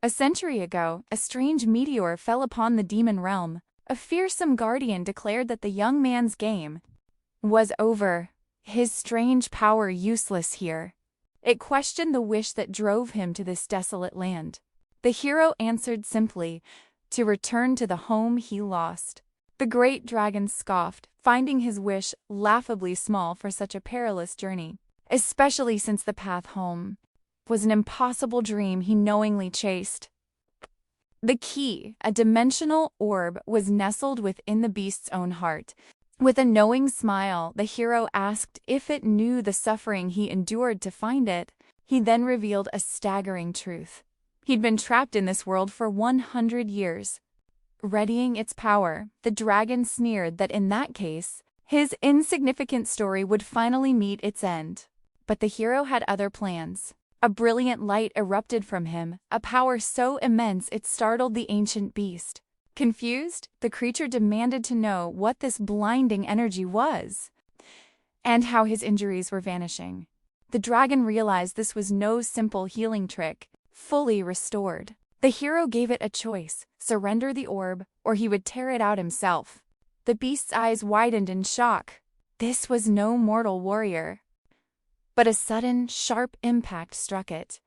A century ago, a strange meteor fell upon the demon realm. A fearsome guardian declared that the young man's game was over, his strange power useless here. It questioned the wish that drove him to this desolate land. The hero answered simply, to return to the home he lost. The great dragon scoffed, finding his wish laughably small for such a perilous journey, especially since the path home was an impossible dream he knowingly chased. The key, a dimensional orb, was nestled within the beast's own heart. With a knowing smile, the hero asked if it knew the suffering he endured to find it. He then revealed a staggering truth. He'd been trapped in this world for 100 years. Readying its power, the dragon sneered that in that case, his insignificant story would finally meet its end. But the hero had other plans. A brilliant light erupted from him, a power so immense it startled the ancient beast. Confused, the creature demanded to know what this blinding energy was, and how his injuries were vanishing. The dragon realized this was no simple healing trick. Fully restored, the hero gave it a choice: surrender the orb, or he would tear it out himself. The beast's eyes widened in shock. This was no mortal warrior. But a sudden, sharp impact struck it.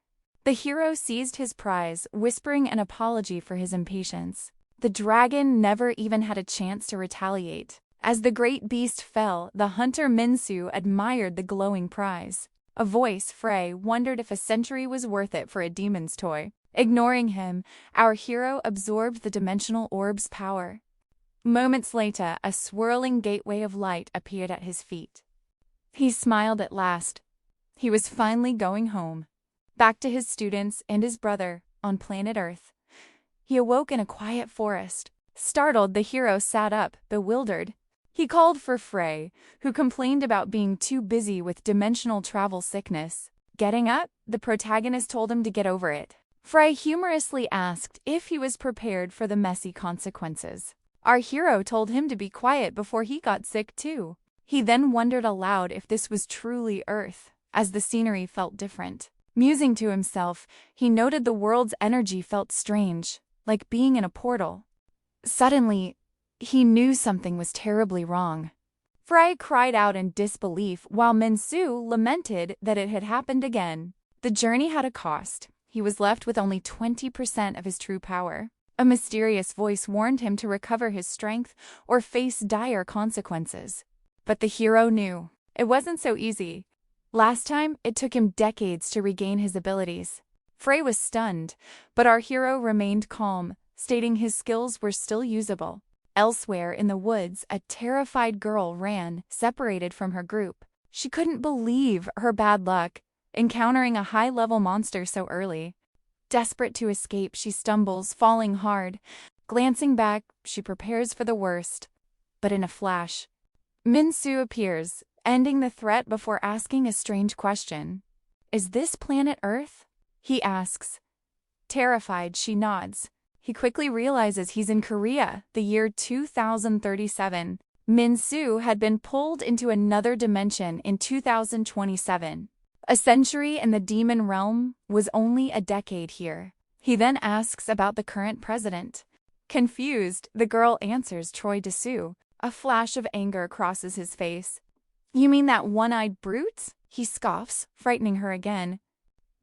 The hero seized his prize, whispering an apology for his impatience. The dragon never even had a chance to retaliate. As the great beast fell, the hunter Minsu admired the glowing prize. A voice, Frey, wondered if a century was worth it for a demon's toy. Ignoring him, our hero absorbed the dimensional orb's power. Moments later, a swirling gateway of light appeared at his feet. He smiled at last. He was finally going home, back to his students and his brother, on planet Earth. He awoke in a quiet forest. Startled, the hero sat up, bewildered. He called for Frey, who complained about being too busy with dimensional travel sickness. Getting up, the protagonist told him to get over it. Frey humorously asked if he was prepared for the messy consequences. Our hero told him to be quiet before he got sick too. He then wondered aloud if this was truly Earth, as the scenery felt different. Musing to himself, he noted the world's energy felt strange, like being in a portal. Suddenly, he knew something was terribly wrong. Frey cried out in disbelief, while Minsu lamented that it had happened again. The journey had a cost. He was left with only 20% of his true power. A mysterious voice warned him to recover his strength or face dire consequences. But the hero knew it wasn't so easy. Last time, it took him decades to regain his abilities. Frey was stunned, but our hero remained calm, stating his skills were still usable. Elsewhere in the woods, a terrified girl ran, separated from her group. She couldn't believe her bad luck, encountering a high-level monster so early. Desperate to escape, she stumbles, falling hard. Glancing back, she prepares for the worst. But in a flash, Minsu appears, ending the threat before asking a strange question. "Is this planet Earth?" he asks. Terrified, she nods. He quickly realizes he's in Korea, the year 2037. Minsu had been pulled into another dimension in 2027. A century in the demon realm was only a decade here. He then asks about the current president. Confused, the girl answers Troy Dessou. A flash of anger crosses his face. "You mean that one-eyed brute?" he scoffs, frightening her again.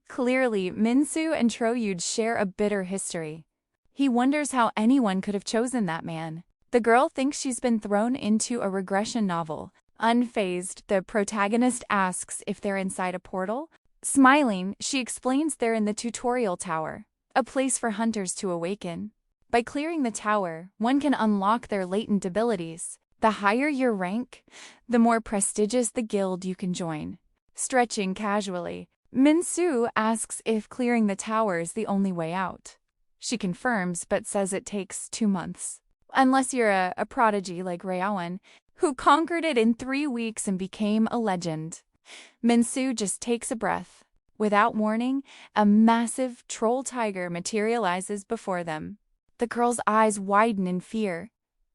Clearly, Minsu and Troyude share a bitter history. He wonders how anyone could have chosen that man. The girl thinks she's been thrown into a regression novel. Unfazed, the protagonist asks if they're inside a portal. Smiling, she explains they're in the tutorial tower, a place for hunters to awaken. By clearing the tower, one can unlock their latent abilities. The higher your rank, the more prestigious the guild you can join. Stretching casually, Minsu asks if clearing the tower is the only way out. She confirms, but says it takes 2 months. Unless you're a prodigy like Rayawan, who conquered it in 3 weeks and became a legend. Minsu just takes a breath. Without warning, a massive troll tiger materializes before them. The girl's eyes widen in fear.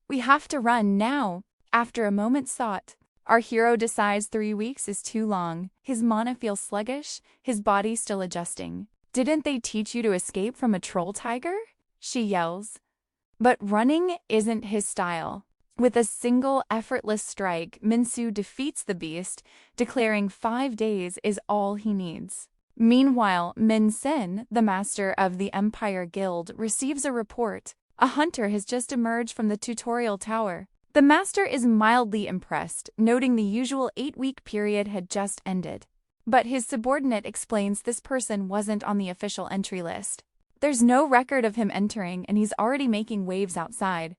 "We have to run now." After a moment's thought, our hero decides 3 weeks is too long. His mana feels sluggish, his body still adjusting. Didn't they teach you to escape from a troll tiger? She yells. But running isn't his style. With a single effortless strike, Minsu defeats the beast, declaring 5 days is all he needs. Meanwhile, Min Sen, the master of the Empire Guild, receives a report. A hunter has just emerged from the tutorial tower. The master is mildly impressed, noting the usual 8-week period had just ended. But his subordinate explains this person wasn't on the official entry list. There's no record of him entering, and he's already making waves outside.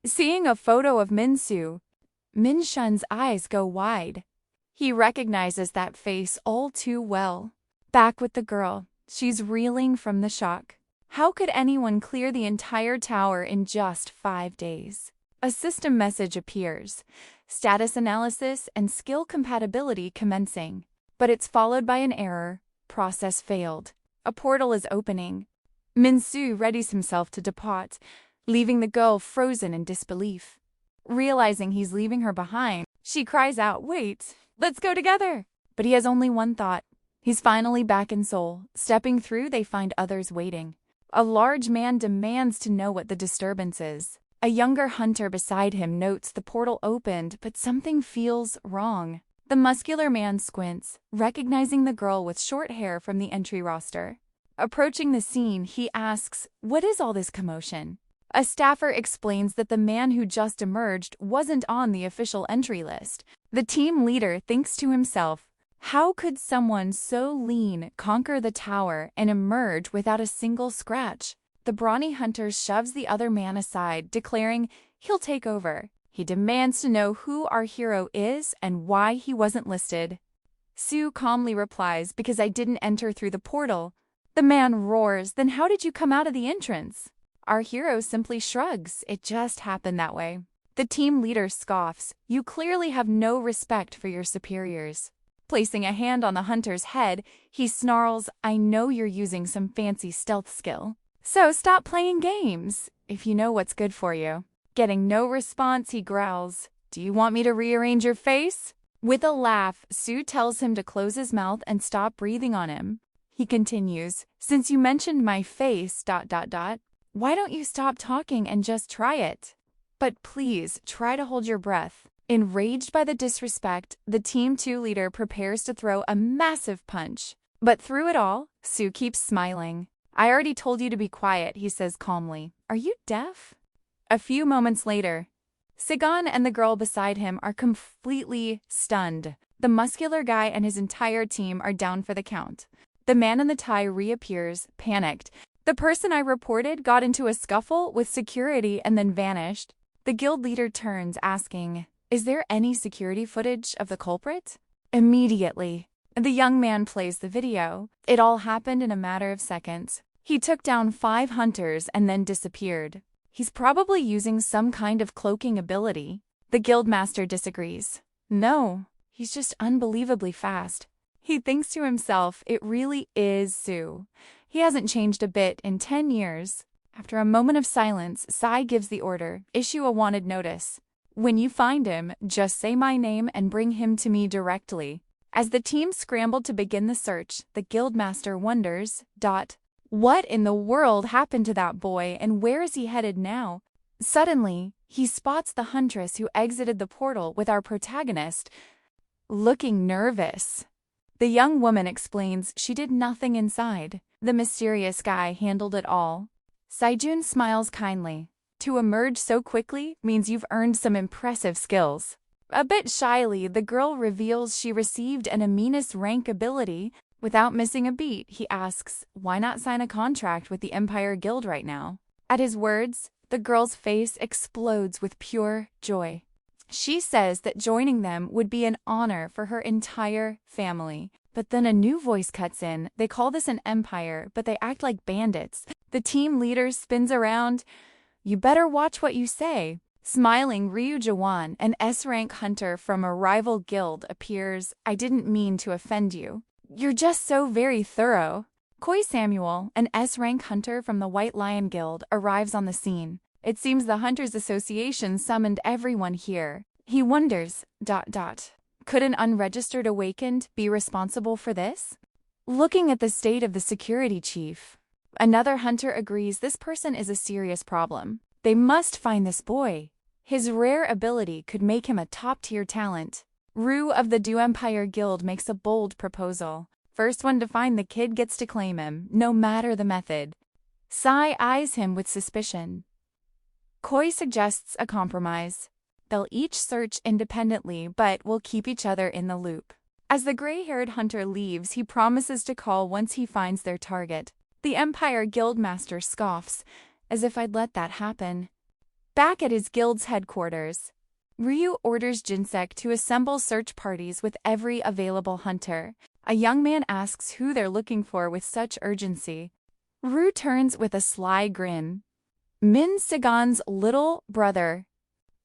Seeing a photo of Minsu, Min Shun's eyes go wide. He recognizes that face all too well. Back with the girl, she's reeling from the shock. How could anyone clear the entire tower in just 5 days? A system message appears. Status analysis and skill compatibility commencing. But it's followed by an error. Process failed. A portal is opening. Minsu readies himself to depart, leaving the girl frozen in disbelief. Realizing he's leaving her behind, she cries out, "Wait, let's go together!" But he has only one thought. He's finally back in Seoul. Stepping through, they find others waiting. A large man demands to know what the disturbance is. A younger hunter beside him notes the portal opened, but something feels wrong. The muscular man squints, recognizing the girl with short hair from the entry roster. Approaching the scene, he asks, "What is all this commotion?" A staffer explains that the man who just emerged wasn't on the official entry list. The team leader thinks to himself, how could someone so lean conquer the tower and emerge without a single scratch? The brawny hunter shoves the other man aside, declaring he'll take over. He demands to know who our hero is and why he wasn't listed. Sue calmly replies, "Because I didn't enter through the portal." The man roars, "Then how did you come out of the entrance?" Our hero simply shrugs. "It just happened that way." The team leader scoffs, "You clearly have no respect for your superiors." Placing a hand on the hunter's head, he snarls, "I know you're using some fancy stealth skill. So stop playing games, if you know what's good for you." Getting no response, he growls, "Do you want me to rearrange your face?" With a laugh, Sue tells him to close his mouth and stop breathing on him. He continues, "Since you mentioned my face, ... why don't you stop talking and just try it? But please, try to hold your breath." Enraged by the disrespect, the Team 2 leader prepares to throw a massive punch. But through it all, Sue keeps smiling. "I already told you to be quiet," he says calmly. "Are you deaf?" A few moments later, Sigan and the girl beside him are completely stunned. The muscular guy and his entire team are down for the count. The man in the tie reappears, panicked. "The person I reported got into a scuffle with security and then vanished." The guild leader turns, asking, "Is there any security footage of the culprit?" Immediately, the young man plays the video. It all happened in a matter of seconds. He took down 5 hunters and then disappeared. He's probably using some kind of cloaking ability. The guildmaster disagrees. "No, he's just unbelievably fast." He thinks to himself, it really is Sue. He hasn't changed a bit in 10 years. After a moment of silence, Sai gives the order, "Issue a wanted notice. When you find him, just say my name and bring him to me directly." As the team scrambled to begin the search, the guildmaster wonders, what in the world happened to that boy and where is he headed now? Suddenly, he spots the huntress who exited the portal with our protagonist, looking nervous. The young woman explains she did nothing inside. The mysterious guy handled it all. Saijun smiles kindly. "To emerge so quickly means you've earned some impressive skills." A bit shyly, the girl reveals she received an Aminus rank ability. Without missing a beat, he asks, "Why not sign a contract with the Empire Guild right now?" At his words, the girl's face explodes with pure joy. She says that joining them would be an honor for her entire family. But then a new voice cuts in. They call this an empire, but they act like bandits. The team leader spins around. "You better watch what you say." Smiling, Ryu Jawan, an S-rank hunter from a rival guild, appears. "I didn't mean to offend you. You're just so very thorough." Koi Samuel, an S-rank hunter from the White Lion Guild, arrives on the scene. It seems the Hunters Association summoned everyone here. He wonders, ... Could an unregistered awakened be responsible for this? Looking at the state of the security chief, another hunter agrees this person is a serious problem. They must find this boy. His rare ability could make him a top-tier talent. Rue of the Du Empire Guild makes a bold proposal. First one to find the kid gets to claim him, no matter the method. Sai eyes him with suspicion. Koi suggests a compromise. They'll each search independently, but will keep each other in the loop. As the gray-haired hunter leaves, he promises to call once he finds their target. The Empire Guildmaster scoffs, as if I'd let that happen. Back at his guild's headquarters, Ryu orders Jinsek to assemble search parties with every available hunter. A young man asks who they're looking for with such urgency. Ryu turns with a sly grin. Min Sigon's little brother.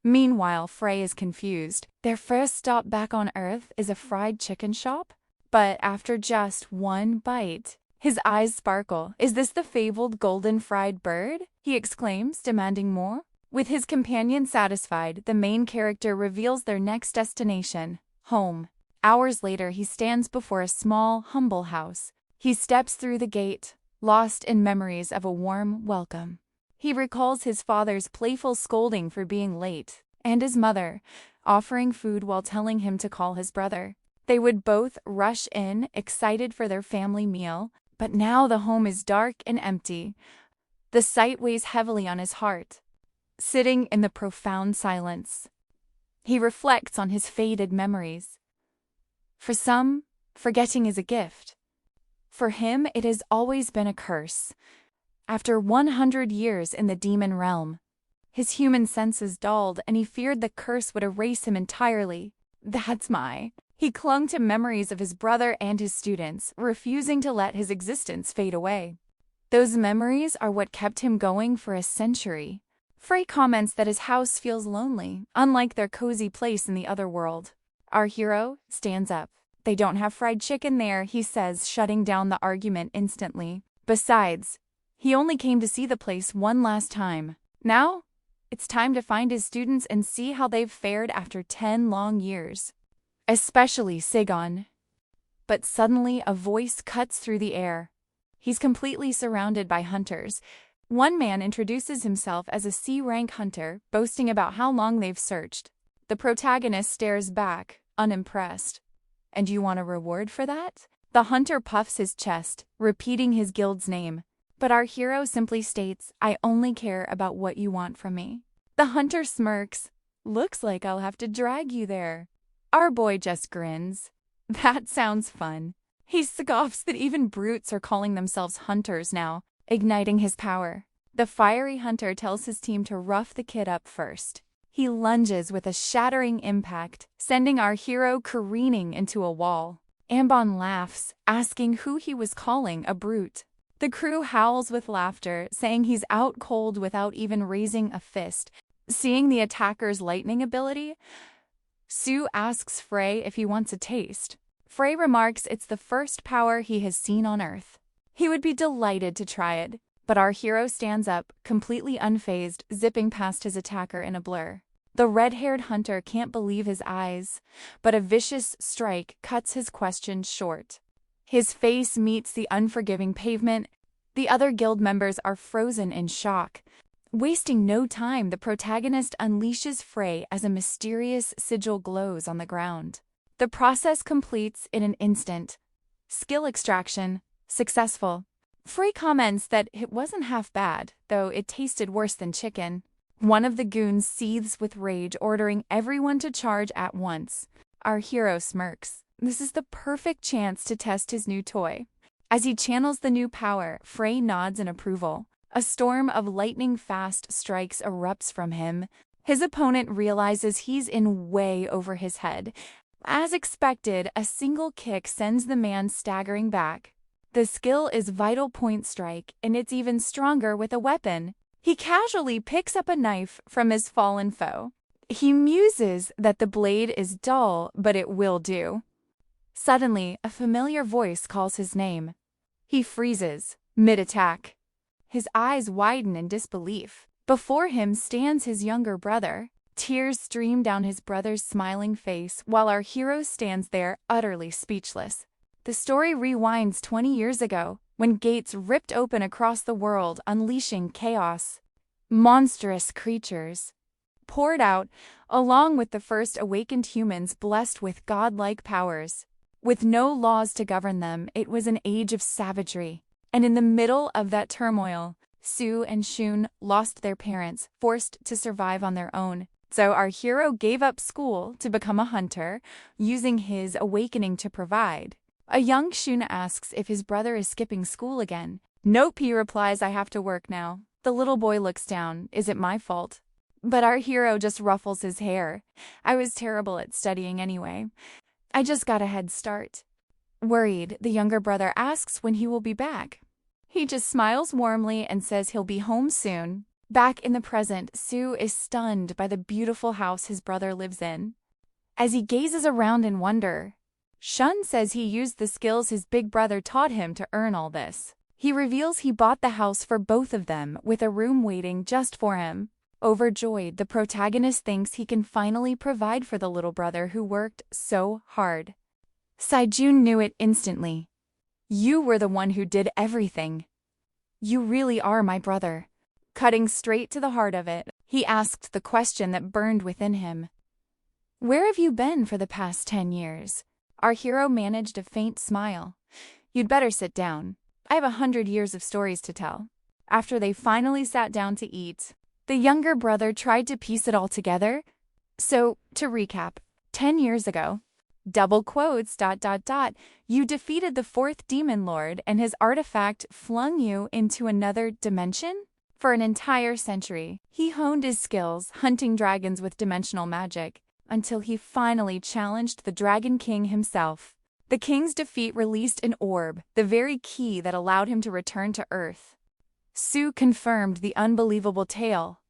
Meanwhile, Frey is confused. Their first stop back on Earth is a fried chicken shop? But after just one bite, his eyes sparkle. Is this the fabled golden fried bird? He exclaims, demanding more. With his companion satisfied, the main character reveals their next destination, home. Hours later, he stands before a small, humble house. He steps through the gate, lost in memories of a warm welcome. He recalls his father's playful scolding for being late, and his mother, offering food while telling him to call his brother. They would both rush in, excited for their family meal, but now the home is dark and empty. The sight weighs heavily on his heart. Sitting in the profound silence, he reflects on his faded memories. For some, forgetting is a gift. For him, it has always been a curse. After 100 years in the demon realm, his human senses dulled and he feared the curse would erase him entirely. He clung to memories of his brother and his students, refusing to let his existence fade away. Those memories are what kept him going for a century. Frey comments that his house feels lonely, unlike their cozy place in the other world. Our hero stands up. They don't have fried chicken there, he says, shutting down the argument instantly. Besides, he only came to see the place one last time. Now, it's time to find his students and see how they've fared after 10 long years. Especially Sigon. But suddenly a voice cuts through the air. He's completely surrounded by hunters. One man introduces himself as a C-rank hunter, boasting about how long they've searched. The protagonist stares back, unimpressed. And you want a reward for that? The hunter puffs his chest, repeating his guild's name. But our hero simply states, I only care about what you want from me. The hunter smirks. Looks like I'll have to drag you there. Our boy just grins. That sounds fun. He scoffs that even brutes are calling themselves hunters now, igniting his power. The fiery hunter tells his team to rough the kid up first. He lunges with a shattering impact, sending our hero careening into a wall. Ambon laughs, asking who he was calling a brute. The crew howls with laughter, saying he's out cold without even raising a fist. Seeing the attacker's lightning ability, Sue asks Frey if he wants a taste. Frey remarks it's the first power he has seen on Earth. He would be delighted to try it, but our hero stands up, completely unfazed, zipping past his attacker in a blur. The red-haired hunter can't believe his eyes, but a vicious strike cuts his question short. His face meets the unforgiving pavement. The other guild members are frozen in shock. Wasting no time, the protagonist unleashes Frey as a mysterious sigil glows on the ground. The process completes in an instant. Skill extraction successful. Frey comments that it wasn't half bad, though it tasted worse than chicken. One of the goons seethes with rage, ordering everyone to charge at once. Our hero smirks. This is the perfect chance to test his new toy. As he channels the new power, Frey nods in approval. A storm of lightning-fast strikes erupts from him. His opponent realizes he's in way over his head. As expected, a single kick sends the man staggering back. The skill is Vital Point Strike, and it's even stronger with a weapon. He casually picks up a knife from his fallen foe. He muses that the blade is dull, but it will do. Suddenly, a familiar voice calls his name. He freezes, mid-attack. His eyes widen in disbelief. Before him stands his younger brother. Tears stream down his brother's smiling face, while our hero stands there utterly speechless. The story rewinds 20 years ago, when gates ripped open across the world, unleashing chaos. Monstrous creatures poured out, along with the first awakened humans blessed with godlike powers. With no laws to govern them, it was an age of savagery. And in the middle of that turmoil, Sue and Shun lost their parents, forced to survive on their own. So our hero gave up school to become a hunter, using his awakening to provide. A young Shun asks if his brother is skipping school again. Nope, he replies, I have to work now. The little boy looks down. Is it my fault? But our hero just ruffles his hair. I was terrible at studying anyway. I just got a head start. Worried, the younger brother asks when he will be back. He just smiles warmly and says he'll be home soon. Back in the present, Sue is stunned by the beautiful house his brother lives in. As he gazes around in wonder, Shun says he used the skills his big brother taught him to earn all this. He reveals he bought the house for both of them, with a room waiting just for him. Overjoyed, the protagonist thinks he can finally provide for the little brother who worked so hard. Saijun knew it instantly. You were the one who did everything. You really are my brother. Cutting straight to the heart of it, he asked the question that burned within him. Where have you been for the past 10 years? Our hero managed a faint smile. You'd better sit down. I have 100 years of stories to tell. After they finally sat down to eat, the younger brother tried to piece it all together. So, to recap, 10 years ago, double quotes, ... you defeated the fourth demon lord and his artifact flung you into another dimension? For an entire century, he honed his skills hunting dragons with dimensional magic, until he finally challenged the Dragon King himself. The king's defeat released an orb, the very key that allowed him to return to Earth. Sue confirmed the unbelievable tale.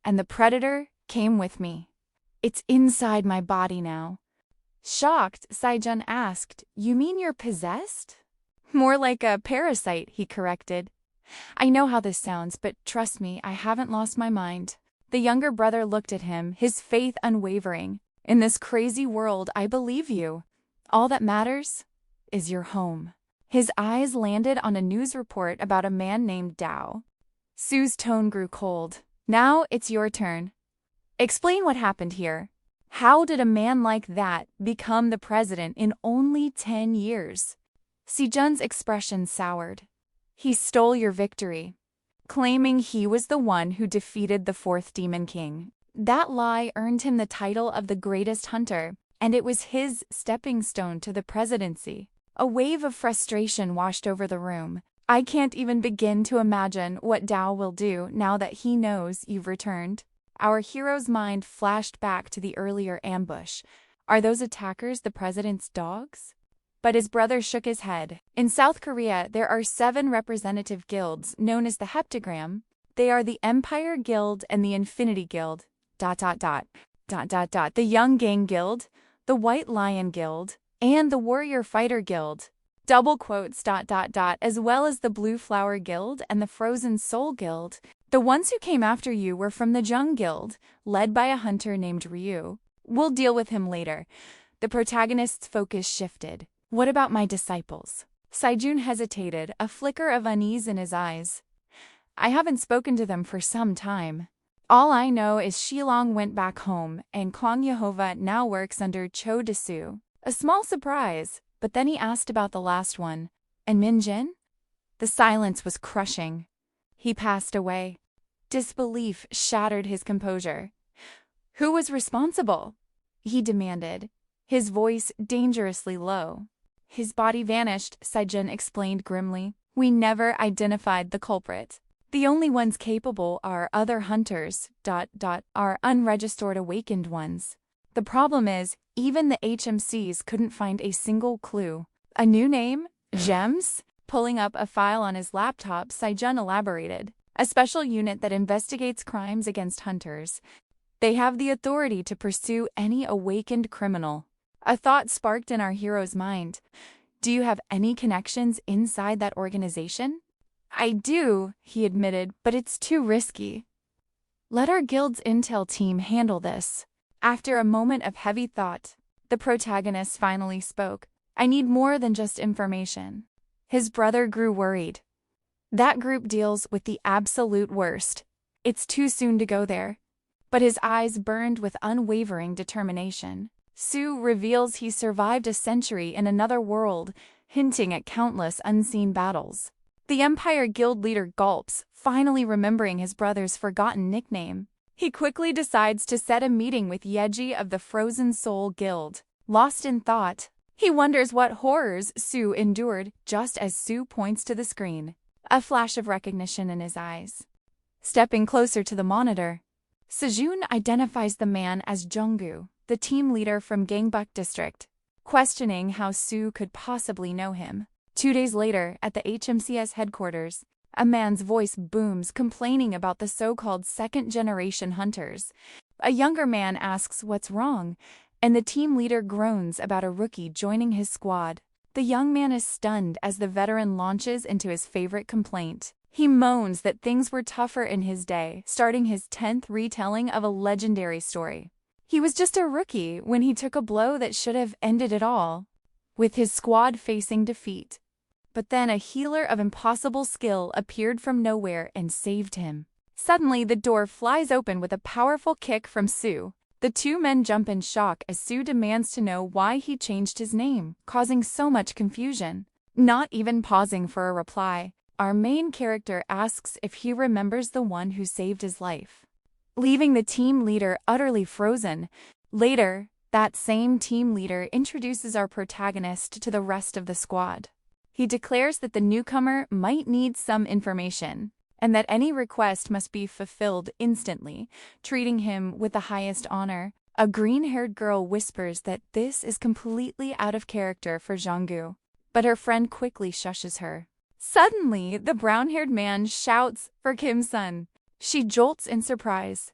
And the predator came with me. It's inside my body now. Shocked, Saijun asked, You mean you're possessed? More like a parasite, he corrected. I know how this sounds, but trust me, I haven't lost my mind. The younger brother looked at him, his faith unwavering. In this crazy world, I believe you. All that matters is your home. His eyes landed on a news report about a man named Dao. Sue's tone grew cold. Now it's your turn. Explain what happened here. How did a man like that become the president in only 10 years? Saijun's expression soured. He stole your victory, claiming he was the one who defeated the fourth demon king. That lie earned him the title of the greatest hunter, and it was his stepping stone to the presidency. A wave of frustration washed over the room. I can't even begin to imagine what Dao will do now that he knows you've returned. Our hero's mind flashed back to the earlier ambush. Are those attackers the president's dogs? But his brother shook his head. In South Korea, there are 7 representative guilds known as the Heptagram. They are the Empire Guild and the Infinity Guild. ... The Young Gang Guild, the White Lion Guild, and the Warrior Fighter Guild. Double quotes ... as well as the Blue Flower Guild and the Frozen Soul Guild. The ones who came after you were from the Jung Guild, led by a hunter named Ryu. We'll deal with him later. The protagonist's focus shifted. What about my disciples? Saijun hesitated, a flicker of unease in his eyes. I haven't spoken to them for some time. All I know is Shilong went back home, and Kwang Yehovah now works under Cho Desu. A small surprise, but then he asked about the last one. And Min Jin? The silence was crushing. He passed away. Disbelief shattered his composure. Who was responsible? He demanded, his voice dangerously low. His body vanished, Saijun explained grimly. We never identified the culprit. The only ones capable are other hunters, ... are unregistered awakened ones. The problem is, even the HMCs couldn't find a single clue. A new name? Gems? Pulling up a file on his laptop, Saijun elaborated. A special unit that investigates crimes against hunters. They have the authority to pursue any awakened criminal. A thought sparked in our hero's mind. Do you have any connections inside that organization? I do, he admitted, but it's too risky. Let our guild's intel team handle this. After a moment of heavy thought, the protagonist finally spoke. I need more than just information. His brother grew worried. That group deals with the absolute worst. It's too soon to go there. But his eyes burned with unwavering determination. Sue reveals he survived a century in another world, hinting at countless unseen battles. The Empire Guild leader gulps, finally remembering his brother's forgotten nickname. He quickly decides to set a meeting with Yeji of the Frozen Soul Guild. Lost in thought, he wonders what horrors Sue endured just as Sue points to the screen. A flash of recognition in his eyes. Stepping closer to the monitor, Sejun identifies the man as Junggu, the team leader from Gangbuk District, questioning how Sue could possibly know him. 2 days later, at the HMCS headquarters, a man's voice booms complaining about the so-called second-generation hunters. A younger man asks what's wrong, and the team leader groans about a rookie joining his squad. The young man is stunned as the veteran launches into his favorite complaint. He moans that things were tougher in his day, starting his 10th retelling of a legendary story. He was just a rookie when he took a blow that should have ended it all, with his squad facing defeat. But then a healer of impossible skill appeared from nowhere and saved him. Suddenly, the door flies open with a powerful kick from Sue. The two men jump in shock as Sue demands to know why he changed his name, causing so much confusion. Not even pausing for a reply, our main character asks if he remembers the one who saved his life, leaving the team leader utterly frozen. Later, that same team leader introduces our protagonist to the rest of the squad. He declares that the newcomer might need some information, and that any request must be fulfilled instantly, treating him with the highest honor. A green-haired girl whispers that this is completely out of character for Junggu, but her friend quickly shushes her. Suddenly, the brown-haired man shouts for Kim-sun. She jolts in surprise.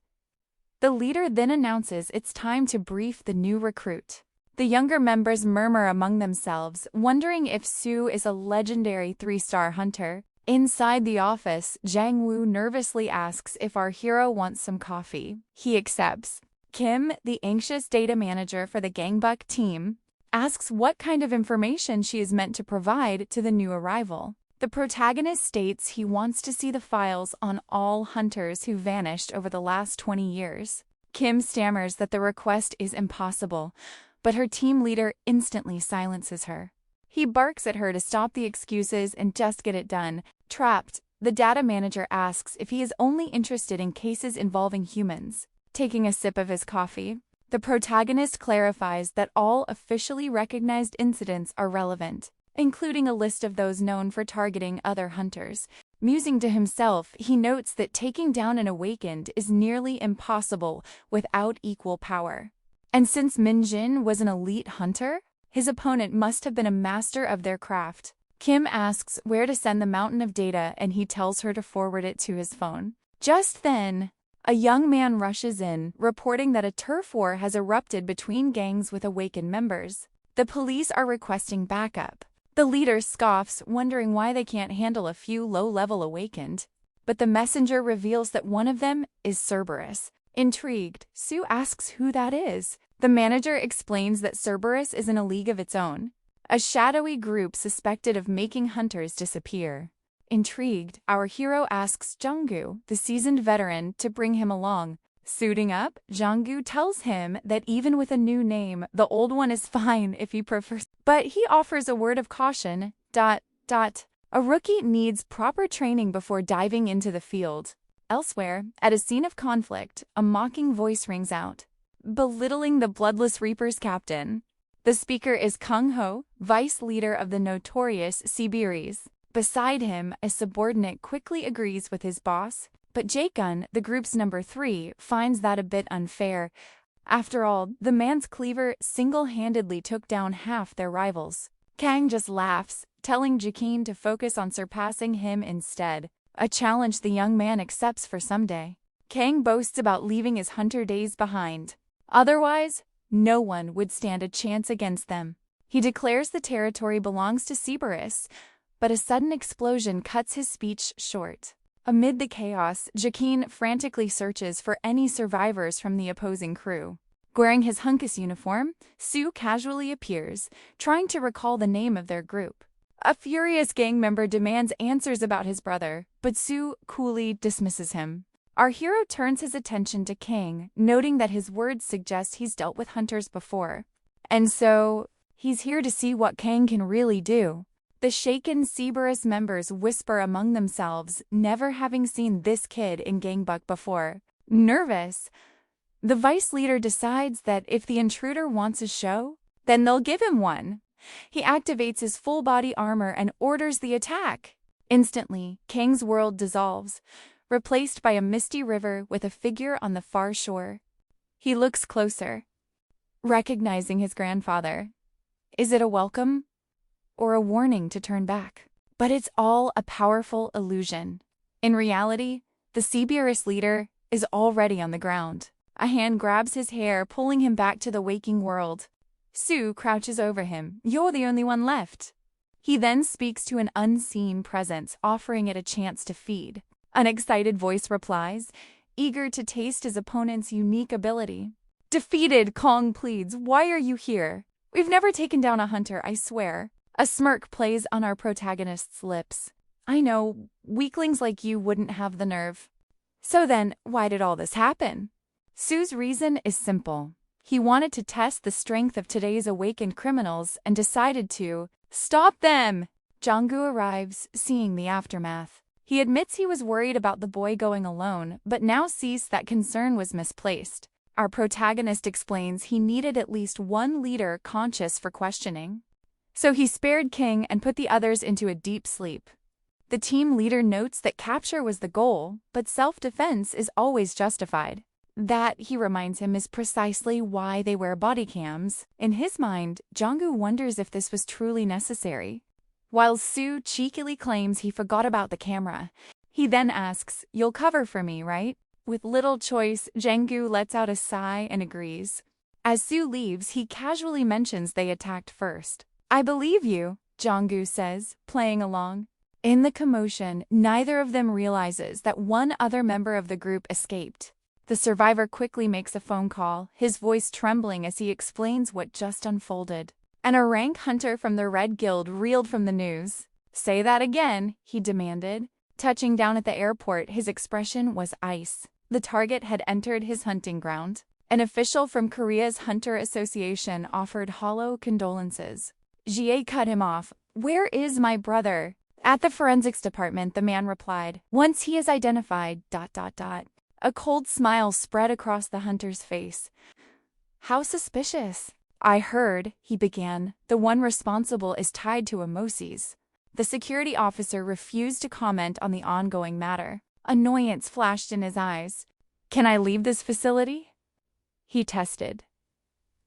The leader then announces it's time to brief the new recruit. The younger members murmur among themselves, wondering if Sue is a legendary 3-star hunter. Inside the office, Jang Woo nervously asks if our hero wants some coffee. He accepts. Kim, the anxious data manager for the Gangbuk team, asks what kind of information she is meant to provide to the new arrival. The protagonist states he wants to see the files on all hunters who vanished over the last 20 years. Kim stammers that the request is impossible, but her team leader instantly silences her. He barks at her to stop the excuses and just get it done. Trapped, the data manager asks if he is only interested in cases involving humans. Taking a sip of his coffee, the protagonist clarifies that all officially recognized incidents are relevant, including a list of those known for targeting other hunters. Musing to himself, he notes that taking down an awakened is nearly impossible without equal power. And since Min-jin was an elite hunter, his opponent must have been a master of their craft. Kim asks where to send the mountain of data, and he tells her to forward it to his phone. Just then, a young man rushes in, reporting that a turf war has erupted between gangs with awakened members. The police are requesting backup. The leader scoffs, wondering why they can't handle a few low-level awakened. But the messenger reveals that one of them is Cerberus. Intrigued, Sue asks who that is. The manager explains that Cerberus is in a league of its own, a shadowy group suspected of making hunters disappear. Intrigued, our hero asks Junggu, the seasoned veteran, to bring him along. Suiting up, Junggu tells him that even with a new name, the old one is fine if he prefers. But he offers a word of caution. A rookie needs proper training before diving into the field. Elsewhere, at a scene of conflict, a mocking voice rings out, belittling the Bloodless Reaper's captain. The speaker is Kung Ho, vice leader of the notorious Cerberus. Beside him, a subordinate quickly agrees with his boss, but Jae-gun, the group's number 3, finds that a bit unfair. After all, the man's cleaver single-handedly took down half their rivals. Kang just laughs, telling Jakin to focus on surpassing him instead, a challenge the young man accepts for someday. Kang boasts about leaving his hunter days behind. Otherwise, no one would stand a chance against them. He declares the territory belongs to Cerberus, but a sudden explosion cuts his speech short. Amid the chaos, Jakin frantically searches for any survivors from the opposing crew. Wearing his hunkus uniform, Sue casually appears, trying to recall the name of their group. A furious gang member demands answers about his brother, but Sue coolly dismisses him. Our hero turns his attention to Kang, noting that his words suggest he's dealt with hunters before. And so, he's here to see what Kang can really do. The shaken Cerberus members whisper among themselves, never having seen this kid in Gangbuk before. Nervous, the vice leader decides that if the intruder wants a show, then they'll give him one. He activates his full body armor and orders the attack. Instantly, Kang's world dissolves, replaced by a misty river with a figure on the far shore. He looks closer, recognizing his grandfather. Is it a welcome or a warning to turn back? But it's all a powerful illusion. In reality, the Cerberus leader is already on the ground. A hand grabs his hair, pulling him back to the waking world. Sue crouches over him. You're the only one left. He then speaks to an unseen presence, offering it a chance to feed. An excited voice replies, eager to taste his opponent's unique ability. Defeated, Kong pleads, why are you here? We've never taken down a hunter, I swear. A smirk plays on our protagonist's lips. I know, weaklings like you wouldn't have the nerve. So then, why did all this happen? Sue's reason is simple. He wanted to test the strength of today's awakened criminals and decided to stop them. Jonggu arrives, seeing the aftermath. He admits he was worried about the boy going alone, but now sees that concern was misplaced. Our protagonist explains he needed at least one leader conscious for questioning. So he spared King and put the others into a deep sleep. The team leader notes that capture was the goal, but self-defense is always justified. That, he reminds him, is precisely why they wear body cams. In his mind, Jonggu wonders if this was truly necessary. While Sue cheekily claims he forgot about the camera, he then asks, "You'll cover for me, right?" With little choice, Jonggu lets out a sigh and agrees. As Sue leaves, he casually mentions they attacked first. "I believe you," Jonggu says, playing along. In the commotion, neither of them realizes that one other member of the group escaped. The survivor quickly makes a phone call, his voice trembling as he explains what just unfolded. And a rank hunter from the Red Guild reeled from the news. "Say that again," he demanded. Touching down at the airport, his expression was ice. The target had entered his hunting ground. An official from Korea's Hunter Association offered hollow condolences. Jie cut him off. "Where is my brother?" "At the forensics department," the man replied. "Once he is identified, ... A cold smile spread across the hunter's face. "How suspicious." "I heard," he began, "the one responsible is tied to Emosi's." The security officer refused to comment on the ongoing matter. Annoyance flashed in his eyes. "Can I leave this facility?" he tested.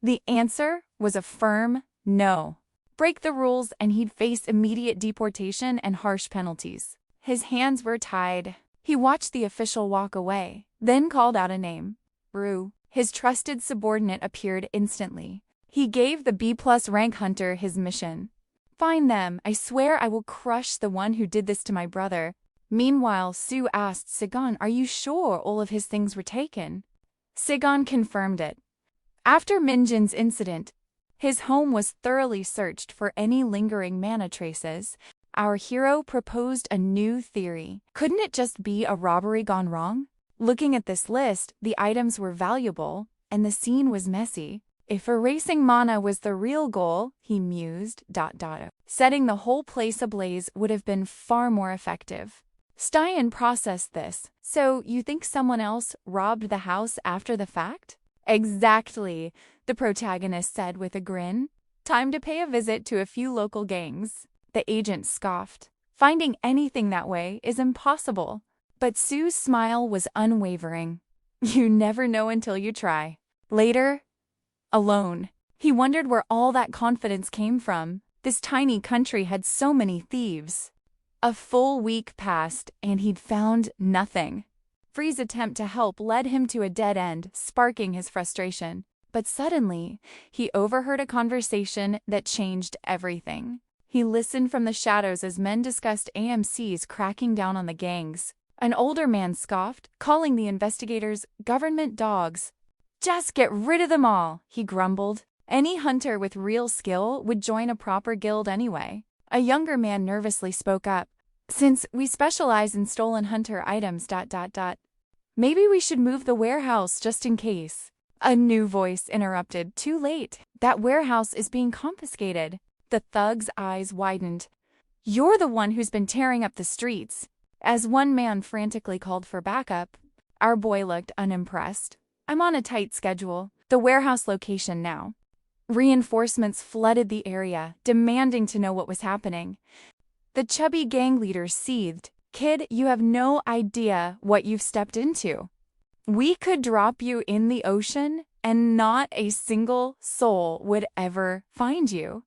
The answer was a firm no. Break the rules and he'd face immediate deportation and harsh penalties. His hands were tied. He watched the official walk away, then called out a name. Ru. His trusted subordinate appeared instantly. He gave the B+ rank hunter his mission. "Find them. I swear I will crush the one who did this to my brother." Meanwhile, Sue asked Sigon, "Are you sure all of his things were taken?" Sigon confirmed it. After Minjin's incident, his home was thoroughly searched for any lingering mana traces. Our hero proposed a new theory. Couldn't it just be a robbery gone wrong? Looking at this list, the items were valuable, and the scene was messy. If erasing mana was the real goal, he mused, ... setting the whole place ablaze would have been far more effective. Stein processed this. "So, you think someone else robbed the house after the fact?" "Exactly," the protagonist said with a grin. "Time to pay a visit to a few local gangs." The agent scoffed. "Finding anything that way is impossible." But Sue's smile was unwavering. "You never know until you try." Later, alone, he wondered where all that confidence came from. This tiny country had so many thieves. A full week passed, and he'd found nothing. Free's attempt to help led him to a dead end, sparking his frustration. But suddenly, he overheard a conversation that changed everything. He listened from the shadows as men discussed AMC's cracking down on the gangs. An older man scoffed, calling the investigators government dogs. Just get rid of them all, he grumbled. Any hunter with real skill would join a proper guild anyway. A younger man nervously spoke up. Since we specialize in stolen hunter items... Maybe we should move the warehouse just in case. A new voice interrupted. Too late. That warehouse is being confiscated. The thug's eyes widened. You're the one who's been tearing up the streets. As one man frantically called for backup, our boy looked unimpressed. I'm on a tight schedule. The warehouse location now. Reinforcements flooded the area, demanding to know what was happening. The chubby gang leader seethed. Kid, you have no idea what you've stepped into. We could drop you in the ocean and not a single soul would ever find you.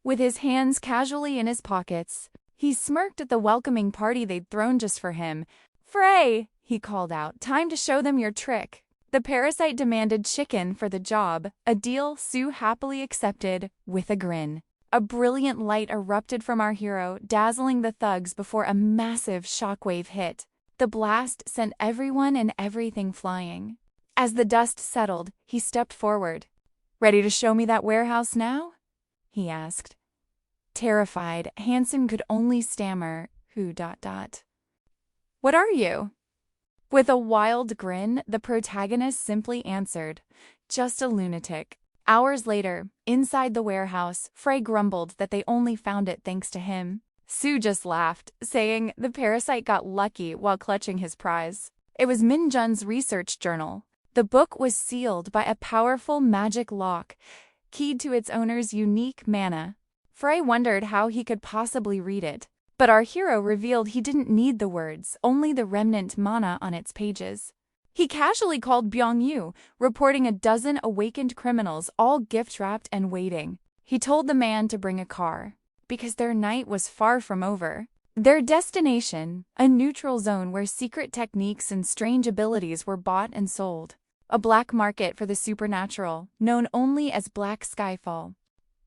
With his hands casually in his pockets, he smirked at the welcoming party they'd thrown just for him. Frey, he called out, time to show them your trick. The parasite demanded chicken for the job, a deal Sue happily accepted with a grin. A brilliant light erupted from our hero, dazzling the thugs before a massive shockwave hit. The blast sent everyone and everything flying. As the dust settled, he stepped forward. Ready to show me that warehouse now? He asked. Terrified, Hansen could only stammer, "Who... What are you?" With a wild grin, the protagonist simply answered, "Just a lunatic." Hours later, inside the warehouse, Frey grumbled that they only found it thanks to him. Sue just laughed, saying the parasite got lucky while clutching his prize. It was Minjun's research journal. The book was sealed by a powerful magic lock, keyed to its owner's unique mana. Frey wondered how he could possibly read it, but our hero revealed he didn't need the words, only the remnant mana on its pages. He casually called Byung-yu, reporting a dozen awakened criminals, all gift-wrapped and waiting. He told the man to bring a car, because their night was far from over. Their destination, a neutral zone where secret techniques and strange abilities were bought and sold. A black market for the supernatural, known only as Black Skyfall.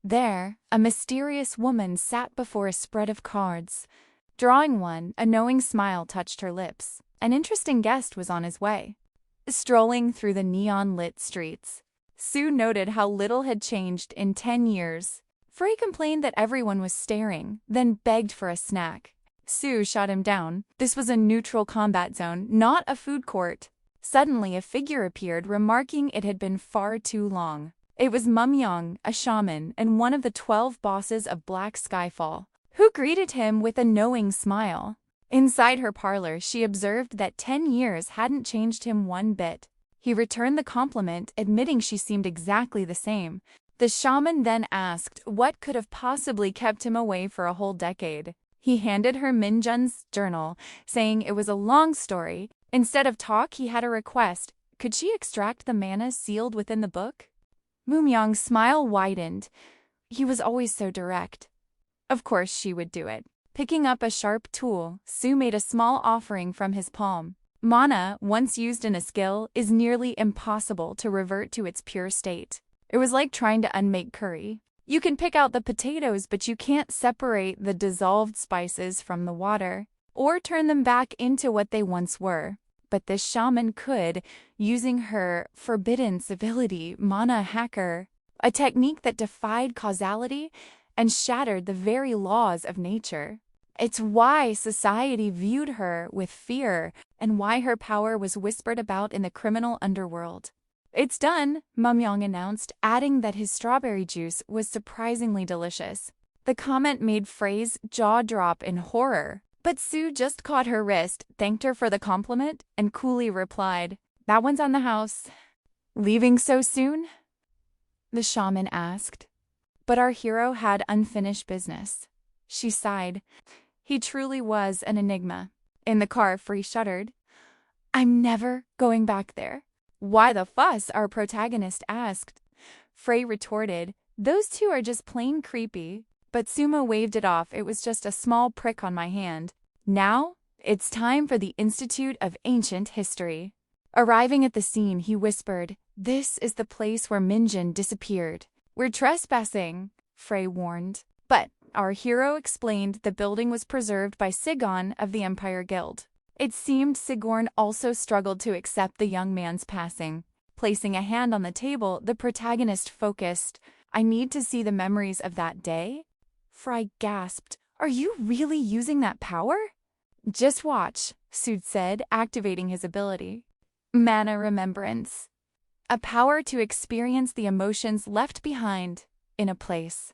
There, a mysterious woman sat before a spread of cards. Drawing one, a knowing smile touched her lips. An interesting guest was on his way. Strolling through the neon-lit streets, Sue noted how little had changed in 10 years. Frey complained that everyone was staring, then begged for a snack. Sue shot him down. This was a neutral combat zone, not a food court. Suddenly, a figure appeared, remarking it had been far too long. It was Mumyong, a shaman, and one of the 12 bosses of Black Skyfall, who greeted him with a knowing smile. Inside her parlor, she observed that 10 years hadn't changed him one bit. He returned the compliment, admitting she seemed exactly the same. The shaman then asked what could have possibly kept him away for a whole decade. He handed her Minjun's journal, saying it was a long story. Instead of talk, he had a request. Could she extract the mana sealed within the book? Mumyong's smile widened. He was always so direct. Of course she would do it. Picking up a sharp tool, Sue made a small offering from his palm. Mana, once used in a skill, is nearly impossible to revert to its pure state. It was like trying to unmake curry. You can pick out the potatoes, but you can't separate the dissolved spices from the water, or turn them back into what they once were. But this shaman could, using her forbidden civility, Mana Hacker, a technique that defied causality and shattered the very laws of nature. It's why society viewed her with fear and why her power was whispered about in the criminal underworld. It's done, Mumyong announced, adding that his strawberry juice was surprisingly delicious. The comment made Frey's jaw drop in horror. But Sue just caught her wrist, thanked her for the compliment, and coolly replied, "That one's on the house." "Leaving so soon?" the shaman asked. But our hero had unfinished business. She sighed. He truly was an enigma. In the car, Frey shuddered. "I'm never going back there." "Why the fuss?" our protagonist asked. Frey retorted, "Those two are just plain creepy." But Suma waved it off. It was just a small prick on my hand. Now, it's time for the Institute of Ancient History. Arriving at the scene, he whispered, "This is the place where Minjun disappeared." "We're trespassing," Frey warned. But our hero explained the building was preserved by Sigon of the Empire Guild. It seemed Sigorn also struggled to accept the young man's passing. Placing a hand on the table, the protagonist focused. I need to see the memories of that day? Fry gasped. Are you really using that power? Just watch, Sood said, activating his ability. Mana Remembrance. A power to experience the emotions left behind in a place.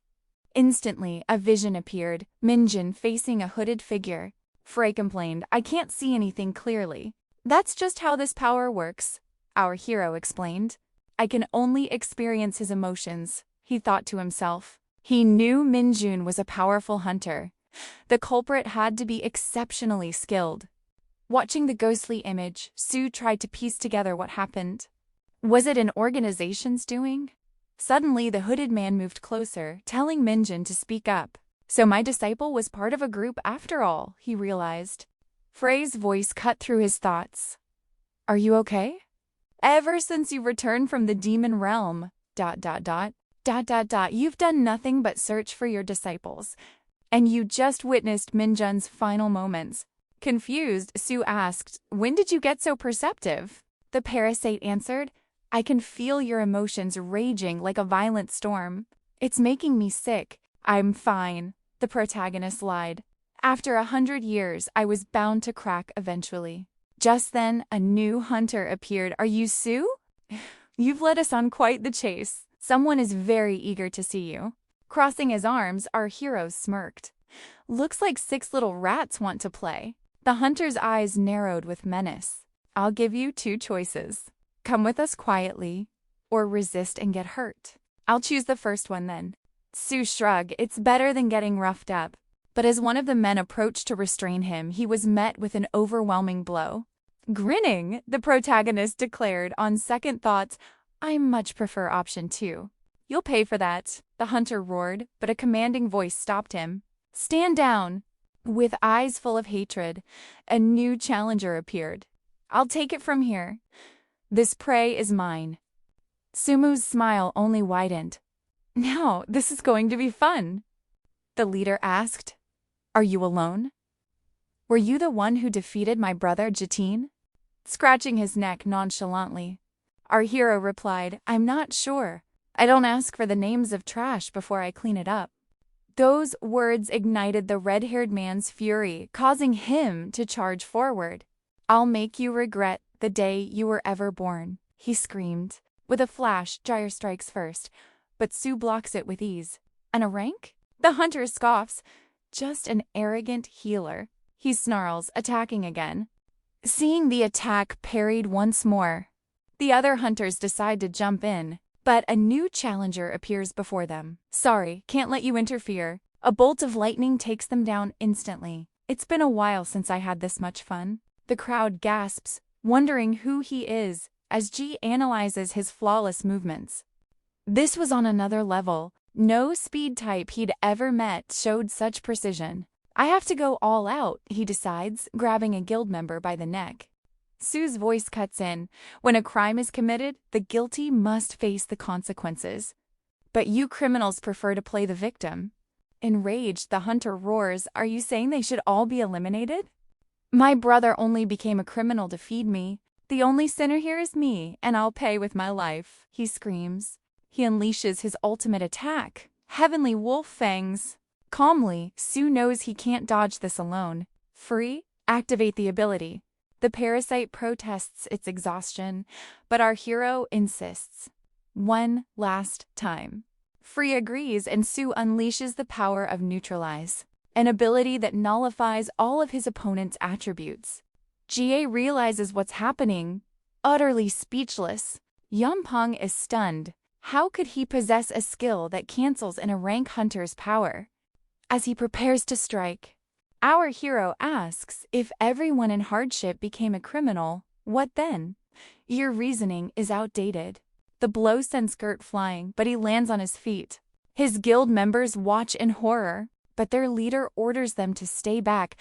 Instantly, a vision appeared, Minjin facing a hooded figure. Frey complained, I can't see anything clearly. That's just how this power works, our hero explained. I can only experience his emotions, he thought to himself. He knew Minjun was a powerful hunter. The culprit had to be exceptionally skilled. Watching the ghostly image, Sue tried to piece together what happened. Was it an organization's doing? Suddenly, the hooded man moved closer, telling Minjin to speak up. So my disciple was part of a group after all, he realized. Frey's voice cut through his thoughts. Are you okay? Ever since you returned from the demon realm, you've done nothing but search for your disciples. And you just witnessed Minjun's final moments. Confused, Sue asked, when did you get so perceptive? The parasite answered, I can feel your emotions raging like a violent storm. It's making me sick. I'm fine, the protagonist lied. After 100 years, I was bound to crack eventually. Just then, a new hunter appeared. Are you Sue? You've led us on quite the chase. Someone is very eager to see you. Crossing his arms, our hero smirked. Looks like 6 little rats want to play. The hunter's eyes narrowed with menace. I'll give you 2 choices. Come with us quietly, or resist and get hurt. I'll choose the first one then. Sue shrugged. It's better than getting roughed up. But as one of the men approached to restrain him, he was met with an overwhelming blow. Grinning, the protagonist declared, on second thoughts, I much prefer option 2. You'll pay for that, the hunter roared, but a commanding voice stopped him. Stand down! With eyes full of hatred, a new challenger appeared. I'll take it from here. This prey is mine. Sumu's smile only widened. Now, this is going to be fun. The leader asked, Are you alone? Were you the one who defeated my brother Jatin? Scratching his neck nonchalantly. Our hero replied, I'm not sure. I don't ask for the names of trash before I clean it up. Those words ignited the red-haired man's fury, causing him to charge forward. I'll make you regret the day you were ever born, he screamed. With a flash, Gyre strikes first, but Sue blocks it with ease. And a rank? The hunter scoffs. Just an arrogant healer. He snarls, attacking again. Seeing the attack parried once more, the other hunters decide to jump in, but a new challenger appears before them. Sorry, can't let you interfere. A bolt of lightning takes them down instantly. It's been a while since I had this much fun. The crowd gasps, wondering who he is, as G analyzes his flawless movements. This was on another level. No speed type he'd ever met showed such precision. I have to go all out, he decides, grabbing a guild member by the neck. Sue's voice cuts in. When a crime is committed, the guilty must face the consequences. But you criminals prefer to play the victim. Enraged, the hunter roars, Are you saying they should all be eliminated? My brother only became a criminal to feed me. The only sinner here is me, and I'll pay with my life, he screams. He unleashes his ultimate attack, Heavenly Wolf Fangs. Calmly, Sue knows he can't dodge this alone. Free, activate the ability. The parasite protests its exhaustion, but our hero insists. One last time. Free agrees, and Sue unleashes the power of Neutralize, an ability that nullifies all of his opponent's attributes. GA realizes what's happening, utterly speechless. Yumpong is stunned. How could he possess a skill that cancels in a rank hunter's power? As he prepares to strike, our hero asks, if everyone in hardship became a criminal, what then? Your reasoning is outdated. The blow sends Gert flying, but he lands on his feet. His guild members watch in horror, but their leader orders them to stay back.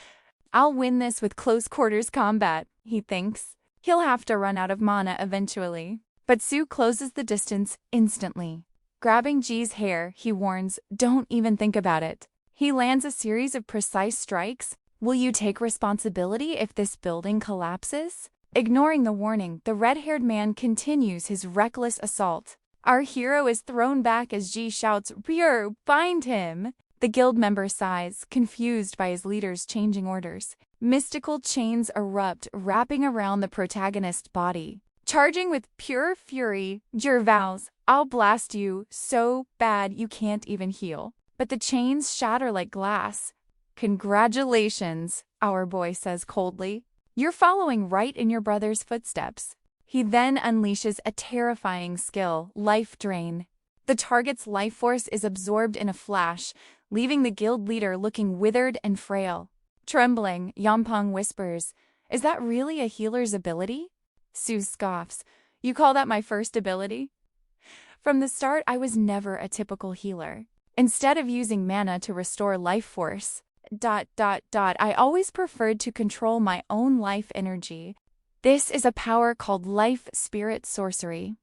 I'll win this with close quarters combat, he thinks. He'll have to run out of mana eventually. But Sue closes the distance instantly. Grabbing G's hair, he warns, don't even think about it. He lands a series of precise strikes. Will you take responsibility if this building collapses? Ignoring the warning, the red-haired man continues his reckless assault. Our hero is thrown back as Ji shouts, "Rear, bind him!" The guild member sighs, confused by his leader's changing orders. Mystical chains erupt, wrapping around the protagonist's body. Charging with pure fury, Jir vows, "I'll blast you so bad you can't even heal." But the chains shatter like glass. "Congratulations," our boy says coldly. "You're following right in your brother's footsteps." He then unleashes a terrifying skill, Life Drain. The target's life force is absorbed in a flash, leaving the guild leader looking withered and frail. Trembling, Yampong whispers, "Is that really a healer's ability?" Sue scoffs, "You call that my first ability?" From the start, I was never a typical healer. Instead of using mana to restore life force, I always preferred to control my own life energy. This is a power called Life Spirit Sorcery.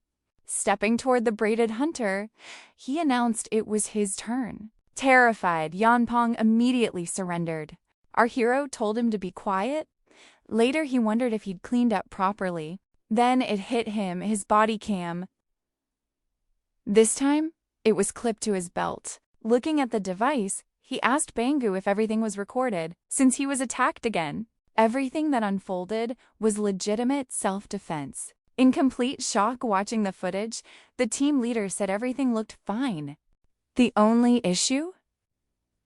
Stepping toward the braided hunter, he announced it was his turn. Terrified, Yanpong immediately surrendered. Our hero told him to be quiet. Later, he wondered if he'd cleaned up properly. Then it hit him, his body cam. This time, it was clipped to his belt. Looking at the device, he asked Bangu if everything was recorded, since he was attacked again. Everything that unfolded was legitimate self-defense. In complete shock watching the footage, the team leader said everything looked fine. The only issue?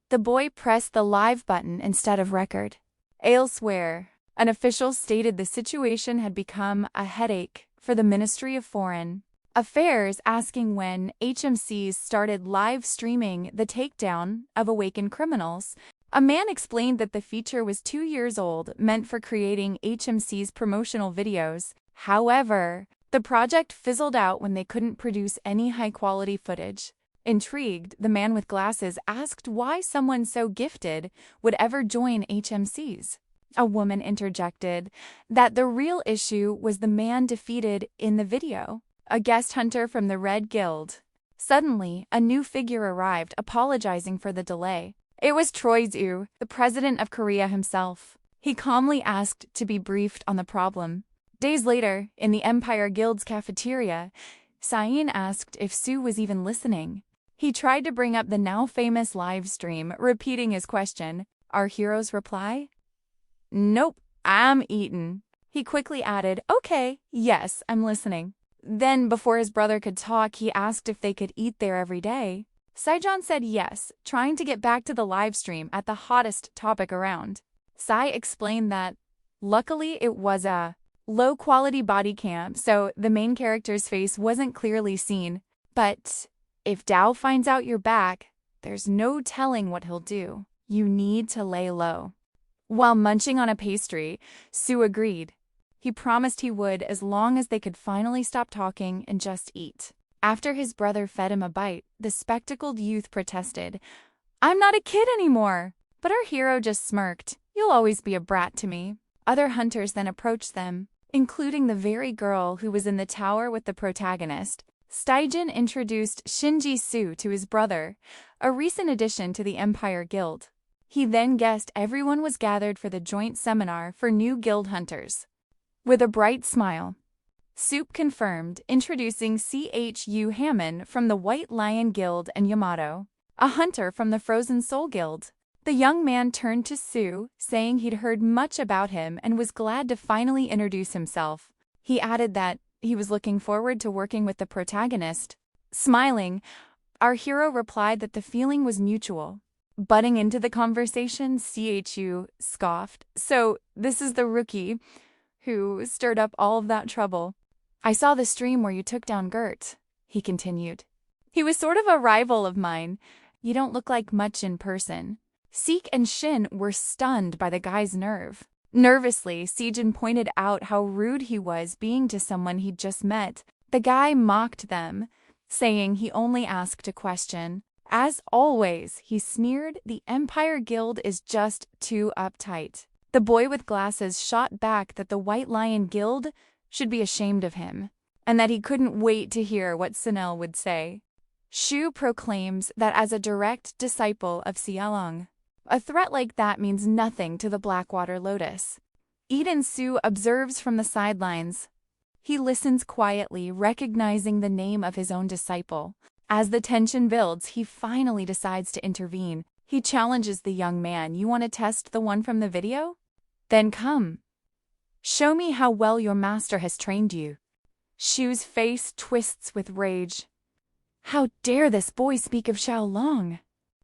The boy pressed the live button instead of record. Elsewhere, an official stated the situation had become a headache for the Ministry of Foreign Affairs, asking when HMCs started live streaming the takedown of awakened criminals. A man explained that the feature was 2 years old, meant for creating HMC's promotional videos. However, the project fizzled out when they couldn't produce any high-quality footage. Intrigued, the man with glasses asked why someone so gifted would ever join HMCs. A woman interjected that the real issue was the man defeated in the video, a guest hunter from the Red Guild. Suddenly, a new figure arrived, apologizing for the delay. It was Choi Zoo, the president of Korea himself. He calmly asked to be briefed on the problem. Days later, in the Empire Guild's cafeteria, Sain asked if Sue was even listening. He tried to bring up the now famous live stream, repeating his question. Our hero's reply? "Nope, I'm eating." He quickly added, "Okay, yes, I'm listening." Then, before his brother could talk, he asked if they could eat there every day. Saijon said yes, trying to get back to the live stream at the hottest topic around. Sai explained that, luckily it was a low-quality body cam, so the main character's face wasn't clearly seen. But if Dao finds out you're back, there's no telling what he'll do. You need to lay low. While munching on a pastry, Sue agreed. He promised he would as long as they could finally stop talking and just eat. After his brother fed him a bite, the spectacled youth protested, "I'm not a kid anymore!" But our hero just smirked. "You'll always be a brat to me." Other hunters then approached them, including the very girl who was in the tower with the protagonist. Staijin introduced Shinji Su to his brother, a recent addition to the Empire Guild. He then guessed everyone was gathered for the joint seminar for new guild hunters. With a bright smile, Soup confirmed, introducing Chu Hammond from the White Lion Guild and Yamato, a hunter from the Frozen Soul Guild. The young man turned to Sue, saying he'd heard much about him and was glad to finally introduce himself. He added that he was looking forward to working with the protagonist. Smiling, our hero replied that the feeling was mutual. Butting into the conversation, Chu scoffed, "So this is the rookie who stirred up all of that trouble. I saw the stream where you took down Gert," he continued. "He was sort of a rival of mine. You don't look like much in person." Seek and Shin were stunned by the guy's nerve. Nervously, Sejin pointed out how rude he was being to someone he'd just met. The guy mocked them, saying he only asked a question. As always, he sneered, the Empire Guild is just too uptight. The boy with glasses shot back that the White Lion Guild should be ashamed of him, and that he couldn't wait to hear what Sunel would say. Shu proclaims that as a direct disciple of Xiaolong, a threat like that means nothing to the Blackwater Lotus. Eden Su observes from the sidelines. He listens quietly, recognizing the name of his own disciple. As the tension builds, he finally decides to intervene. He challenges the young man. You want to test the one from the video? Then come. Show me how well your master has trained you. Shu's face twists with rage. How dare this boy speak of Xiaolong?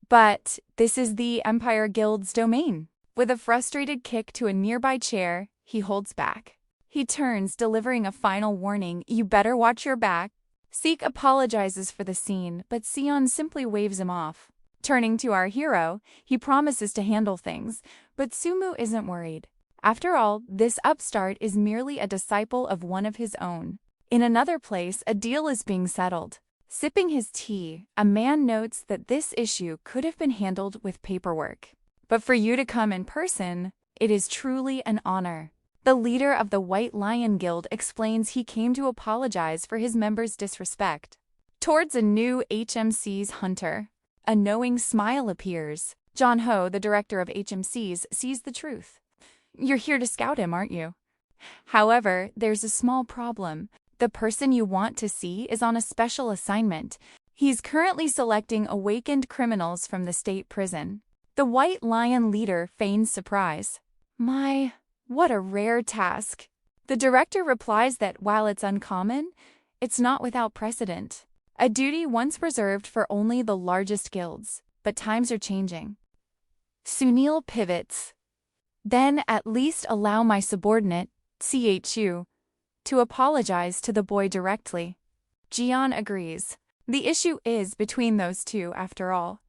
But this is the Empire Guild's domain. With a frustrated kick to a nearby chair, he holds back. He turns, delivering a final warning. You better watch your back. Seek apologizes for the scene, but Sion simply waves him off. Turning to our hero, he promises to handle things, but Sumu isn't worried. After all, this upstart is merely a disciple of one of his own. In another place, a deal is being settled. Sipping his tea, a man notes that this issue could have been handled with paperwork. But for you to come in person, it is truly an honor. The leader of the White Lion Guild explains he came to apologize for his members' disrespect. Towards a new HMC's hunter, a knowing smile appears. John Ho, the director of HMCs, sees the truth. You're here to scout him, aren't you? However, there's a small problem. The person you want to see is on a special assignment. He's currently selecting awakened criminals from the state prison. The White Lion leader feigns surprise. My, what a rare task. The director replies that while it's uncommon, it's not without precedent. A duty once reserved for only the largest guilds, but times are changing. Sunil pivots. Then at least allow my subordinate, CHU, to apologize to the boy directly. Jian agrees. The issue is between those two, after all.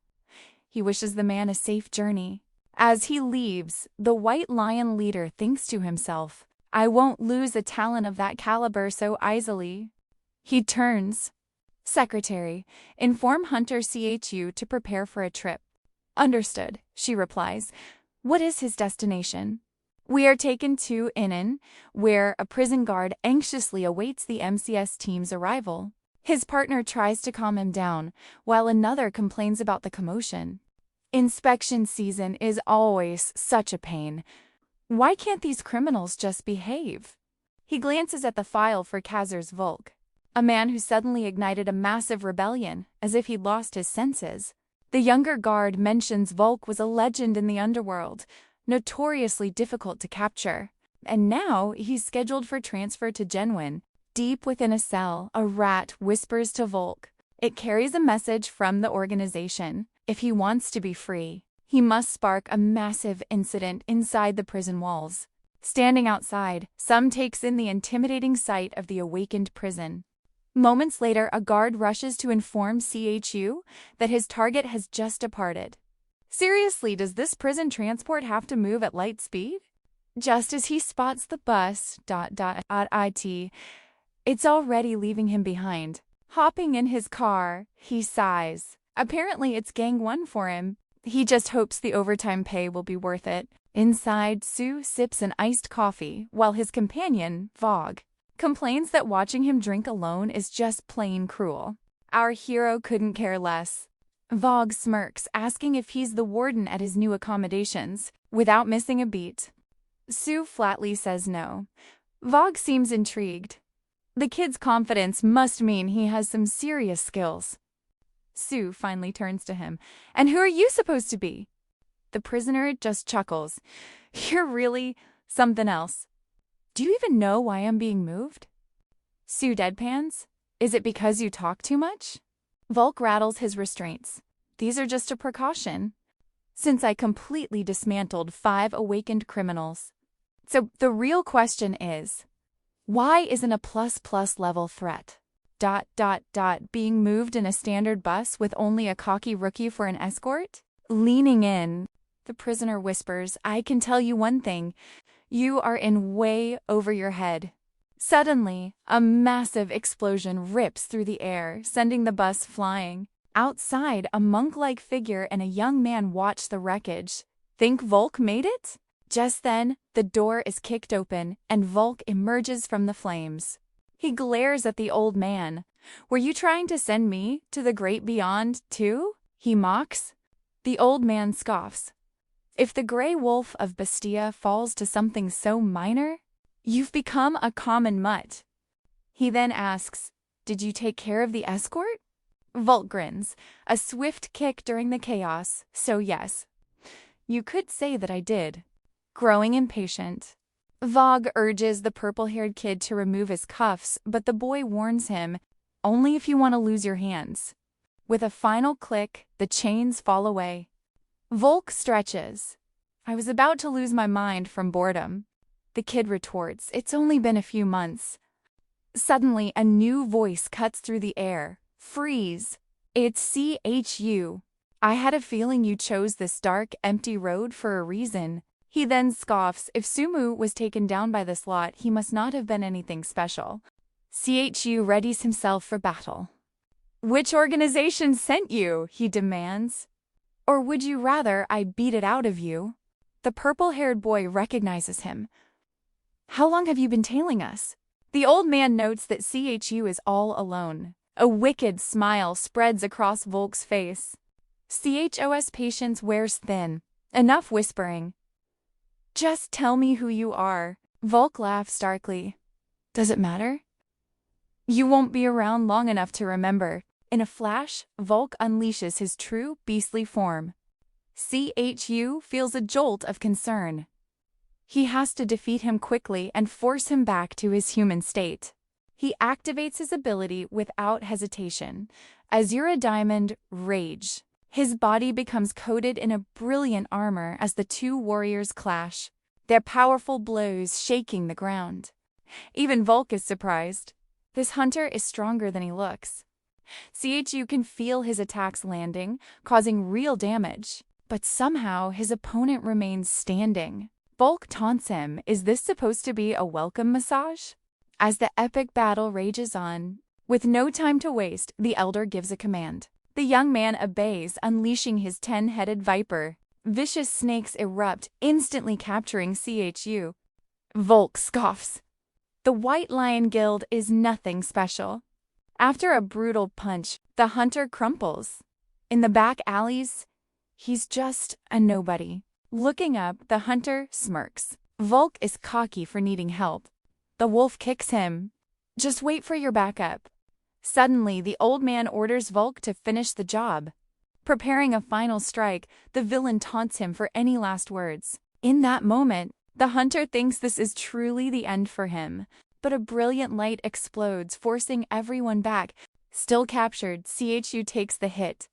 He wishes the man a safe journey. As he leaves, the White Lion leader thinks to himself, I won't lose a talent of that caliber so easily. He turns. Secretary, inform Hunter CHU to prepare for a trip. Understood, she replies. What is his destination? We are taken to Inan, where a prison guard anxiously awaits the MCS team's arrival. His partner tries to calm him down, while another complains about the commotion. Inspection season is always such a pain. Why can't these criminals just behave? He glances at the file for Kazer's Volk, a man who suddenly ignited a massive rebellion, as if he'd lost his senses. The younger guard mentions Volk was a legend in the underworld, notoriously difficult to capture. And now he's scheduled for transfer to Genwin. Deep within a cell, a rat whispers to Volk. It carries a message from the organization. If he wants to be free, he must spark a massive incident inside the prison walls. Standing outside, Sum takes in the intimidating sight of the awakened prison. Moments later, a guard rushes to inform CHU that his target has just departed. Seriously, does this prison transport have to move at light speed? Just as he spots the bus, it's already leaving him behind. Hopping in his car, he sighs. Apparently it's Gang 1 for him. He just hopes the overtime pay will be worth it. Inside, Sue sips an iced coffee, while his companion, Vogue, complains that watching him drink alone is just plain cruel. Our hero couldn't care less. Vogue smirks, asking if he's the warden at his new accommodations, without missing a beat. Sue flatly says no. Vogue seems intrigued. The kid's confidence must mean he has some serious skills. Sue finally turns to him. And who are you supposed to be? The prisoner just chuckles. You're really something else. Do you even know why I'm being moved? Sue deadpans. Is it because you talk too much? Volk rattles his restraints. These are just a precaution. Since I completely dismantled 5 awakened criminals. So the real question is, why isn't a ++ level threat? ... being moved in a standard bus with only a cocky rookie for an escort? Leaning in, the prisoner whispers, I can tell you one thing. You are in way over your head. Suddenly, a massive explosion rips through the air, sending the bus flying. Outside, a monk-like figure and a young man watch the wreckage. Think Volk made it? Just then, the door is kicked open, and Volk emerges from the flames. He glares at the old man. Were you trying to send me to the great beyond, too? He mocks. The old man scoffs. If the gray wolf of Bastia falls to something so minor, you've become a common mutt. He then asks, "Did you take care of the escort?" Volk grins, a swift kick during the chaos, so yes. "You could say that I did." Growing impatient, Vogue urges the purple-haired kid to remove his cuffs, but the boy warns him, "Only if you want to lose your hands." With a final click, the chains fall away. Volk stretches. "I was about to lose my mind from boredom." The kid retorts, "It's only been a few months." Suddenly, a new voice cuts through the air. "Freeze! It's CHU. I had a feeling you chose this dark, empty road for a reason." He then scoffs, if Sumu was taken down by this lot, he must not have been anything special. CHU readies himself for battle. "Which organization sent you?" he demands. "Or would you rather I beat it out of you?" The purple-haired boy recognizes him. "How long have you been tailing us?" The old man notes that CHU is all alone. A wicked smile spreads across Volk's face. CHO's patience wears thin. Enough whispering. "Just tell me who you are." Volk laughs darkly. "Does it matter?" "You won't be around long enough to remember." In a flash, Volk unleashes his true beastly form. CHU feels a jolt of concern. He has to defeat him quickly and force him back to his human state. He activates his ability without hesitation. Azura Diamond Rage. His body becomes coated in a brilliant armor as the two warriors clash, their powerful blows shaking the ground. Even Volk is surprised. This hunter is stronger than he looks. CHU can feel his attacks landing, causing real damage, but somehow his opponent remains standing. Volk taunts him, "Is this supposed to be a welcome massage?" As the epic battle rages on, with no time to waste, the elder gives a command. The young man obeys, unleashing his 10-headed viper. Vicious snakes erupt, instantly capturing CHU. Volk scoffs. The White Lion Guild is nothing special. After a brutal punch, the hunter crumples. In the back alleys, he's just a nobody. Looking up, the hunter smirks. Volk is cocky for needing help. The wolf kicks him. "Just wait for your backup." Suddenly, the old man orders Volk to finish the job. Preparing a final strike, the villain taunts him for any last words. In that moment, the hunter thinks this is truly the end for him. But a brilliant light explodes, forcing everyone back. Still captured, CHU takes the hit.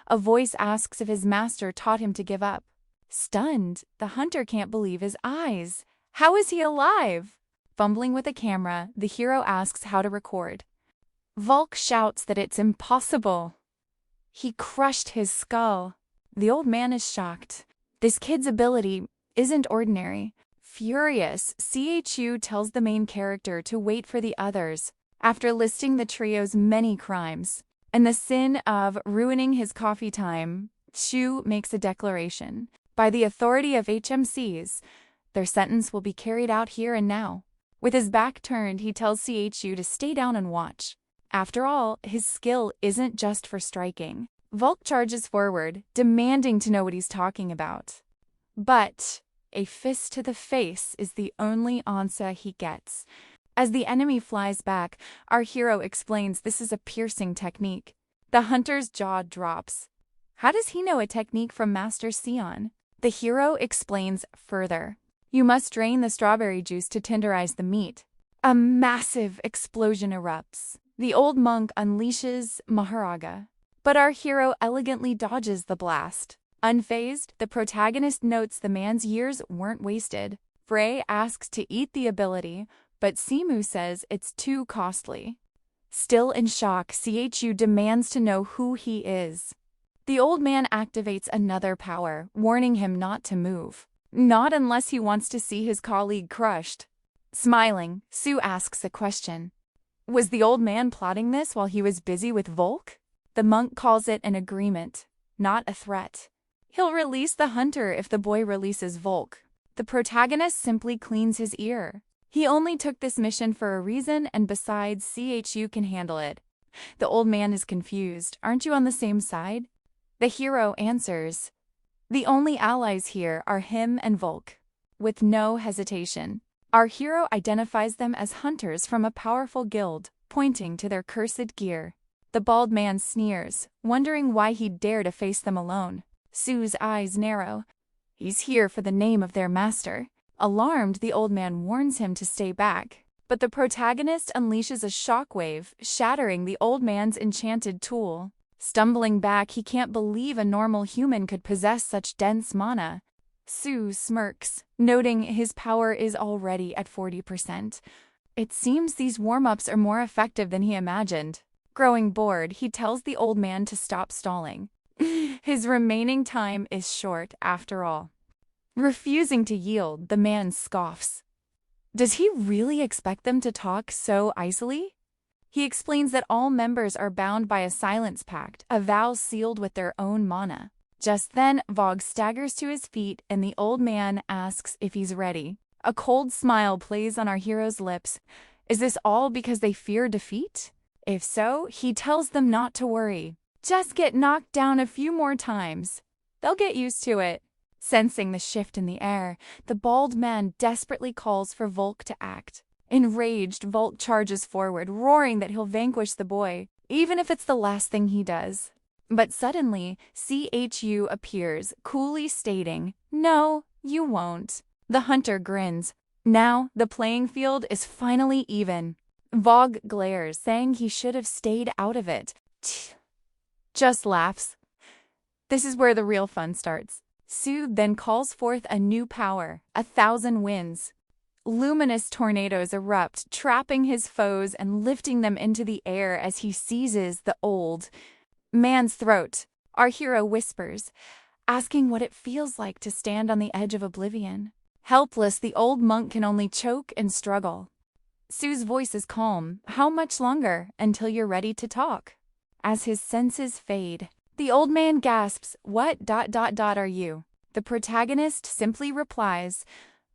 A voice asks if his master taught him to give up. Stunned, the hunter can't believe his eyes. How is he alive? Fumbling with a camera, the hero asks how to record. Volk shouts that it's impossible. He crushed his skull. The old man is shocked. This kid's ability isn't ordinary. Furious, CHU tells the main character to wait for the others, after listing the trio's many crimes. And the sin of ruining his coffee time, Shu makes a declaration. By the authority of HMCs, their sentence will be carried out here and now. With his back turned, he tells CHU to stay down and watch. After all, his skill isn't just for striking. Volk charges forward, demanding to know what he's talking about. But a fist to the face is the only answer he gets. As the enemy flies back, our hero explains this is a piercing technique. The hunter's jaw drops. How does he know a technique from Master Sion? The hero explains further. You must drain the strawberry juice to tenderize the meat. A massive explosion erupts. The old monk unleashes Maharaga, but our hero elegantly dodges the blast. Unfazed, the protagonist notes the man's years weren't wasted. Frey asks to eat the ability, but Simu says it's too costly. Still in shock, CHU demands to know who he is. The old man activates another power, warning him not to move. Not unless he wants to see his colleague crushed. Smiling, Sue asks a question. Was the old man plotting this while he was busy with Volk? The monk calls it an agreement, not a threat. He'll release the hunter if the boy releases Volk. The protagonist simply cleans his ear. He only took this mission for a reason, and besides, CHU can handle it. The old man is confused. Aren't you on the same side? The hero answers, The only allies here are him and Volk. With no hesitation, our hero identifies them as hunters from a powerful guild, pointing to their cursed gear. The bald man sneers, wondering why he'd dare to face them alone. Sue's eyes narrow. He's here for the name of their master. Alarmed, the old man warns him to stay back. But the protagonist unleashes a shockwave, shattering the old man's enchanted tool. Stumbling back, he can't believe a normal human could possess such dense mana. Sue smirks, noting his power is already at 40%. It seems these warm-ups are more effective than he imagined. Growing bored, he tells the old man to stop stalling. His remaining time is short, after all. Refusing to yield, the man scoffs. Does he really expect them to talk so icily? He explains that all members are bound by a silence pact, a vow sealed with their own mana. Just then, Vogue staggers to his feet and the old man asks if he's ready. A cold smile plays on our hero's lips. Is this all because they fear defeat? If so, he tells them not to worry. Just get knocked down a few more times. They'll get used to it. Sensing the shift in the air, the bald man desperately calls for Volk to act. Enraged, Volk charges forward, roaring that he'll vanquish the boy, even if it's the last thing he does. But suddenly, CHU appears, coolly stating, "No, you won't." The hunter grins. Now, the playing field is finally even. Vogue glares, saying he should have stayed out of it. Just laughs. This is where the real fun starts. Sue then calls forth a new power, 1,000 winds. Luminous tornadoes erupt, trapping his foes and lifting them into the air as he seizes the old man's throat. Our hero whispers, asking what it feels like to stand on the edge of oblivion. Helpless, the old monk can only choke and struggle. Sue's voice is calm. How much longer until you're ready to talk? As his senses fade, the old man gasps, "What ... are you?" The protagonist simply replies,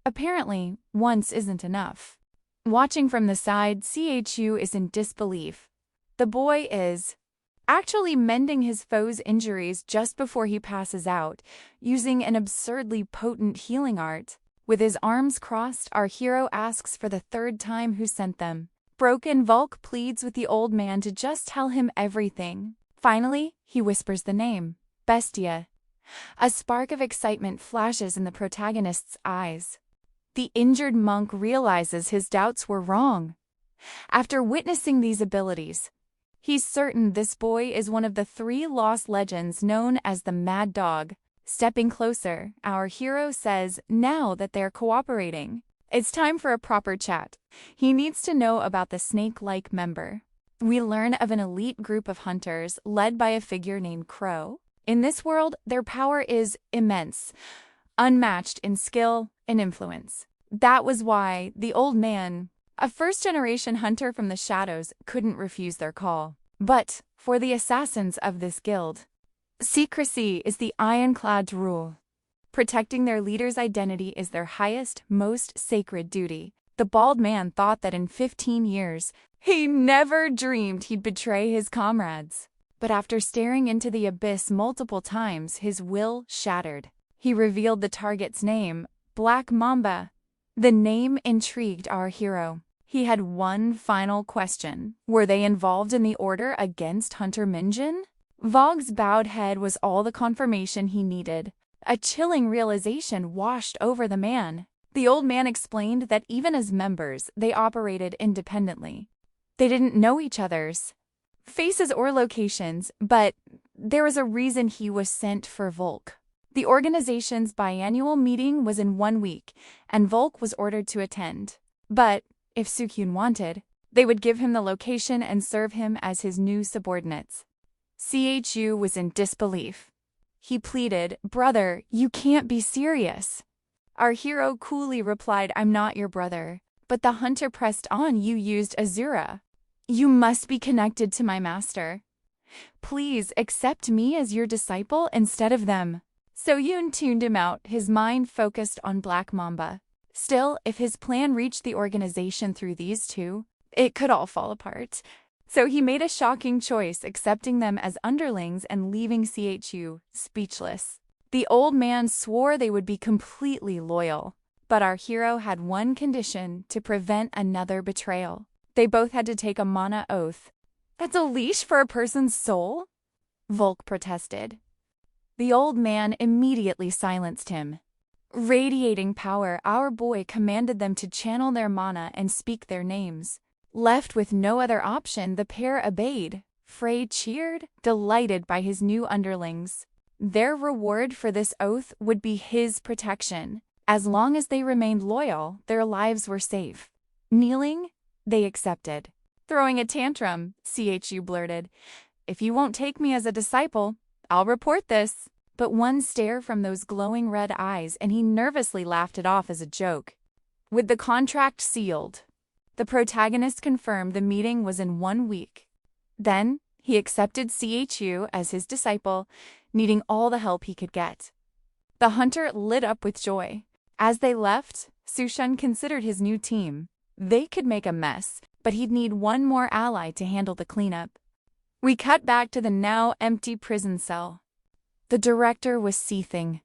"Apparently, once isn't enough." Watching from the side, CHU is in disbelief. The boy is actually mending his foe's injuries just before he passes out, using an absurdly potent healing art. With his arms crossed, our hero asks for the third time who sent them. Broken, Volk pleads with the old man to just tell him everything. Finally, he whispers the name, Bestia. A spark of excitement flashes in the protagonist's eyes. The injured monk realizes his doubts were wrong. After witnessing these abilities, he's certain this boy is one of the 3 lost legends known as the Mad Dog. Stepping closer, our hero says now that they're cooperating, it's time for a proper chat. He needs to know about the snake-like member. We learn of an elite group of hunters led by a figure named Crow. In this world, their power is immense, unmatched in skill and influence. That was why the old man, a first-generation hunter from the shadows, couldn't refuse their call. But for the assassins of this guild, secrecy is the ironclad rule. Protecting their leader's identity is their highest, most sacred duty. The bald man thought that in 15 years, he never dreamed he'd betray his comrades. But after staring into the abyss multiple times, his will shattered. He revealed the target's name, Black Mamba. The name intrigued our hero. He had one final question. Were they involved in the order against Hunter Minjin? Vogue's bowed head was all the confirmation he needed. A chilling realization washed over the man. The old man explained that even as members, they operated independently. They didn't know each other's faces or locations, but there was a reason he was sent for Volk. The organization's biannual meeting was in 1 week, and Volk was ordered to attend. But if Sukyun wanted, they would give him the location and serve him as his new subordinates. CHU was in disbelief. He pleaded, "Brother, you can't be serious." Our hero coolly replied, "I'm not your brother." But the hunter pressed on, "You used Asura. You must be connected to my master. Please accept me as your disciple instead of them." So Yoon tuned him out, his mind focused on Black Mamba. Still, if his plan reached the organization through these two, it could all fall apart. So he made a shocking choice, accepting them as underlings and leaving CHU speechless. The old man swore they would be completely loyal, but our hero had one condition to prevent another betrayal. They both had to take a mana oath. That's a leash for a person's soul? Volk protested. The old man immediately silenced him. Radiating power, our boy commanded them to channel their mana and speak their names. Left with no other option, the pair obeyed. Frey cheered, delighted by his new underlings. Their reward for this oath would be his protection. As long as they remained loyal, their lives were safe. Kneeling, they accepted. Throwing a tantrum, CHU blurted, "If you won't take me as a disciple, I'll report this." But one stare from those glowing red eyes and he nervously laughed it off as a joke. With the contract sealed, the protagonist confirmed the meeting was in 1 week. Then, he accepted CHU as his disciple, needing all the help he could get. The hunter lit up with joy. As they left, Sushun considered his new team. They could make a mess, but he'd need one more ally to handle the cleanup. We cut back to the now empty prison cell. The director was seething.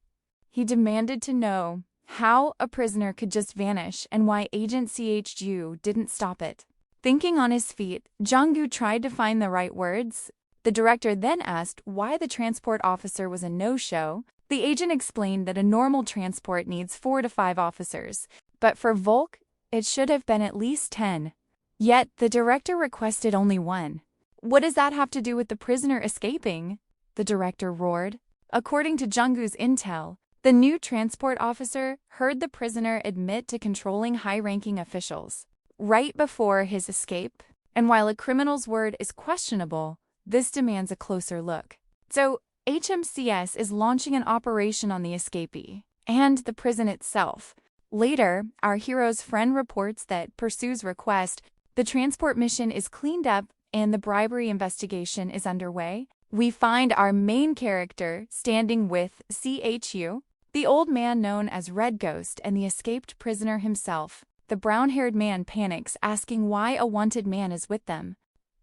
He demanded to know how a prisoner could just vanish and why Agent CHU didn't stop it. Thinking on his feet, Junggu tried to find the right words. The director then asked why the transport officer was a no-show. The agent explained that a normal transport needs 4 to 5 officers, but for Volk, it should have been at least 10. Yet, the director requested only 1. What does that have to do with the prisoner escaping? The director roared. According to Junggu's intel, the new transport officer heard the prisoner admit to controlling high-ranking officials right before his escape, and while a criminal's word is questionable, this demands a closer look. So, HMCS is launching an operation on the escapee and the prison itself. Later, our hero's friend reports that, per Sue's request, the transport mission is cleaned up and the bribery investigation is underway. We find our main character standing with CHU, the old man known as Red Ghost, and the escaped prisoner himself. The brown-haired man panics, asking why a wanted man is with them.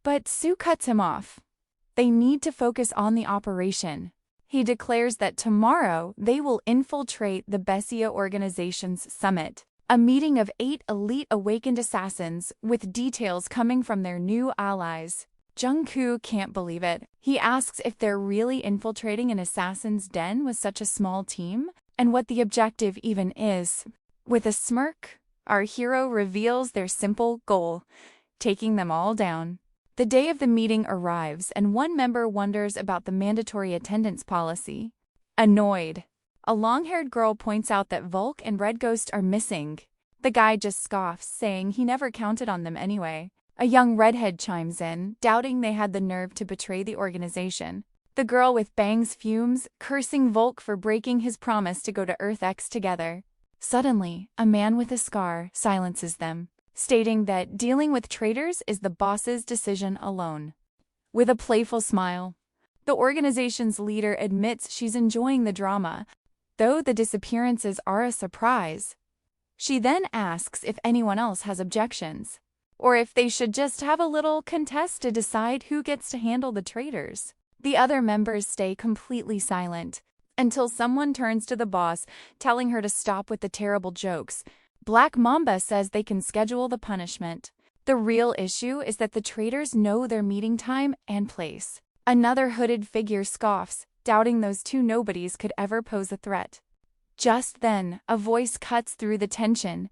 But Sue cuts him off. They need to focus on the operation. He declares that tomorrow they will infiltrate the Bessia organization's summit, a meeting of 8 elite awakened assassins with details coming from their new allies. Jungkook can't believe it. He asks if they're really infiltrating an assassin's den with such a small team, and what the objective even is. With a smirk, our hero reveals their simple goal, taking them all down. The day of the meeting arrives, and one member wonders about the mandatory attendance policy. Annoyed, a long-haired girl points out that Volk and Red Ghost are missing. The guy just scoffs, saying he never counted on them anyway. A young redhead chimes in, doubting they had the nerve to betray the organization. The girl with bangs fumes, cursing Volk for breaking his promise to go to Earth X together. Suddenly, a man with a scar silences them, stating that dealing with traitors is the boss's decision alone. With a playful smile, the organization's leader admits she's enjoying the drama, though the disappearances are a surprise. She then asks if anyone else has objections, or if they should just have a little contest to decide who gets to handle the traitors. The other members stay completely silent, until someone turns to the boss, telling her to stop with the terrible jokes. Black Mamba says they can schedule the punishment. The real issue is that the traitors know their meeting time and place. Another hooded figure scoffs, doubting those two nobodies could ever pose a threat. Just then, a voice cuts through the tension.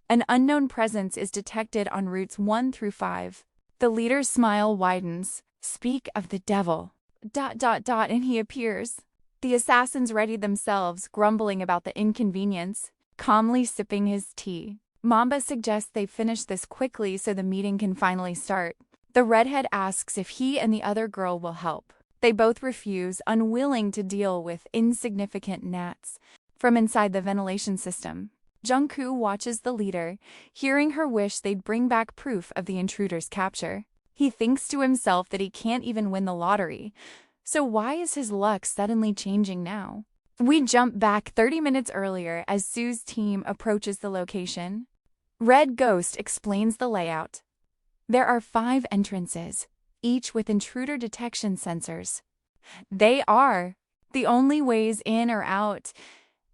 An unknown presence is detected on routes 1 through 5. The leader's smile widens. Speak of the devil. ... and he appears. The assassins ready themselves, grumbling about the inconvenience, calmly sipping his tea. Mamba suggests they finish this quickly so the meeting can finally start. The redhead asks if he and the other girl will help. They both refuse, unwilling to deal with insignificant gnats. From inside the ventilation system, Jungkook watches the leader, hearing her wish they'd bring back proof of the intruder's capture. He thinks to himself that he can't even win the lottery. So why is his luck suddenly changing now? We jump back 30 minutes earlier as Sue's team approaches the location. Red Ghost explains the layout. There are 5 entrances, each with intruder detection sensors. They are The only ways in or out,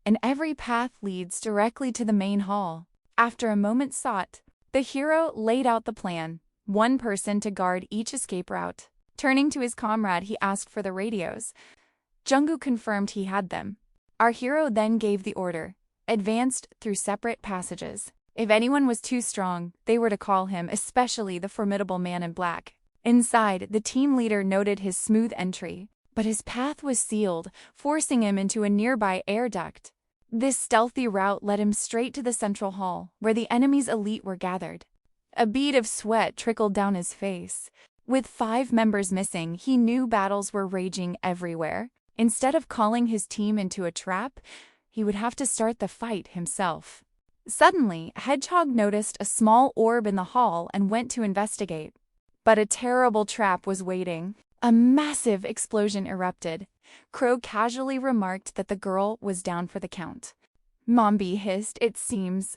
and every path leads directly to the main hall. After a moment's thought, the hero laid out the plan, one person to guard each escape route. Turning to his comrade, he asked for the radios. Jungkook confirmed he had them. Our hero then gave the order, advanced through separate passages. If anyone was too strong, they were to call him, especially the formidable man in black. Inside, the team leader noted his smooth entry, but his path was sealed, forcing him into a nearby air duct. This stealthy route led him straight to the central hall, where the enemy's elite were gathered. A bead of sweat trickled down his face. With 5 members missing, he knew battles were raging everywhere. Instead of calling his team into a trap, he would have to start the fight himself. Suddenly, Hedgehog noticed a small orb in the hall and went to investigate. But a terrible trap was waiting. A massive explosion erupted. Crow casually remarked that the girl was down for the count. Mombi hissed, "It seems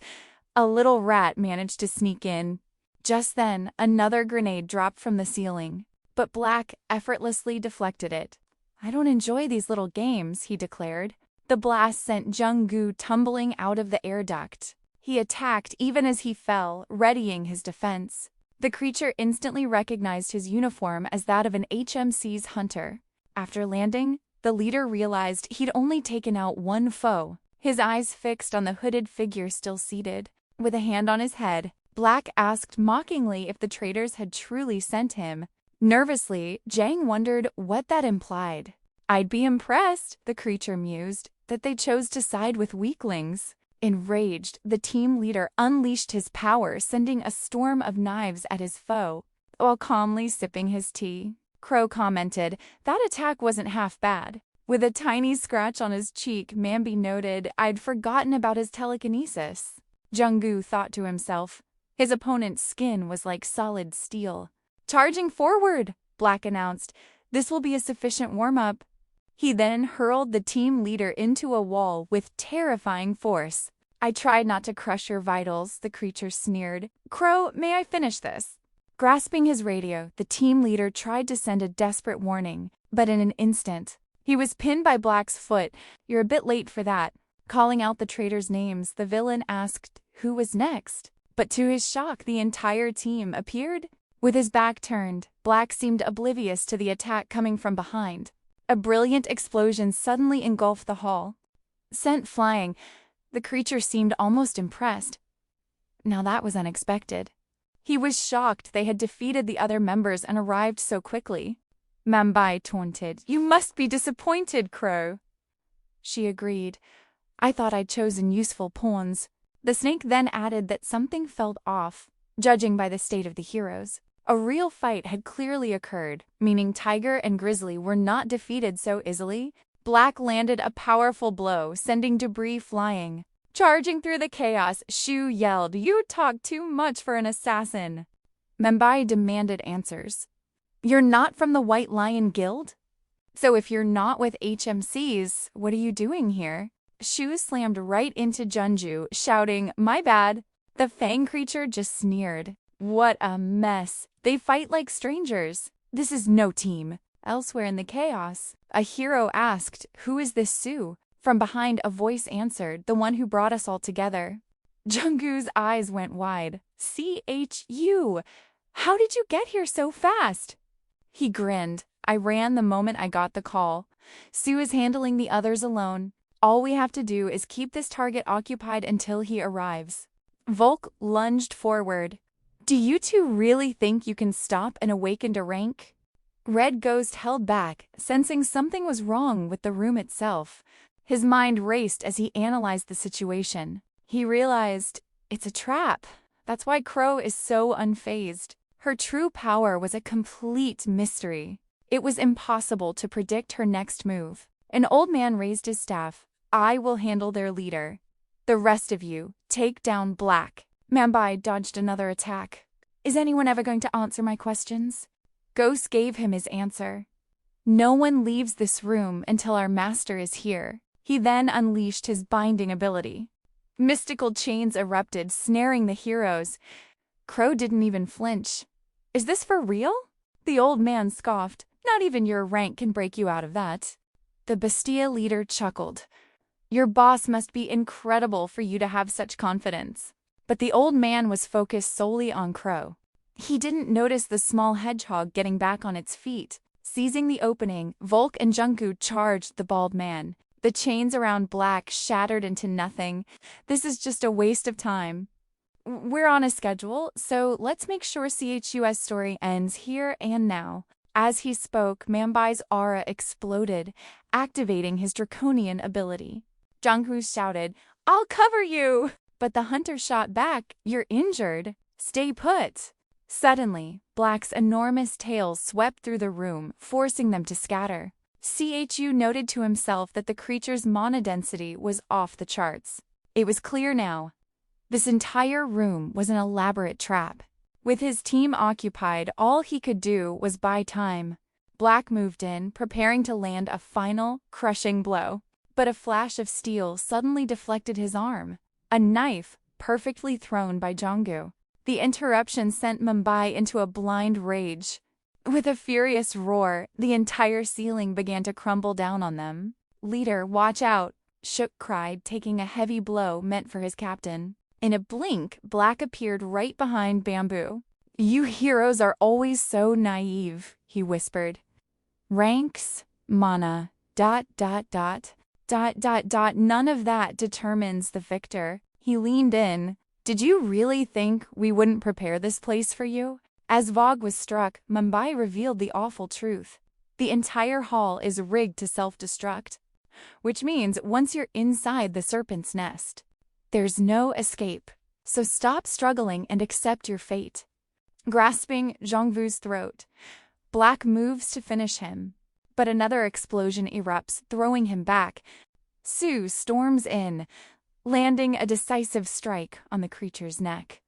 a little rat managed to sneak in." Just then, another grenade dropped from the ceiling, but Black effortlessly deflected it. "I don't enjoy these little games," he declared. The blast sent Jungkook tumbling out of the air duct. He attacked even as he fell, readying his defense. The creature instantly recognized his uniform as that of an HMC's hunter. After landing, the leader realized he'd only taken out one foe, his eyes fixed on the hooded figure still seated. With a hand on his head, Black asked mockingly if the traitors had truly sent him. Nervously, Jang wondered what that implied. "I'd be impressed," the creature mused, "that they chose to side with weaklings." Enraged, the team leader unleashed his power, sending a storm of knives at his foe. While calmly sipping his tea, Crow commented, "That attack wasn't half bad." With a tiny scratch on his cheek, Mambi noted, "I'd forgotten about his telekinesis." Jungkook thought to himself. His opponent's skin was like solid steel. "Charging forward," Black announced. "This will be a sufficient warm-up." He then hurled the team leader into a wall with terrifying force. "I tried not to crush your vitals," the creature sneered. "Crow, may I finish this?" Grasping his radio, the team leader tried to send a desperate warning, but in an instant, he was pinned by Black's foot. "You're a bit late for that." Calling out the traitors' names, the villain asked who was next. But to his shock, the entire team appeared. With his back turned, Black seemed oblivious to the attack coming from behind. A brilliant explosion suddenly engulfed the hall. Sent flying, the creature seemed almost impressed. Now that was unexpected. He was shocked they had defeated the other members and arrived so quickly. Mambi taunted, "You must be disappointed, Crow." She agreed. "I thought I'd chosen useful pawns." The snake then added that something felt off, judging by the state of the heroes. A real fight had clearly occurred, meaning Tiger and Grizzly were not defeated so easily. Black landed a powerful blow, sending debris flying. Charging through the chaos, Shu yelled, "You talk too much for an assassin." Mambi demanded answers. "You're not from the White Lion Guild? So if you're not with HMCs, what are you doing here?" Shu slammed right into Junju, shouting, "My bad." The Fang creature just sneered. "What a mess. They fight like strangers. This is no team." Elsewhere in the chaos, a hero asked, "Who is this Su?" From behind, a voice answered, "The one who brought us all together." Jungkook's eyes went wide. "CHU? How did you get here so fast?" He grinned. "I ran the moment I got the call. Su is handling the others alone. All we have to do is keep this target occupied until he arrives." Volk lunged forward. "Do you two really think you can stop an awakened rank?" Red Ghost held back, sensing something was wrong with the room itself. His mind raced as he analyzed the situation. He realized, it's a trap. That's why Crow is so unfazed. Her true power was a complete mystery. It was impossible to predict her next move. An old man raised his staff. "I will handle their leader. The rest of you, take down Black." Mambi dodged another attack. "Is anyone ever going to answer my questions?" Ghost gave him his answer. "No one leaves this room until our master is here." He then unleashed his binding ability. Mystical chains erupted, snaring the heroes. Crow didn't even flinch. "Is this for real?" The old man scoffed. "Not even your rank can break you out of that." The Bestia leader chuckled. Your boss must be incredible for you to have such confidence. But the old man was focused solely on Crow. He didn't notice the small hedgehog getting back on its feet. Seizing the opening, Volk and Junku charged the bald man. The chains around Black shattered into nothing. This is just a waste of time. We're on a schedule, so let's make sure CHU's story ends here and now. As he spoke, Manbai's aura exploded, activating his draconian ability. Junku shouted, "I'll cover you!" But the hunter shot back, "You're injured. Stay put." Suddenly, Black's enormous tail swept through the room, forcing them to scatter. CHU noted to himself that the creature's mana density was off the charts. It was clear now. This entire room was an elaborate trap. With his team occupied, all he could do was buy time. Black moved in, preparing to land a final, crushing blow. But a flash of steel suddenly deflected his arm. A knife, perfectly thrown by Jongu. The interruption sent Mumbai into a blind rage. With a furious roar, the entire ceiling began to crumble down on them. "Leader, watch out!" Shook cried, taking a heavy blow meant for his captain. In a blink, Black appeared right behind Bamboo. "You heroes are always so naive," he whispered. "Ranks, mana, ... None of that determines the victor." He leaned in. "Did you really think we wouldn't prepare this place for you?" As Vogue was struck, Mumbai revealed the awful truth. The entire hall is rigged to self-destruct. Which means once you're inside the serpent's nest, there's no escape. So stop struggling and accept your fate. Grasping Zhongvu's throat, Black moves to finish him. But another explosion erupts, throwing him back. Su storms in, landing a decisive strike on the creature's neck.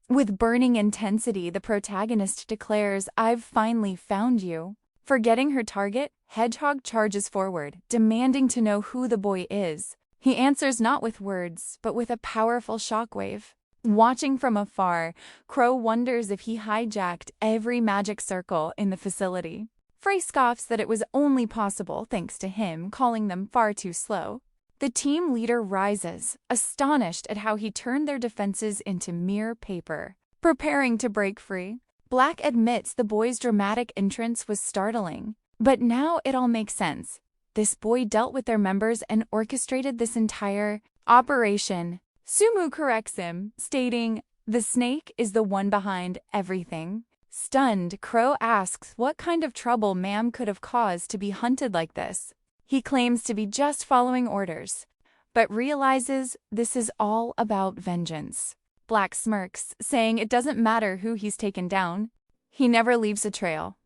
With burning intensity, the protagonist declares, "I've finally found you." Forgetting her target, Hedgehog charges forward, demanding to know who the boy is. He answers not with words, but with a powerful shockwave. Watching from afar, Crow wonders if he hijacked every magic circle in the facility. Frey scoffs that it was only possible thanks to him, calling them far too slow. The team leader rises, astonished at how he turned their defenses into mere paper. Preparing to break free, Black admits the boy's dramatic entrance was startling. But now it all makes sense. This boy dealt with their members and orchestrated this entire operation. Sumu corrects him, stating, "The snake is the one behind everything." Stunned, Crow asks what kind of trouble Mam could have caused to be hunted like this. He claims to be just following orders, but realizes this is all about vengeance. Black smirks, saying it doesn't matter who he's taken down. He never leaves a trail.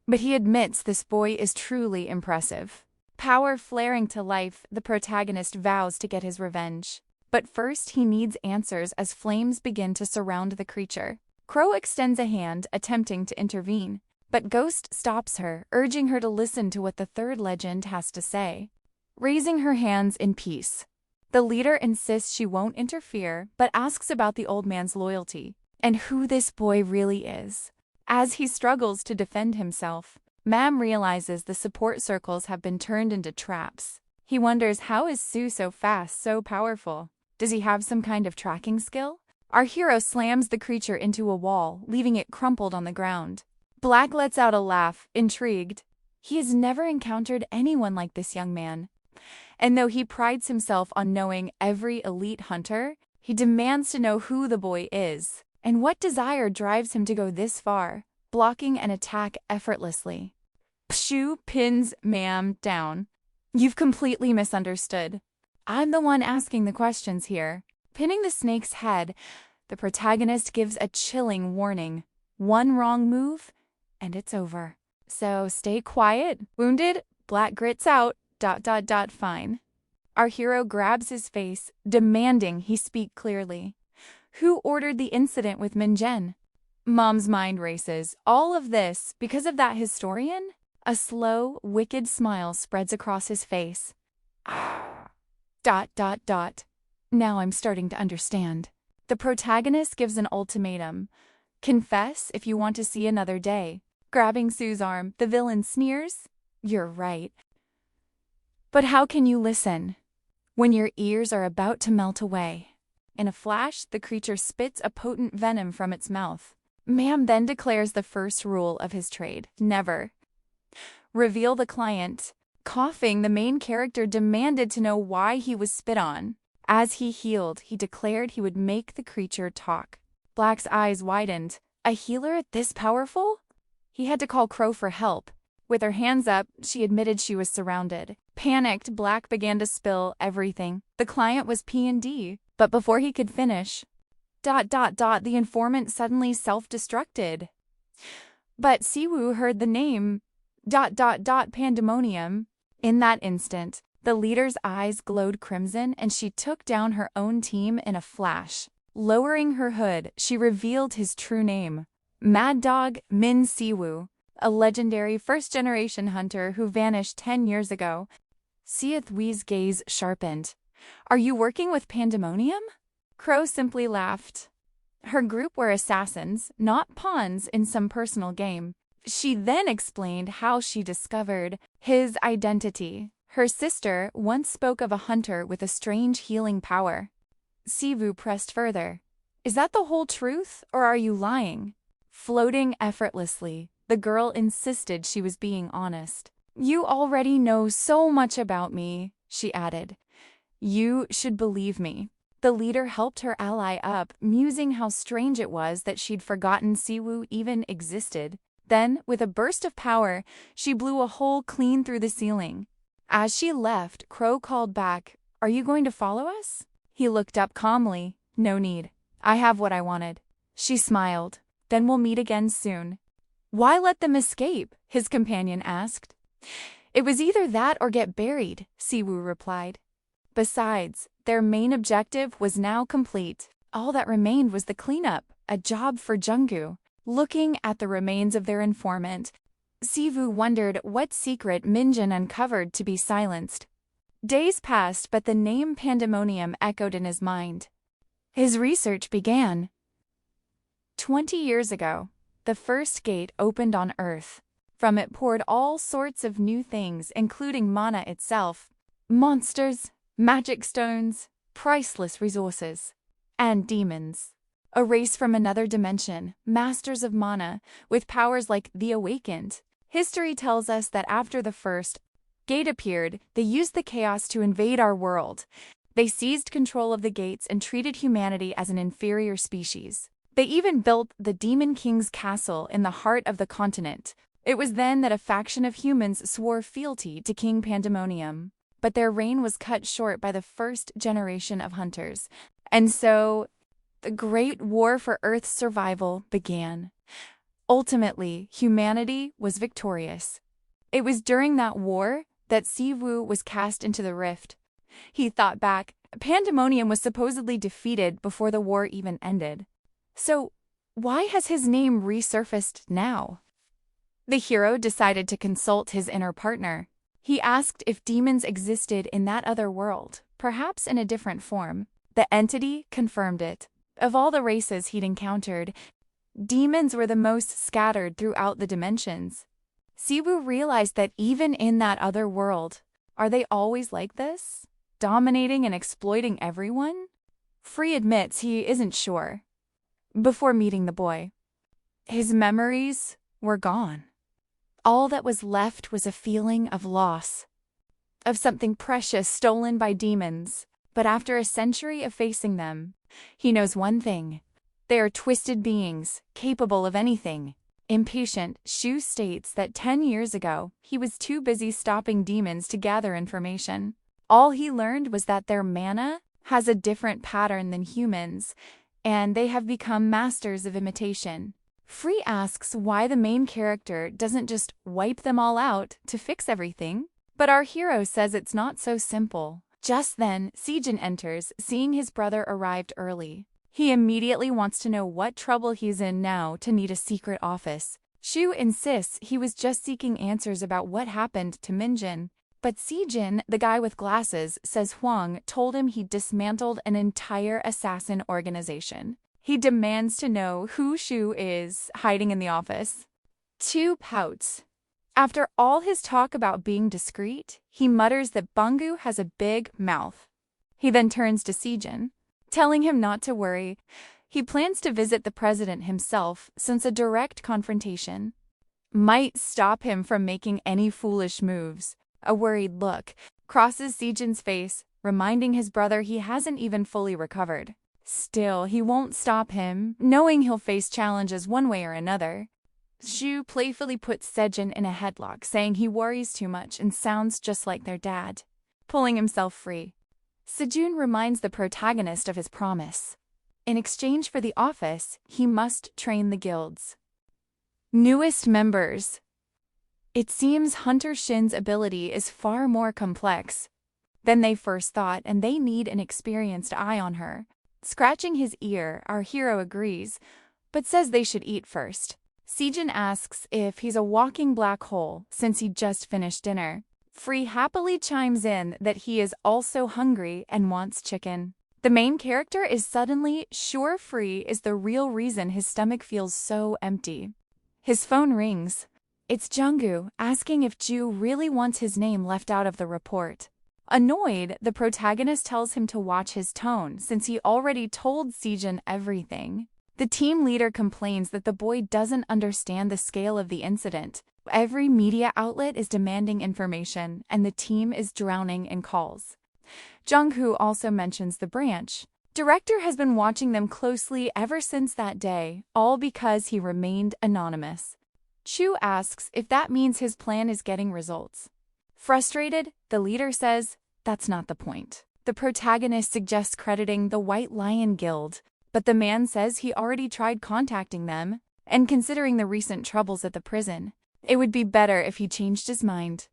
But he admits this boy is truly impressive. Power flaring to life, the protagonist vows to get his revenge. But first he needs answers as flames begin to surround the creature. Crow extends a hand, attempting to intervene. But Ghost stops her, urging her to listen to what the third legend has to say. Raising her hands in peace, the leader insists she won't interfere, but asks about the old man's loyalty and who this boy really is. As he struggles to defend himself, Mam realizes the support circles have been turned into traps. He wonders, how is Su so fast, so powerful? Does he have some kind of tracking skill? Our hero slams the creature into a wall, leaving it crumpled on the ground. Black lets out a laugh, intrigued. He has never encountered anyone like this young man. And though he prides himself on knowing every elite hunter, he demands to know who the boy is, and what desire drives him to go this far, blocking an attack effortlessly. Pshu pins Mam down. "You've completely misunderstood. I'm the one asking the questions here." Pinning the snake's head, the protagonist gives a chilling warning. One wrong move, and it's over. So stay quiet. Wounded, Black grits out, ... Fine. Our hero grabs his face, demanding he speak clearly. Who ordered the incident with Minjen? Mom's mind races. All of this because of that historian? A slow, wicked smile spreads across his face. ... Now I'm starting to understand. The protagonist gives an ultimatum. Confess if you want to see another day. Grabbing Sue's arm, the villain sneers. You're right. But how can you listen when your ears are about to melt away? In a flash, the creature spits a potent venom from its mouth. Ma'am then declares the first rule of his trade: never reveal the client. Coughing, the main character demanded to know why he was spit on. As he healed, he declared he would make the creature talk. Black's eyes widened. A healer this powerful? He had to call Crow for help. With her hands up, she admitted she was surrounded. Panicked, Black began to spill everything. The client was P&D, but before he could finish, the informant suddenly self-destructed. But Siwoo heard the name, Pandemonium. In that instant, the leader's eyes glowed crimson and she took down her own team in a flash. Lowering her hood, she revealed his true name: Mad Dog Min Siwoo, a legendary first-generation hunter who vanished 10 years ago. Siwoo's gaze sharpened. Are you working with Pandemonium? Crow simply laughed. Her group were assassins, not pawns in some personal game. She then explained how she discovered his identity. Her sister once spoke of a hunter with a strange healing power. Siwoo pressed further. Is that the whole truth, or are you lying? Floating effortlessly, the girl insisted she was being honest. You already know so much about me, she added. You should believe me. The leader helped her ally up, musing how strange it was that she'd forgotten Siwoo even existed. Then, with a burst of power, she blew a hole clean through the ceiling. As she left, Crow called back, Are you going to follow us? He looked up calmly. No need. I have what I wanted. She smiled. Then we'll meet again soon. Why let them escape? His companion asked. It was either that or get buried, Siwoo replied. Besides, their main objective was now complete. All that remained was the cleanup, a job for Junggu. Looking at the remains of their informant, Siwoo wondered what secret Minjin uncovered to be silenced. Days passed, but the name Pandemonium echoed in his mind. His research began. 20 years ago, the first gate opened on Earth. From it poured all sorts of new things, including mana itself, monsters, magic stones, priceless resources, and demons. A race from another dimension, masters of mana, with powers like the Awakened. History tells us that after the first gate appeared, they used the chaos to invade our world. They seized control of the gates and treated humanity as an inferior species. They even built the Demon King's castle in the heart of the continent. It was then that a faction of humans swore fealty to King Pandemonium. But their reign was cut short by the first generation of hunters. And so the Great War for Earth's survival began. Ultimately, humanity was victorious. It was during that war that Siwoo was cast into the rift. He thought back. Pandemonium was supposedly defeated before the war even ended. So, why has his name resurfaced now? The hero decided to consult his inner partner. He asked if demons existed in that other world, perhaps in a different form. The entity confirmed it. Of all the races he'd encountered, demons were the most scattered throughout the dimensions. Siwoo realized that even in that other world, are they always like this? Dominating and exploiting everyone? Free admits he isn't sure. Before meeting the boy, his memories were gone. All that was left was a feeling of loss, of something precious stolen by demons. But after a century of facing them, he knows one thing. They are twisted beings, capable of anything. Impatient, Shu states that 10 years ago, he was too busy stopping demons to gather information. All he learned was that their mana has a different pattern than humans, and they have become masters of imitation. Free asks why the main character doesn't just wipe them all out to fix everything. But our hero says it's not so simple. Just then, Sejin enters, seeing his brother arrived early. He immediately wants to know what trouble he's in now to need a secret office. Shu insists he was just seeking answers about what happened to Minjin. But Sejin, the guy with glasses, says Huang told him he dismantled an entire assassin organization. He demands to know who Shu is hiding in the office. Two pouts. After all his talk about being discreet, he mutters that Bangu has a big mouth. He then turns to Sejin, telling him not to worry. He plans to visit the president himself since a direct confrontation might stop him from making any foolish moves. A worried look crosses Sejin's face, reminding his brother he hasn't even fully recovered. Still, he won't stop him, knowing he'll face challenges one way or another. Shu playfully puts Sejin in a headlock, saying he worries too much and sounds just like their dad. Pulling himself free, Sejun reminds the protagonist of his promise. In exchange for the office, he must train the guilds. Newest members. It seems Hunter Shin's ability is far more complex than they first thought, and they need an experienced eye on her. Scratching his ear, our hero agrees, but says they should eat first. Sejin asks if he's a walking black hole since he just finished dinner. Free happily chimes in that he is also hungry and wants chicken. The main character is suddenly sure Free is the real reason his stomach feels so empty. His phone rings. It's Junggu asking if Ju really wants his name left out of the report. Annoyed, the protagonist tells him to watch his tone since he already told Sejin everything. The team leader complains that the boy doesn't understand the scale of the incident. Every media outlet is demanding information, and the team is drowning in calls. Jungho also mentions the branch. Director has been watching them closely ever since that day, all because he remained anonymous. Chu asks if that means his plan is getting results. Frustrated, the leader says, that's not the point. The protagonist suggests crediting the White Lion Guild, but the man says he already tried contacting them, and considering the recent troubles at the prison, it would be better if he changed his mind.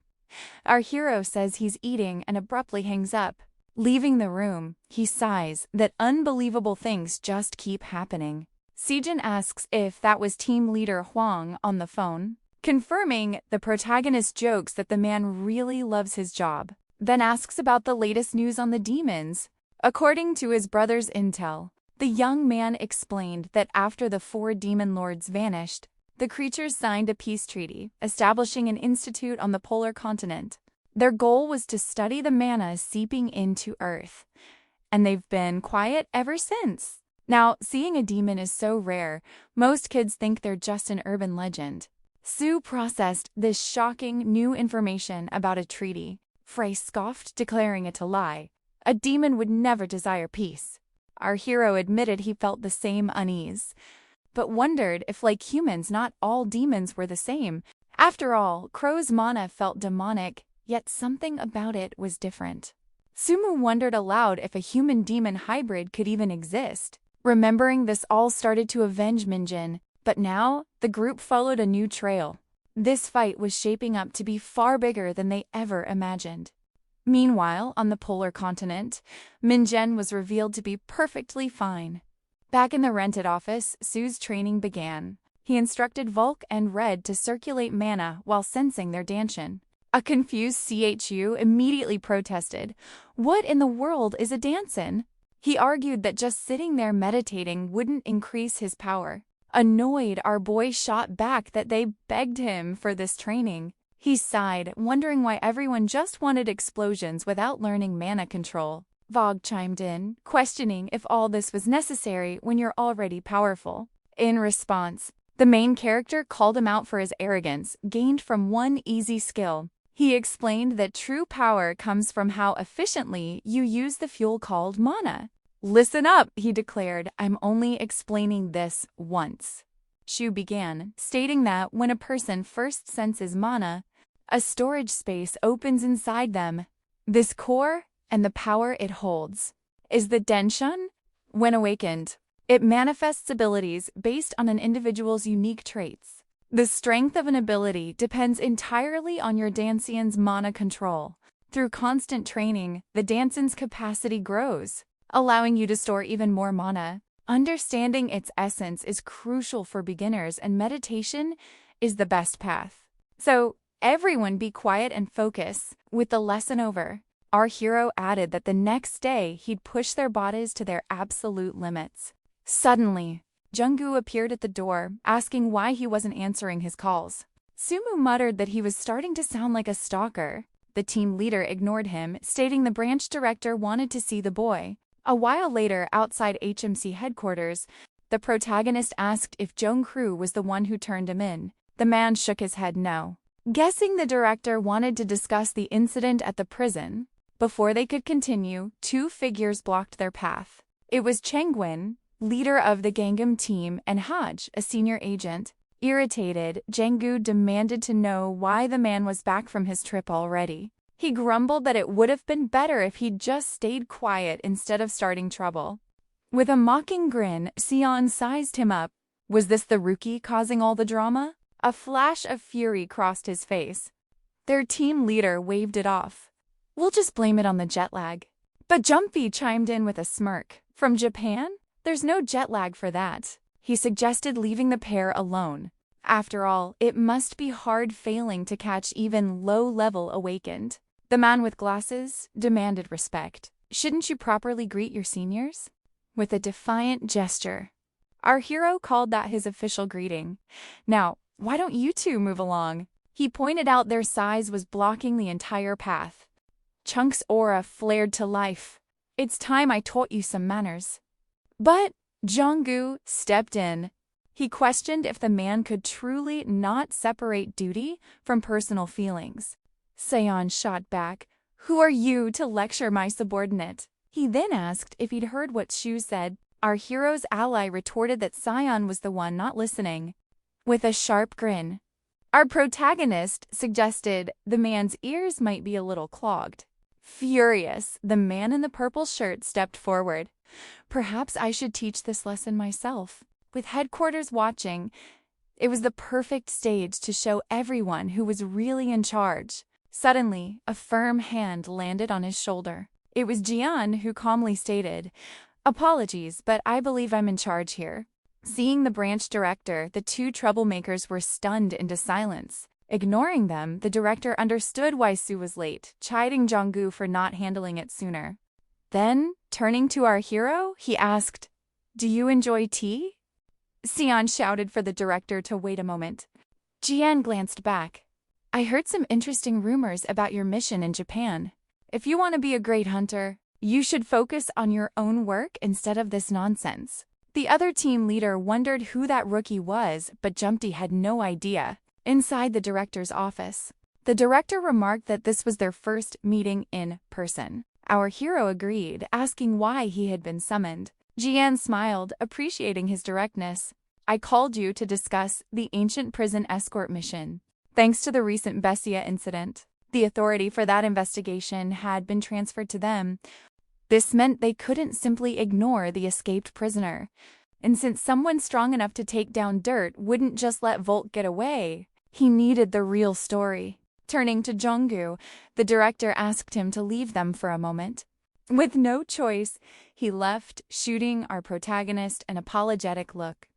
Our hero says he's eating and abruptly hangs up. Leaving the room, he sighs that unbelievable things just keep happening. Sejin asks if that was team leader Huang on the phone. Confirming, the protagonist jokes that the man really loves his job, then asks about the latest news on the demons. According to his brother's intel, the young man explained that after the 4 demon lords vanished, the creatures signed a peace treaty, establishing an institute on the polar continent. Their goal was to study the mana seeping into Earth, and they've been quiet ever since. Now, seeing a demon is so rare, most kids think they're just an urban legend. Sue processed this shocking new information about a treaty. Frey scoffed, declaring it a lie. A demon would never desire peace. Our hero admitted he felt the same unease, but wondered if, like humans, not all demons were the same. After all, Crow's mana felt demonic, yet something about it was different. Sumu wondered aloud if a human-demon hybrid could even exist. Remembering this all started to avenge Minjin, but now the group followed a new trail. This fight was shaping up to be far bigger than they ever imagined. Meanwhile, on the polar continent, Minjin was revealed to be perfectly fine. Back in the rented office, Sue's training began. He instructed Volk and Red to circulate mana while sensing their danshin. A confused CHU immediately protested. What in the world is a danshin? He argued that just sitting there meditating wouldn't increase his power. Annoyed, our boy shot back that they begged him for this training. He sighed, wondering why everyone just wanted explosions without learning mana control. Vogue chimed in, questioning if all this was necessary when you're already powerful. In response, the main character called him out for his arrogance, gained from one easy skill. He explained that true power comes from how efficiently you use the fuel called mana. Listen up, he declared, I'm only explaining this once. Shu began, stating that when a person first senses mana, a storage space opens inside them. This core, and the power it holds, is the Denshin. When awakened, it manifests abilities based on an individual's unique traits. The strength of an ability depends entirely on your Danshin's mana control. Through constant training, the Danshin's capacity grows, allowing you to store even more mana. Understanding its essence is crucial for beginners, and meditation is the best path. So, everyone be quiet and focus. With the lesson over, our hero added that the next day he'd push their bodies to their absolute limits. Suddenly, Junggu appeared at the door, asking why he wasn't answering his calls. Sumu muttered that he was starting to sound like a stalker. The team leader ignored him, stating the branch director wanted to see the boy. A while later, outside HMC headquarters, the protagonist asked if Jong-Kru was the one who turned him in. The man shook his head no. Guessing the director wanted to discuss the incident at the prison. Before they could continue, two figures blocked their path. It was Chengguin, leader of the Gangnam team, and Haj, a senior agent. Irritated, Jang-gu demanded to know why the man was back from his trip already. He grumbled that it would have been better if he'd just stayed quiet instead of starting trouble. With a mocking grin, Sion sized him up. Was this the rookie causing all the drama? A flash of fury crossed his face. Their team leader waved it off. We'll just blame it on the jet lag. But Jumpy chimed in with a smirk. From Japan? There's no jet lag for that. He suggested leaving the pair alone. After all, it must be hard failing to catch even low-level awakened. The man with glasses demanded respect. Shouldn't you properly greet your seniors? With a defiant gesture. Our hero called that his official greeting. Now, why don't you two move along? He pointed out their size was blocking the entire path. Chunk's aura flared to life. It's time I taught you some manners. But Jong-gu stepped in. He questioned if the man could truly not separate duty from personal feelings. Seon shot back, "Who are you to lecture my subordinate?" He then asked if he'd heard what Shu said. Our hero's ally retorted that Sion was the one not listening. With a sharp grin, our protagonist suggested the man's ears might be a little clogged. Furious, the man in the purple shirt stepped forward. Perhaps I should teach this lesson myself. With headquarters watching, it was the perfect stage to show everyone who was really in charge. Suddenly, a firm hand landed on his shoulder. It was Jian who calmly stated, "Apologies, but I believe I'm in charge here." Seeing the branch director, the two troublemakers were stunned into silence. Ignoring them, the director understood why Su was late, chiding Jong-gu for not handling it sooner. Then, turning to our hero, he asked, "Do you enjoy tea?" Sion shouted for the director to wait a moment. Jian glanced back. "I heard some interesting rumors about your mission in Japan. If you want to be a great hunter, you should focus on your own work instead of this nonsense." The other team leader wondered who that rookie was, but Jumpy had no idea. Inside the director's office, the director remarked that this was their first meeting in person. Our hero agreed, asking why he had been summoned. Jian smiled, appreciating his directness. "I called you to discuss the ancient prison escort mission. Thanks to the recent Bessia incident, the authority for that investigation had been transferred to them. This meant they couldn't simply ignore the escaped prisoner. And since someone strong enough to take down Dirt wouldn't just let Volt get away, he needed the real story." Turning to Jong-gu, the director asked him to leave them for a moment. With no choice, he left, shooting our protagonist an apologetic look.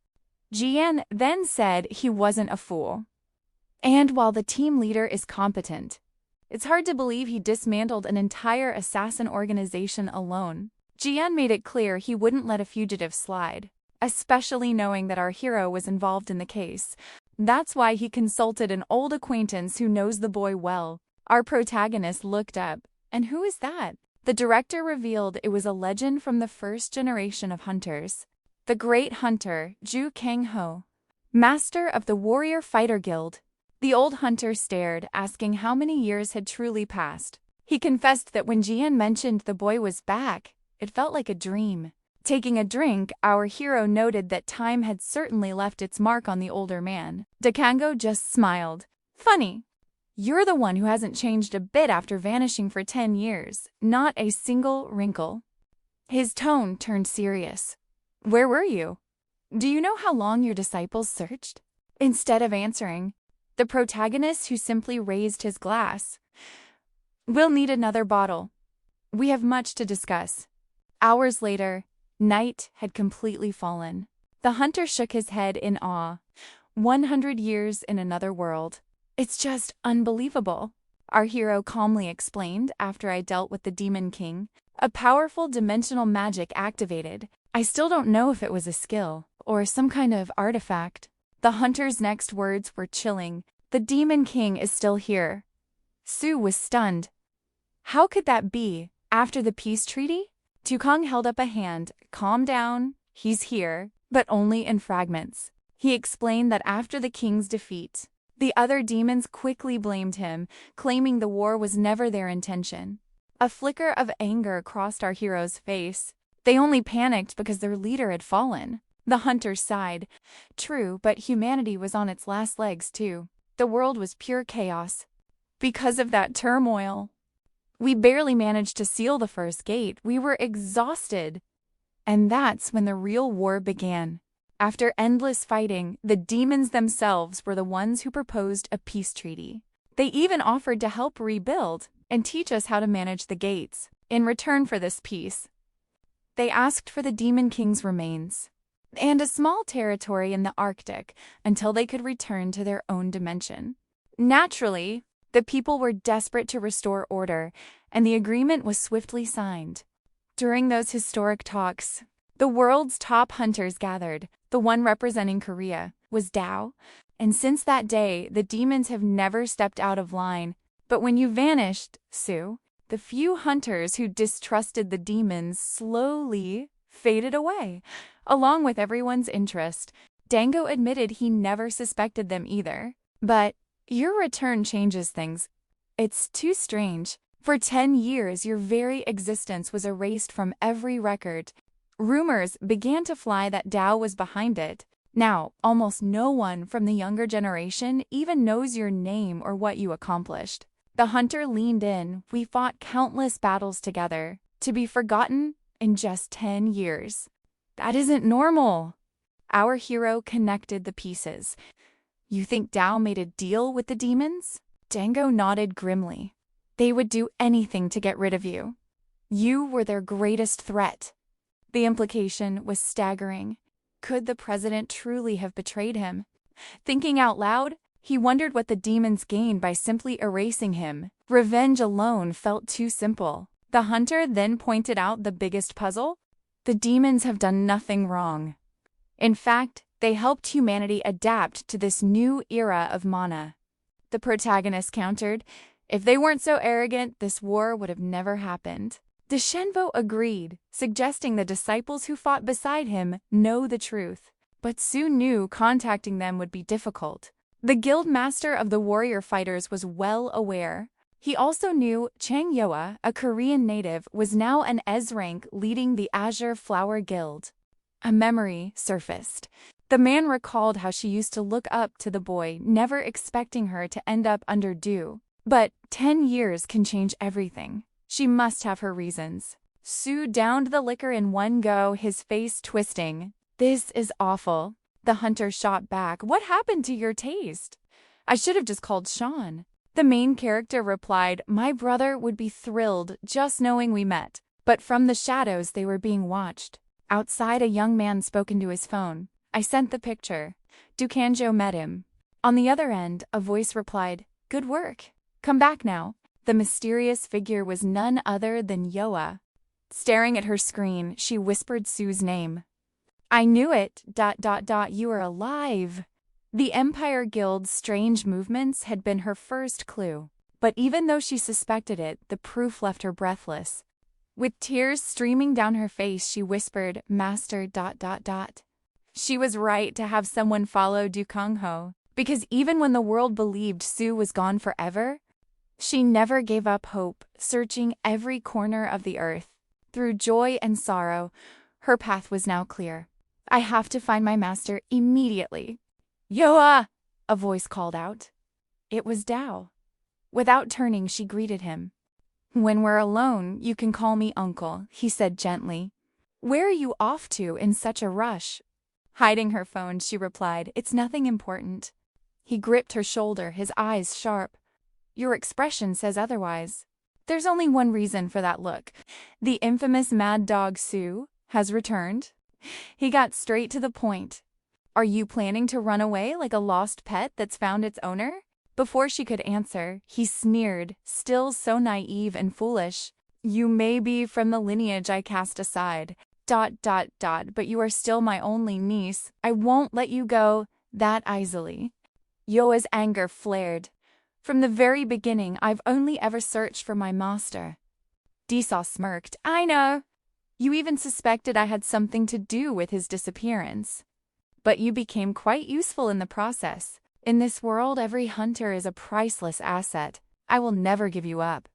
Jian then said he wasn't a fool. And while the team leader is competent, it's hard to believe he dismantled an entire assassin organization alone. Jian made it clear he wouldn't let a fugitive slide, especially knowing that our hero was involved in the case. That's why he consulted an old acquaintance who knows the boy well. Our protagonist looked up. "And who is that?" The director revealed it was a legend from the first generation of hunters. The great hunter, Ju Kang-ho, master of the Warrior Fighter Guild. The old hunter stared, asking how many years had truly passed. He confessed that when Jian mentioned the boy was back, it felt like a dream. Taking a drink, our hero noted that time had certainly left its mark on the older man. Dakango just smiled. "Funny. You're the one who hasn't changed a bit after vanishing for 10 years. Not a single wrinkle." His tone turned serious. "Where were you? Do you know how long your disciples searched?" Instead of answering, the protagonist who simply raised his glass. "We'll need another bottle. We have much to discuss." Hours later, night had completely fallen. The hunter shook his head in awe. 100 years in another world. "It's just unbelievable," our hero calmly explained after I dealt with the Demon King. "A powerful dimensional magic activated. I still don't know if it was a skill or some kind of artifact." The hunter's next words were chilling. The Demon King is still here. Sue was stunned. How could that be? After the peace treaty? Dukong held up a hand. Calm down. He's here, but only in fragments. He explained that after the king's defeat, the other demons quickly blamed him, claiming the war was never their intention. A flicker of anger crossed our hero's face. They only panicked because their leader had fallen. The hunter sighed. True, but humanity was on its last legs too. The world was pure chaos. Because of that turmoil, we barely managed to seal the first gate. We were exhausted. And that's when the real war began. After endless fighting, the demons themselves were the ones who proposed a peace treaty. They even offered to help rebuild and teach us how to manage the gates. In return for this peace, they asked for the Demon King's remains and a small territory in the Arctic until they could return to their own dimension. Naturally, the people were desperate to restore order, and the agreement was swiftly signed. During those historic talks, the world's top hunters gathered. The one representing Korea was Dao, and since that day, the demons have never stepped out of line. But when you vanished, Sue, the few hunters who distrusted the demons slowly faded away, along with everyone's interest. Dango admitted he never suspected them either. But your return changes things. It's too strange. For 10 years, your very existence was erased from every record. Rumors began to fly that Dao was behind it. Now, almost no one from the younger generation even knows your name or what you accomplished. The hunter leaned in. We fought countless battles together, to be forgotten in just 10 years. That isn't normal. Our hero connected the pieces. You think Dao made a deal with the demons? Dango nodded grimly. They would do anything to get rid of you. You were their greatest threat. The implication was staggering. Could the president truly have betrayed him? Thinking out loud, he wondered what the demons gained by simply erasing him. Revenge alone felt too simple. The hunter then pointed out the biggest puzzle. The demons have done nothing wrong. In fact, they helped humanity adapt to this new era of mana. The protagonist countered, if they weren't so arrogant, this war would have never happened. Deshenvo agreed, suggesting the disciples who fought beside him know the truth. But Sue knew contacting them would be difficult. The guild master of the warrior fighters was well aware. He also knew Chang Yoa, a Korean native, was now an S-rank leading the Azure Flower Guild. A memory surfaced. The man recalled how she used to look up to the boy, never expecting her to end up under dew. But 10 years can change everything. She must have her reasons. Sue downed the liquor in one go, his face twisting. This is awful. The hunter shot back. What happened to your taste? I should have just called Sean. The main character replied, my brother would be thrilled just knowing we met. But from the shadows they were being watched. Outside, a young man spoke into his phone. I sent the picture. Dukanjo met him. On the other end, a voice replied, good work. Come back now. The mysterious figure was none other than Yoa. Staring at her screen, she whispered Sue's name. I knew it. ... You are alive. The Empire Guild's strange movements had been her first clue. But even though she suspected it, the proof left her breathless. With tears streaming down her face, she whispered, Master ... She was right to have someone follow Dukongho, because even when the world believed Sue was gone forever, she never gave up hope, searching every corner of the earth. Through joy and sorrow, her path was now clear. I have to find my master immediately. Yoa! A voice called out. It was Dao. Without turning, she greeted him. When we're alone, you can call me uncle, he said gently. Where are you off to in such a rush? Hiding her phone, she replied, it's nothing important. He gripped her shoulder, his eyes sharp. Your expression says otherwise. There's only one reason for that look. The infamous mad dog Sue has returned. He got straight to the point. Are you planning to run away like a lost pet that's found its owner? Before she could answer, he sneered, still so naive and foolish. You may be from the lineage I cast aside. ... But you are still my only niece. I won't let you go that easily. Yoa's anger flared. From the very beginning, I've only ever searched for my master. Esau smirked. I know. You even suspected I had something to do with his disappearance. But you became quite useful in the process. In this world, every hunter is a priceless asset. I will never give you up.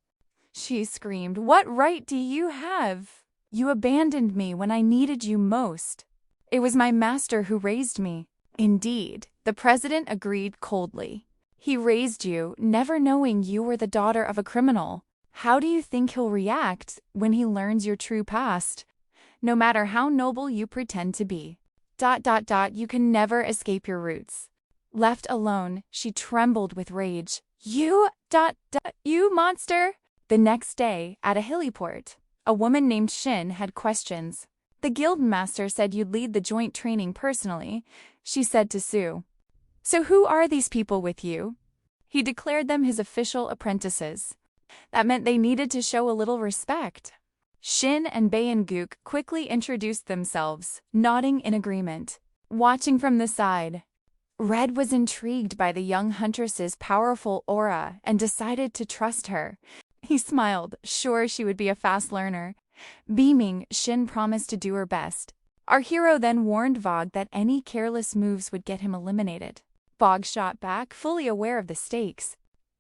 She screamed. What right do you have? You abandoned me when I needed you most. It was my master who raised me. Indeed, the president agreed coldly. He raised you, never knowing you were the daughter of a criminal. How do you think he'll react when he learns your true past? No matter how noble you pretend to be. You can never escape your roots. Left alone, she trembled with rage. You monster! The next day, at a heliport, a woman named Shin had questions. The guild master said you'd lead the joint training personally, she said to Sue. So who are these people with you? He declared them his official apprentices. That meant they needed to show a little respect. Shin and Bae-in-gook quickly introduced themselves, nodding in agreement. Watching from the side, Red was intrigued by the young huntress's powerful aura and decided to trust her. He smiled, sure she would be a fast learner. Beaming, Shin promised to do her best. Our hero then warned Vogue that any careless moves would get him eliminated. Vogue shot back, fully aware of the stakes.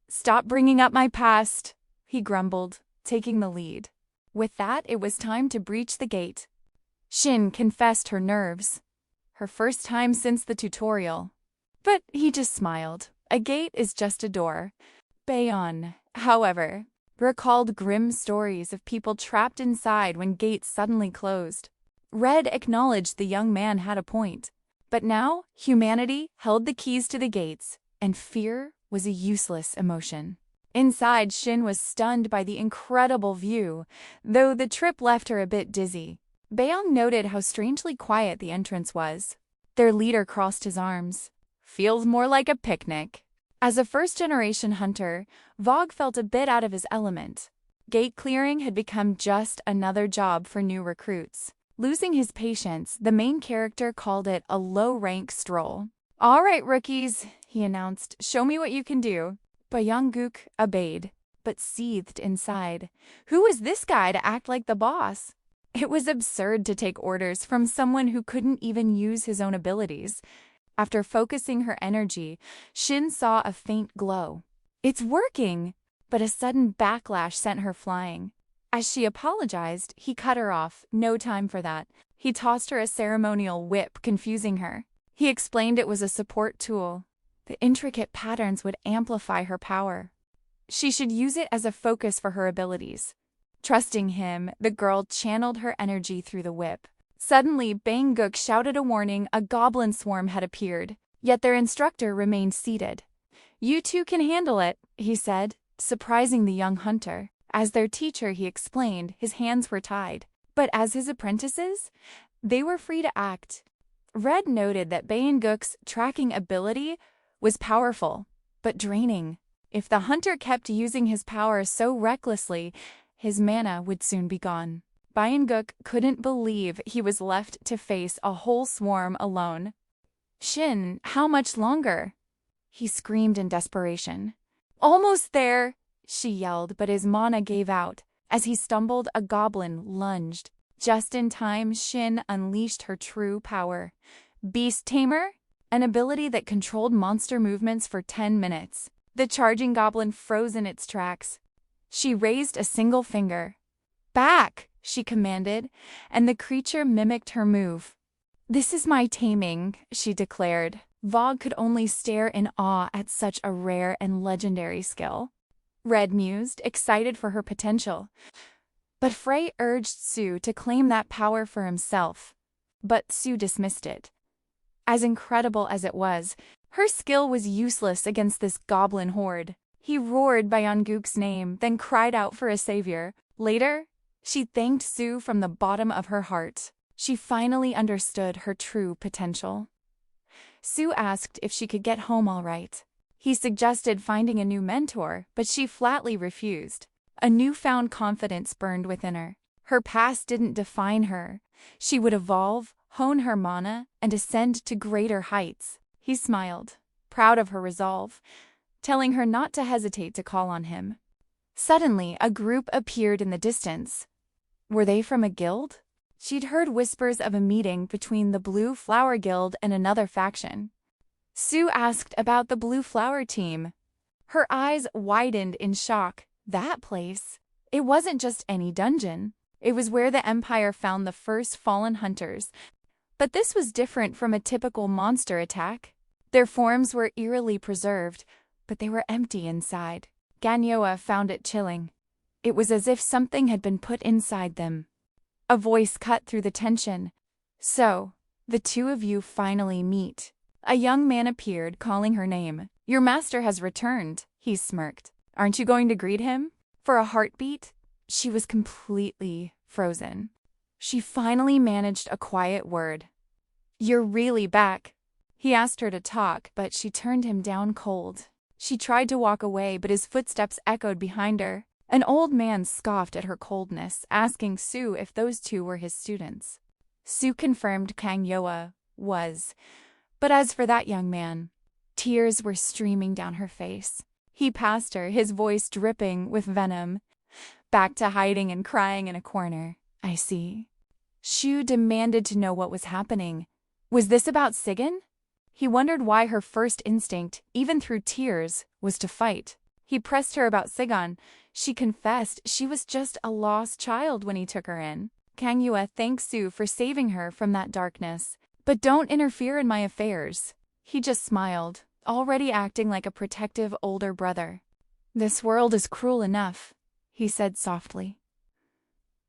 Stop bringing up my past, he grumbled, taking the lead. With that, it was time to breach the gate. Shin confessed her nerves. Her first time since the tutorial. But he just smiled. A gate is just a door. Baeon, however, recalled grim stories of people trapped inside when gates suddenly closed. Red acknowledged the young man had a point. But now, humanity held the keys to the gates, and fear was a useless emotion. Inside, Shin was stunned by the incredible view, though the trip left her a bit dizzy. Baeon noted how strangely quiet the entrance was. Their leader crossed his arms. Feels more like a picnic. As a first-generation hunter, Vogue felt a bit out of his element. Gate clearing had become just another job for new recruits. Losing his patience, the main character called it a low-rank stroll. All right, rookies, he announced, show me what you can do. Bae-in-gook obeyed, but seethed inside. Who was this guy to act like the boss? It was absurd to take orders from someone who couldn't even use his own abilities. After focusing her energy, Shin saw a faint glow. It's working! But a sudden backlash sent her flying. As she apologized, he cut her off. No time for that. He tossed her a ceremonial whip, confusing her. He explained it was a support tool. The intricate patterns would amplify her power. She should use it as a focus for her abilities. Trusting him, the girl channeled her energy through the whip. Suddenly, Bae-in-gook shouted a warning. A goblin swarm had appeared, yet their instructor remained seated. You two can handle it, he said, surprising the young hunter. As their teacher, he explained, his hands were tied. But as his apprentices, they were free to act. Red noted that Bae-in-gook's tracking ability was powerful, but draining. If the hunter kept using his power so recklessly, his mana would soon be gone. Bae-in-gook couldn't believe he was left to face a whole swarm alone. Shin, how much longer? He screamed in desperation. Almost there, she yelled, but his mana gave out. As he stumbled, a goblin lunged. Just in time, Shin unleashed her true power. Beast Tamer? An ability that controlled monster movements for 10 minutes. The charging goblin froze in its tracks. She raised a single finger. Back, she commanded, and the creature mimicked her move. This is my taming, she declared. Vogue could only stare in awe at such a rare and legendary skill. Red mused, excited for her potential. But Frey urged Sue to claim that power for himself. But Sue dismissed it. As incredible as it was, her skill was useless against this goblin horde. He roared Bae-in-gook's name, then cried out for a savior. Later, she thanked Sue from the bottom of her heart. She finally understood her true potential. Sue asked if she could get home all right. He suggested finding a new mentor, but she flatly refused. A newfound confidence burned within her. Her past didn't define her. She would evolve, hone her mana, and ascend to greater heights. He smiled. proud of her resolve, telling her not to hesitate to call on him. Suddenly, a group appeared in the distance. Were they from a guild? She'd heard whispers of a meeting between the Blue Flower Guild and another faction. Sue asked about the Blue Flower team. Her eyes widened in shock. That place? It wasn't just any dungeon. It was where the Empire found the first fallen hunters. But this was different from a typical monster attack. Their forms were eerily preserved, but they were empty inside. Ganyoa found it chilling. It was as if something had been put inside them. A voice cut through the tension. So, the two of you finally meet. A young man appeared, calling her name. Your master has returned, he smirked. Aren't you going to greet him? For a heartbeat, she was completely frozen. She finally managed a quiet word. You're really back. He asked her to talk, but she turned him down cold. She tried to walk away, but his footsteps echoed behind her. An old man scoffed at her coldness, asking Sue if those two were his students. Sue confirmed Ganyoa was. But as for that young man, tears were streaming down her face. He passed her, his voice dripping with venom. Back to hiding and crying in a corner. I see. Sue demanded to know what was happening. Was this about Sigyn? He wondered why her first instinct, even through tears, was to fight. He pressed her about Sigyn. She confessed she was just a lost child when he took her in. Ganyoa thanked Sue for saving her from that darkness. But don't interfere in my affairs. He just smiled, already acting like a protective older brother. This world is cruel enough, he said softly.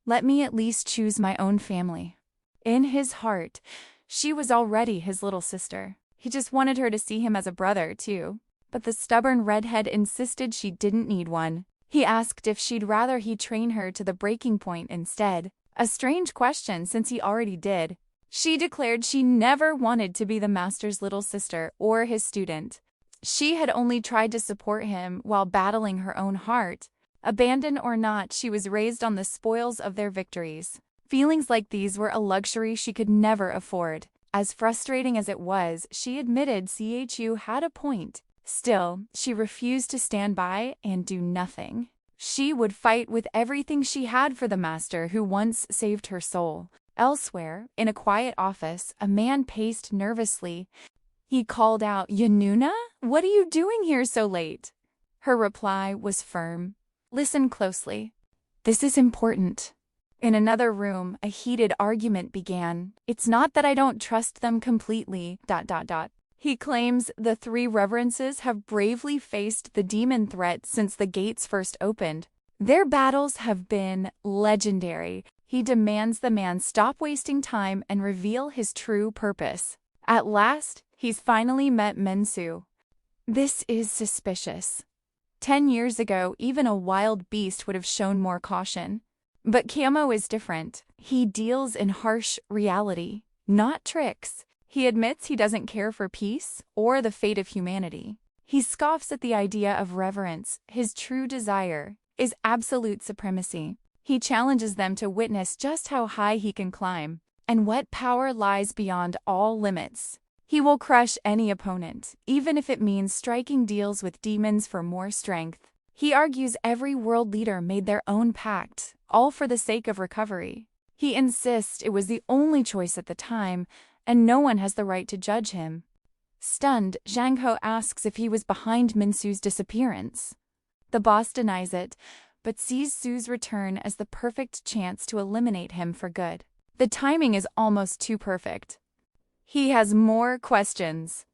Let me at least choose my own family. In his heart, she was already his little sister. He just wanted her to see him as a brother, too. But the stubborn redhead insisted she didn't need one. He asked if she'd rather he train her to the breaking point instead. A strange question, since he already did. She declared she never wanted to be the master's little sister or his student. She had only tried to support him while battling her own heart. Abandoned or not, she was raised on the spoils of their victories. Feelings like these were a luxury she could never afford. As frustrating as it was, she admitted CHU had a point. Still, she refused to stand by and do nothing. She would fight with everything she had for the master who once saved her soul. Elsewhere, in a quiet office, a man paced nervously. He called out, Yanuna? What are you doing here so late? Her reply was firm. Listen closely. This is important. In another room, a heated argument began. It's not that I don't trust them completely, ... He claims the three reverences have bravely faced the demon threat since the gates first opened. Their battles have been legendary. He demands the man stop wasting time and reveal his true purpose. At last, he's finally met Mensu. This is suspicious. 10 years ago, even a wild beast would have shown more caution. But Camo is different. He deals in harsh reality, not tricks. He admits he doesn't care for peace or the fate of humanity. He scoffs at the idea of reverence. His true desire is absolute supremacy. He challenges them to witness just how high he can climb and what power lies beyond all limits. He will crush any opponent, even if it means striking deals with demons for more strength. He argues every world leader made their own pact, all for the sake of recovery. He insists it was the only choice at the time, and no one has the right to judge him. Stunned, Zhang Ho asks if he was behind Minsu's disappearance. The boss denies it, but sees Su's return as the perfect chance to eliminate him for good. The timing is almost too perfect. He has more questions.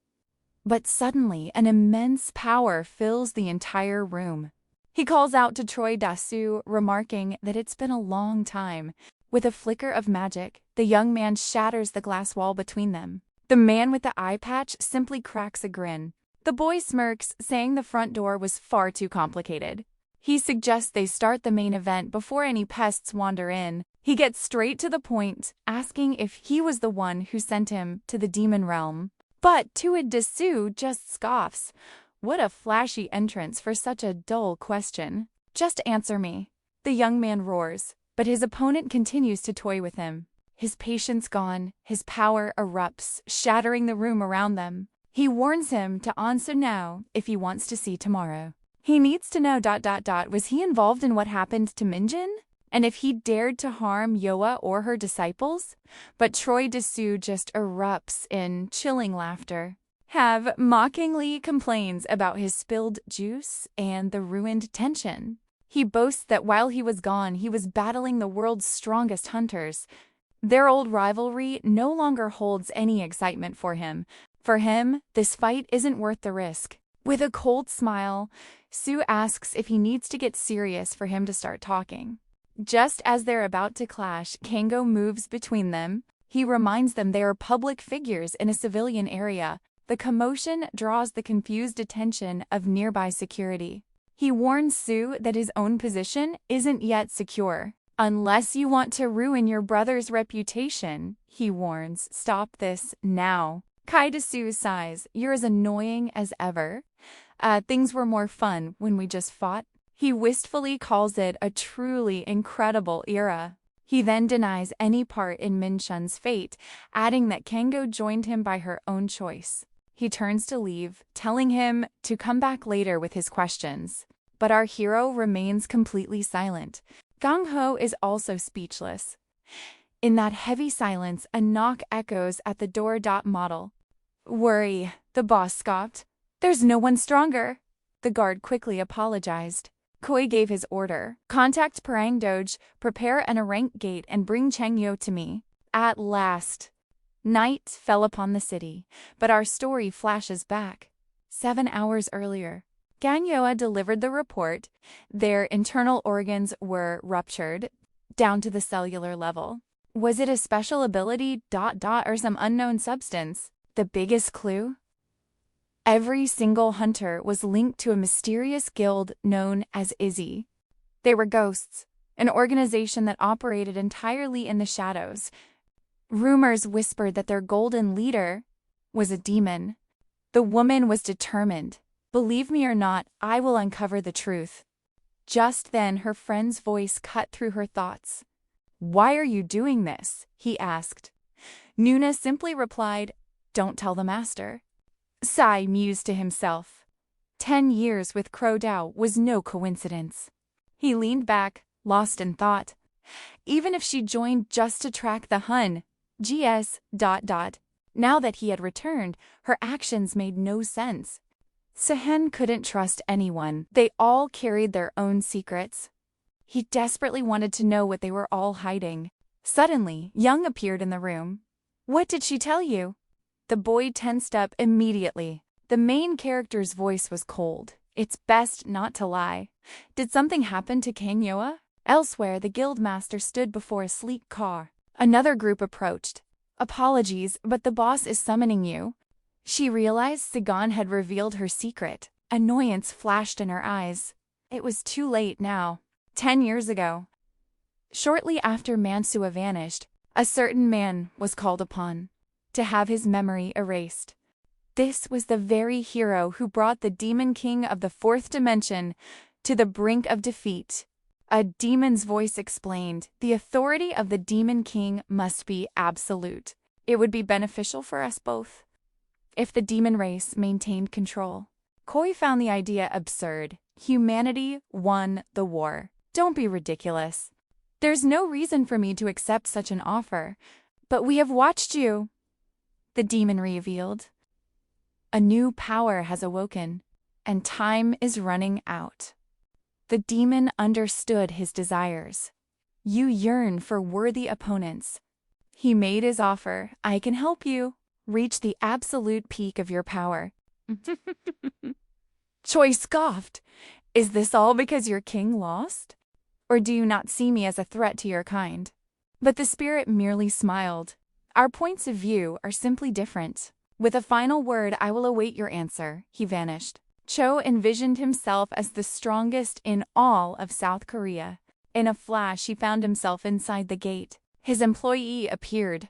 But suddenly, an immense power fills the entire room. He calls out to Troy Dasu, remarking that it's been a long time. With a flicker of magic, the young man shatters the glass wall between them. The man with the eye patch simply cracks a grin. The boy smirks, saying the front door was far too complicated. He suggests they start the main event before any pests wander in. He gets straight to the point, asking if he was the one who sent him to the demon realm. But Tuid Dasu just scoffs. What a flashy entrance for such a dull question. Just answer me. The young man roars, but his opponent continues to toy with him. His patience gone, his power erupts, shattering the room around them. He warns him to answer now if he wants to see tomorrow. He needs to know ... Was he involved in what happened to Minjin? And if he dared to harm Yoa or her disciples? But Troy Dessou just erupts in chilling laughter. Have mockingly complains about his spilled juice and the ruined tension. He boasts that while he was gone, he was battling the world's strongest hunters. Their old rivalry no longer holds any excitement for him. For him, this fight isn't worth the risk. With a cold smile, Sue asks if he needs to get serious for him to start talking. Just as they're about to clash, Kango moves between them. He reminds them they are public figures in a civilian area. The commotion draws the confused attention of nearby security. He warns Sue that his own position isn't yet secure. Unless you want to ruin your brother's reputation, he warns, stop this now. Kai Dessou sighs, you're as annoying as ever. Things were more fun when we just fought. He wistfully calls it a truly incredible era. He then denies any part in Minshun's fate, adding that Kango joined him by her own choice. He turns to leave, telling him to come back later with his questions. But our hero remains completely silent. Gang Ho is also speechless. In that heavy silence, a knock echoes at the door. Model. Worry, the boss scoffed. There's no one stronger. The guard quickly apologized. Koi gave his order. Contact Parang Doge, prepare an rank gate and bring Chengyo to me. At last. Night fell upon the city, but our story flashes back. 7 hours earlier, Gangyoa delivered the report. Their internal organs were ruptured, down to the cellular level. Was it a special ability ... or some unknown substance? The biggest clue? Every single hunter was linked to a mysterious guild known as Izzy. They were ghosts, an organization that operated entirely in the shadows. Rumors whispered that their golden leader was a demon. The woman was determined. Believe me or not, I will uncover the truth. Just then, her friend's voice cut through her thoughts. Why are you doing this? He asked. Nuna simply replied, don't tell the master. Sai mused to himself. 10 years with Crow Dao was no coincidence. He leaned back, lost in thought. Even if she joined just to track the Hun, GS... Now that he had returned, her actions made no sense. Sehen couldn't trust anyone. They all carried their own secrets. He desperately wanted to know what they were all hiding. Suddenly, Young appeared in the room. What did she tell you? The boy tensed up immediately. The main character's voice was cold. It's best not to lie. Did something happen to Kangyoa? Elsewhere, the guildmaster stood before a sleek car. Another group approached. Apologies, but the boss is summoning you. She realized Sagan had revealed her secret. Annoyance flashed in her eyes. It was too late now. 10 years ago. Shortly after Manhwa vanished, a certain man was called upon to have his memory erased. This was the very hero who brought the Demon King of the 4th dimension to the brink of defeat. A demon's voice explained, the authority of the Demon King must be absolute. It would be beneficial for us both if the demon race maintained control. Koi found the idea absurd. Humanity won the war. Don't be ridiculous. There's no reason for me to accept such an offer. But we have watched you, the demon revealed. A new power has awoken, and time is running out. The demon understood his desires. You yearn for worthy opponents. He made his offer. I can help you reach the absolute peak of your power. Choi scoffed. Is this all because your king lost? Or do you not see me as a threat to your kind? But the spirit merely smiled. Our points of view are simply different. With a final word, I will await your answer. He vanished. Cho envisioned himself as the strongest in all of South Korea. In a flash, he found himself inside the gate. His employee appeared.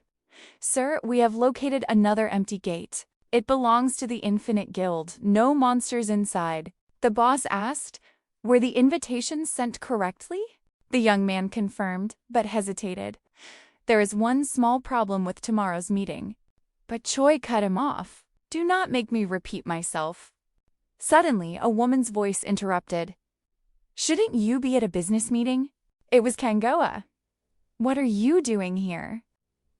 Sir, we have located another empty gate. It belongs to the Infinite Guild. No monsters inside. The boss asked, were the invitations sent correctly? The young man confirmed, but hesitated. There is one small problem with tomorrow's meeting. But Choi cut him off. Do not make me repeat myself. Suddenly, a woman's voice interrupted. Shouldn't you be at a business meeting? It was Kangoa. What are you doing here?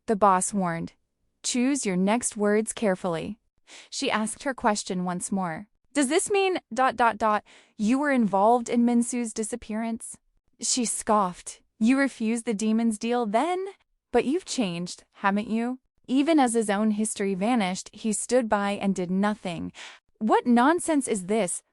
The boss warned. Choose your next words carefully. She asked her question once more. Does this mean ... you were involved in Minsu's disappearance? She scoffed. You refused the demon's deal then? But you've changed, haven't you? Even as his own history vanished, he stood by and did nothing. What nonsense is this?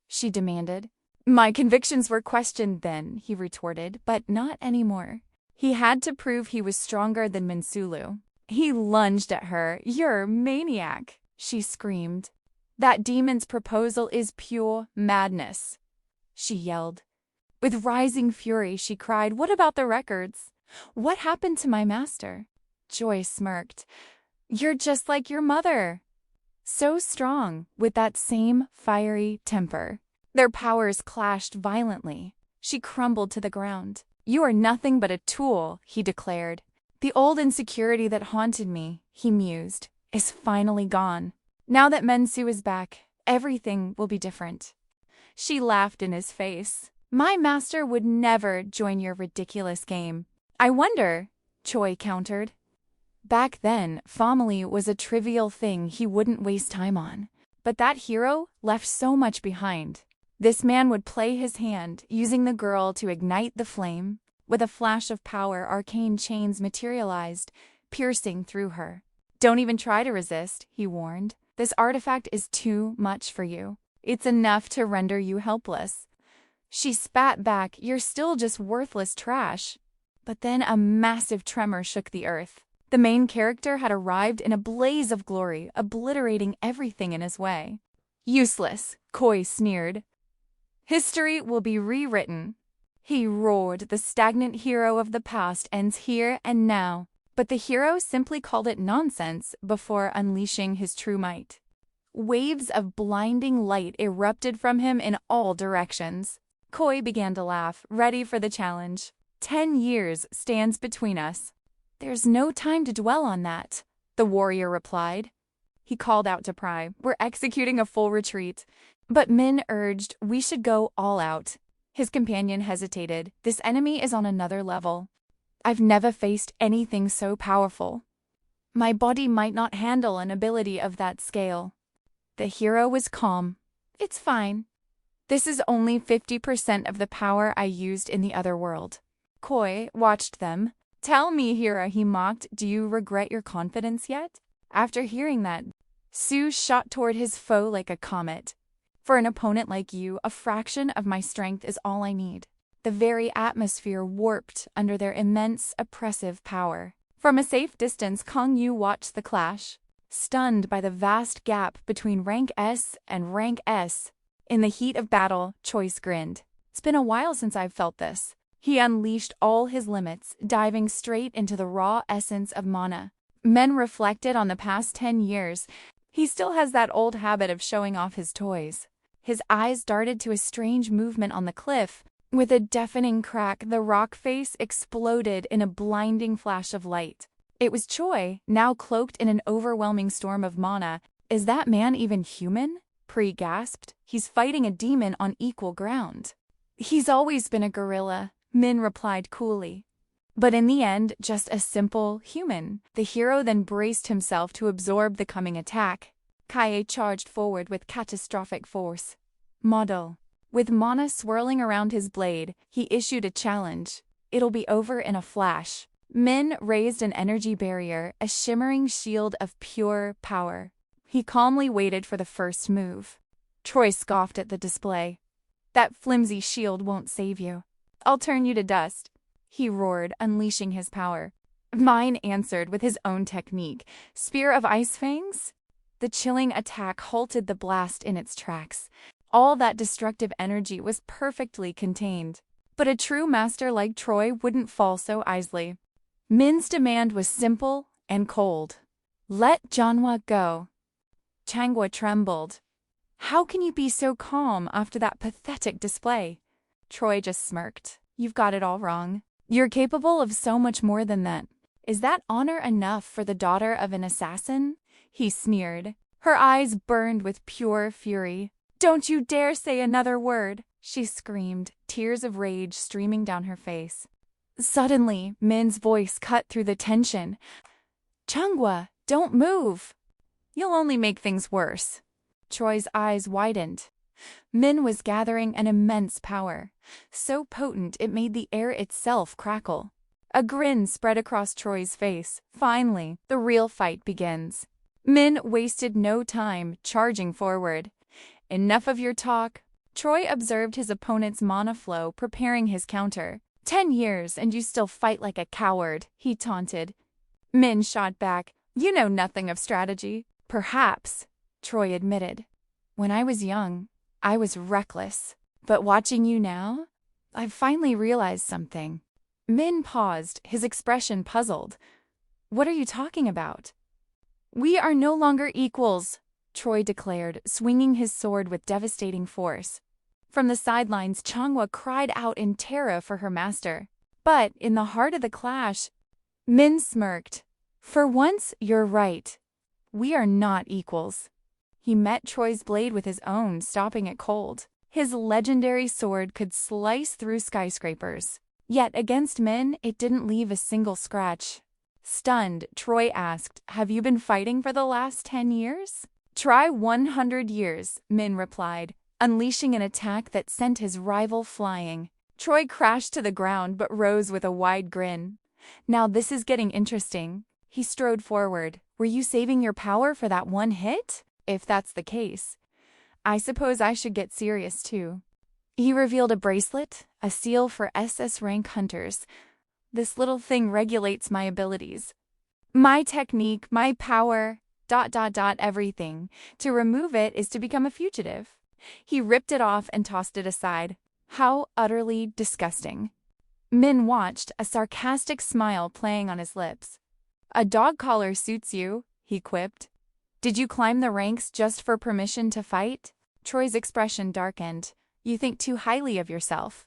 She demanded. My convictions were questioned then, he retorted, but not anymore. He had to prove he was stronger than Minsulu. He lunged at her. You're a maniac, she screamed. That demon's proposal is pure madness, she yelled. With rising fury, she cried, what about the records? What happened to my master? Joy smirked. You're just like your mother. So strong, with that same fiery temper. Their powers clashed violently. She crumbled to the ground. You are nothing but a tool, he declared. The old insecurity that haunted me, he mused, is finally gone. Now that Mensu is back, everything will be different. She laughed in his face. My master would never join your ridiculous game. I wonder, Choi countered. Back then, family was a trivial thing he wouldn't waste time on. But that hero left so much behind. This man would play his hand, using the girl to ignite the flame. With a flash of power, arcane chains materialized, piercing through her. Don't even try to resist, he warned. This artifact is too much for you. It's enough to render you helpless. She spat back, you're still just worthless trash. But then a massive tremor shook the earth. The main character had arrived in a blaze of glory, obliterating everything in his way. Useless, Koi sneered. History will be rewritten. He roared, the stagnant hero of the past ends here and now. But the hero simply called it nonsense before unleashing his true might. Waves of blinding light erupted from him in all directions. Koi began to laugh, ready for the challenge. 10 years stands between us. There's no time to dwell on that, the warrior replied. He called out to Pry, we're executing a full retreat. But Min urged we should go all out. His companion hesitated. This enemy is on another level. I've never faced anything so powerful. My body might not handle an ability of that scale. The hero was calm. It's fine. This is only 50% of the power I used in the other world. Koi watched them. Tell me, Hira, he mocked, do you regret your confidence yet? After hearing that, Su shot toward his foe like a comet. For an opponent like you, a fraction of my strength is all I need. The very atmosphere warped under their immense, oppressive power. From a safe distance, Kong Yu watched the clash. Stunned by the vast gap between rank S and rank S. In the heat of battle, Choice grinned. It's been a while since I've felt this. He unleashed all his limits, diving straight into the raw essence of mana. Men reflected on the past 10 years. He still has that old habit of showing off his toys. His eyes darted to a strange movement on the cliff. With a deafening crack, the rock face exploded in a blinding flash of light. It was Choi, now cloaked in an overwhelming storm of mana. Is that man even human? Pri gasped. He's fighting a demon on equal ground. He's always been a gorilla, Min replied coolly. But in the end, just a simple human. The hero then braced himself to absorb the coming attack. Kaie charged forward with catastrophic force. Model. With mana swirling around his blade, he issued a challenge. It'll be over in a flash. Min raised an energy barrier, a shimmering shield of pure power. He calmly waited for the first move. Troy scoffed at the display. That flimsy shield won't save you. I'll turn you to dust, he roared, unleashing his power. Mine answered with his own technique. Spear of Ice Fangs? The chilling attack halted the blast in its tracks. All that destructive energy was perfectly contained. But a true master like Troy wouldn't fall so easily. Min's demand was simple and cold. Let Janhwa go. Changhua trembled. How can you be so calm after that pathetic display? Troy just smirked. You've got it all wrong. You're capable of so much more than that. Is that honor enough for the daughter of an assassin? He sneered. Her eyes burned with pure fury. "Don't you dare say another word!" she screamed, tears of rage streaming down her face. Suddenly, Min's voice cut through the tension. "Changhwa, don't move! You'll only make things worse." Troy's eyes widened. Min was gathering an immense power, so potent it made the air itself crackle. A grin spread across Troy's face. Finally, the real fight begins. Min wasted no time, charging forward. "Enough of your talk." Troy observed his opponent's mana flow, preparing his counter. 10 years and you still fight like a coward," he taunted. Min shot back. "You know nothing of strategy." "Perhaps," Troy admitted. "When I was young, I was reckless. But watching you now, I've finally realized something." Min paused, his expression puzzled. "What are you talking about?" "We are no longer equals," Troy declared, swinging his sword with devastating force. From the sidelines, Changhwa cried out in terror for her master. But in the heart of the clash, Min smirked. "For once, you're right. We are not equals." He met Troy's blade with his own, stopping it cold. His legendary sword could slice through skyscrapers. Yet against Min, it didn't leave a single scratch. Stunned, Troy asked, "Have you been fighting for the last 10 years?" "Try 100 years," Min replied, unleashing an attack that sent his rival flying. Troy crashed to the ground but rose with a wide grin. "Now this is getting interesting." He strode forward. "Were you saving your power for that one hit? If that's the case, I suppose I should get serious too." He revealed a bracelet, a seal for SS rank hunters. "This little thing regulates my abilities. My technique, my power, ... everything. To remove it is to become a fugitive." He ripped it off and tossed it aside. How utterly disgusting. Min watched, a sarcastic smile playing on his lips. "A dog collar suits you," he quipped. "Did you climb the ranks just for permission to fight?" Troy's expression darkened. "You think too highly of yourself."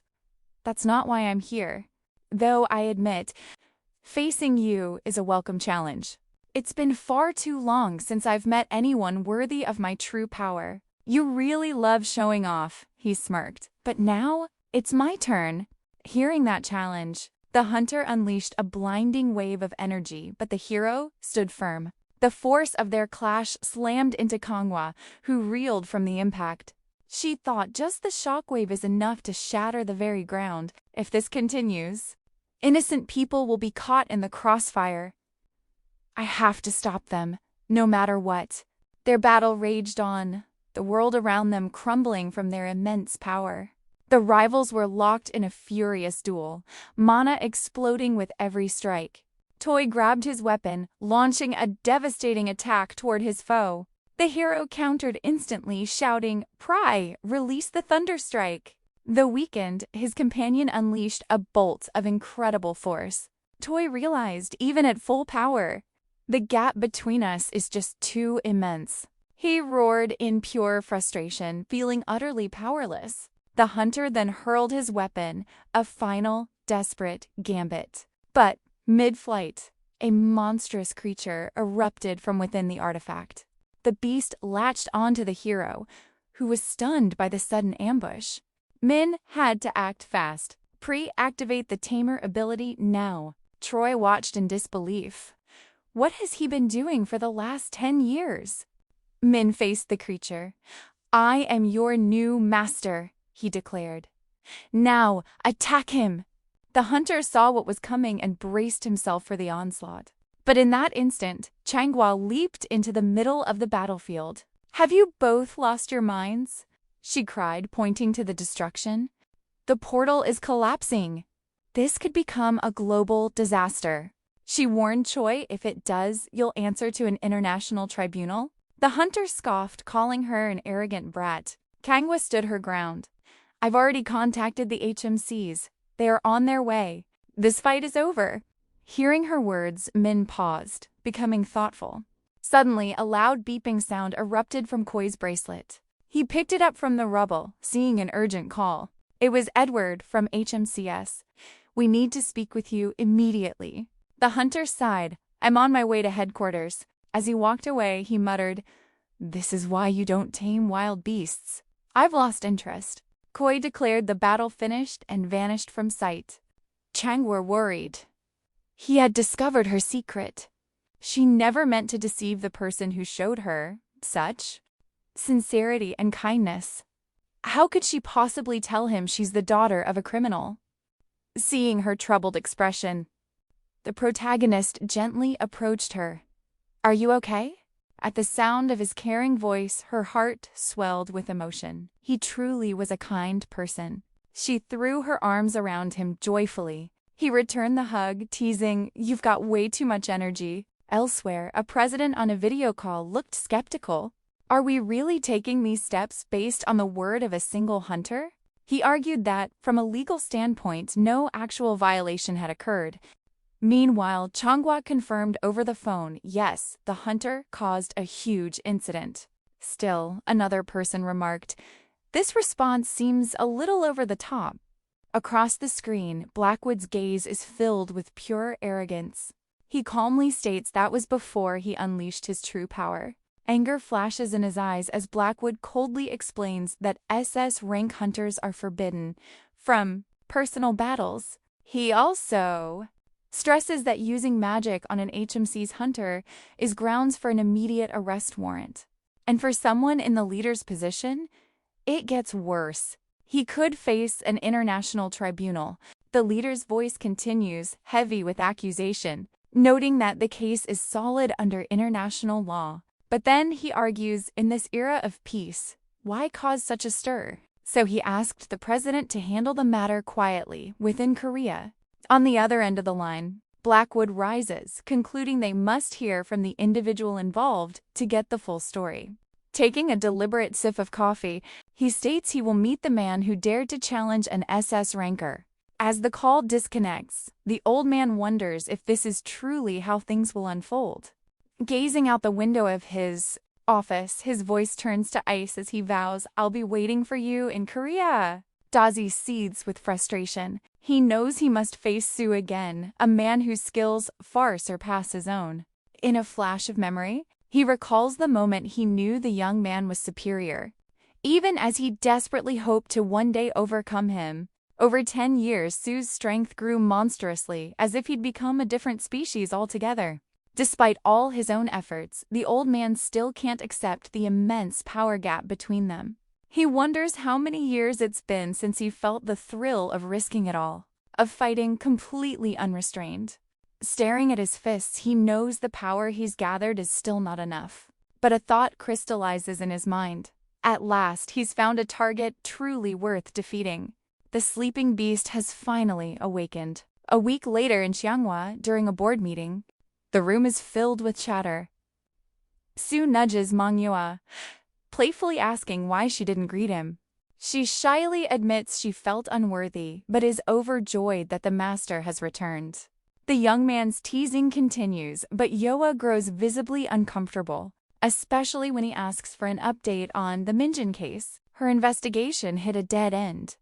"That's not why I'm here. Though I admit, facing you is a welcome challenge. It's been far too long since I've met anyone worthy of my true power." "You really love showing off," he smirked. "But now, it's my turn." Hearing that challenge, the hunter unleashed a blinding wave of energy, but the hero stood firm. The force of their clash slammed into Changhwa, who reeled from the impact. She thought just the shockwave is enough to shatter the very ground. If this continues, innocent people will be caught in the crossfire. I have to stop them, no matter what. Their battle raged on, the world around them crumbling from their immense power. The rivals were locked in a furious duel, mana exploding with every strike. Toy grabbed his weapon, launching a devastating attack toward his foe. The hero countered instantly, shouting, "Pry, release the thunderstrike." Though weakened, his companion unleashed a bolt of incredible force. Toy realized, even at full power, the gap between us is just too immense. He roared in pure frustration, feeling utterly powerless. The hunter then hurled his weapon, a final, desperate gambit. But, mid-flight, a monstrous creature erupted from within the artifact. The beast latched onto the hero, who was stunned by the sudden ambush. Min had to act fast. Pre-activate the tamer ability now. Troy watched in disbelief. What has he been doing for the last 10 years? Min faced the creature. "I am your new master," he declared. "Now, attack him!" The hunter saw what was coming and braced himself for the onslaught. But in that instant, Changhwa leaped into the middle of the battlefield. "Have you both lost your minds?" she cried, pointing to the destruction. "The portal is collapsing. This could become a global disaster." She warned Choi, "If it does, you'll answer to an international tribunal." The hunter scoffed, calling her an arrogant brat. Changhwa stood her ground. "I've already contacted the HMCs. They are on their way. This fight is over." Hearing her words, Min paused, becoming thoughtful. Suddenly, a loud beeping sound erupted from Koi's bracelet. He picked it up from the rubble, seeing an urgent call. It was Edward from HMCS. "We need to speak with you immediately." The hunter sighed. "I'm on my way to headquarters." As he walked away, he muttered, This is why you don't tame wild beasts. I've lost interest. Koi declared the battle finished and vanished from sight. Chang were worried. He had discovered her secret. She never meant to deceive the person who showed her such sincerity and kindness. How could she possibly tell him she's the daughter of a criminal? Seeing her troubled expression, the protagonist gently approached her. Are you okay? At the sound of his caring voice, her heart swelled with emotion. He truly was a kind person. She threw her arms around him joyfully. He returned the hug, teasing, "You've got way too much energy." Elsewhere, a president on a video call looked skeptical. Are we really taking these steps based on the word of a single hunter? He argued that, from a legal standpoint, no actual violation had occurred. Meanwhile, Changhua confirmed over the phone, yes, the hunter caused a huge incident. Still, another person remarked, this response seems a little over the top. Across the screen, Blackwood's gaze is filled with pure arrogance. He calmly states that was before he unleashed his true power. Anger flashes in his eyes as Blackwood coldly explains that SS rank hunters are forbidden from personal battles. He also stresses that using magic on an HMC's hunter is grounds for an immediate arrest warrant. And for someone in the leader's position, it gets worse. He could face an international tribunal. The leader's voice continues, heavy with accusation, noting that the case is solid under international law. But then he argues, in this era of peace, why cause such a stir? So he asked the president to handle the matter quietly within Korea. On the other end of the line, Blackwood rises, concluding they must hear from the individual involved to get the full story. Taking a deliberate sip of coffee, he states he will meet the man who dared to challenge an SS ranker. As the call disconnects, the old man wonders if this is truly how things will unfold. Gazing out the window of his office, his voice turns to ice as he vows, "I'll be waiting for you in Korea." Dazi seethes with frustration. He knows he must face Sue again, a man whose skills far surpass his own. In a flash of memory, he recalls the moment he knew the young man was superior, even as he desperately hoped to one day overcome him. Over 10 years, Sue's strength grew monstrously, as if he'd become a different species altogether. Despite all his own efforts, the old man still can't accept the immense power gap between them. He wonders how many years it's been since he felt the thrill of risking it all, of fighting completely unrestrained. Staring at his fists, he knows the power he's gathered is still not enough. But a thought crystallizes in his mind. At last, he's found a target truly worth defeating. The sleeping beast has finally awakened. A week later in Xianghua, during a board meeting, the room is filled with chatter. Sue nudges Manhwa, playfully asking why she didn't greet him. She shyly admits she felt unworthy, but is overjoyed that the master has returned. The young man's teasing continues, but Yoa grows visibly uncomfortable, especially when he asks for an update on the Minjin case. Her investigation hit a dead end.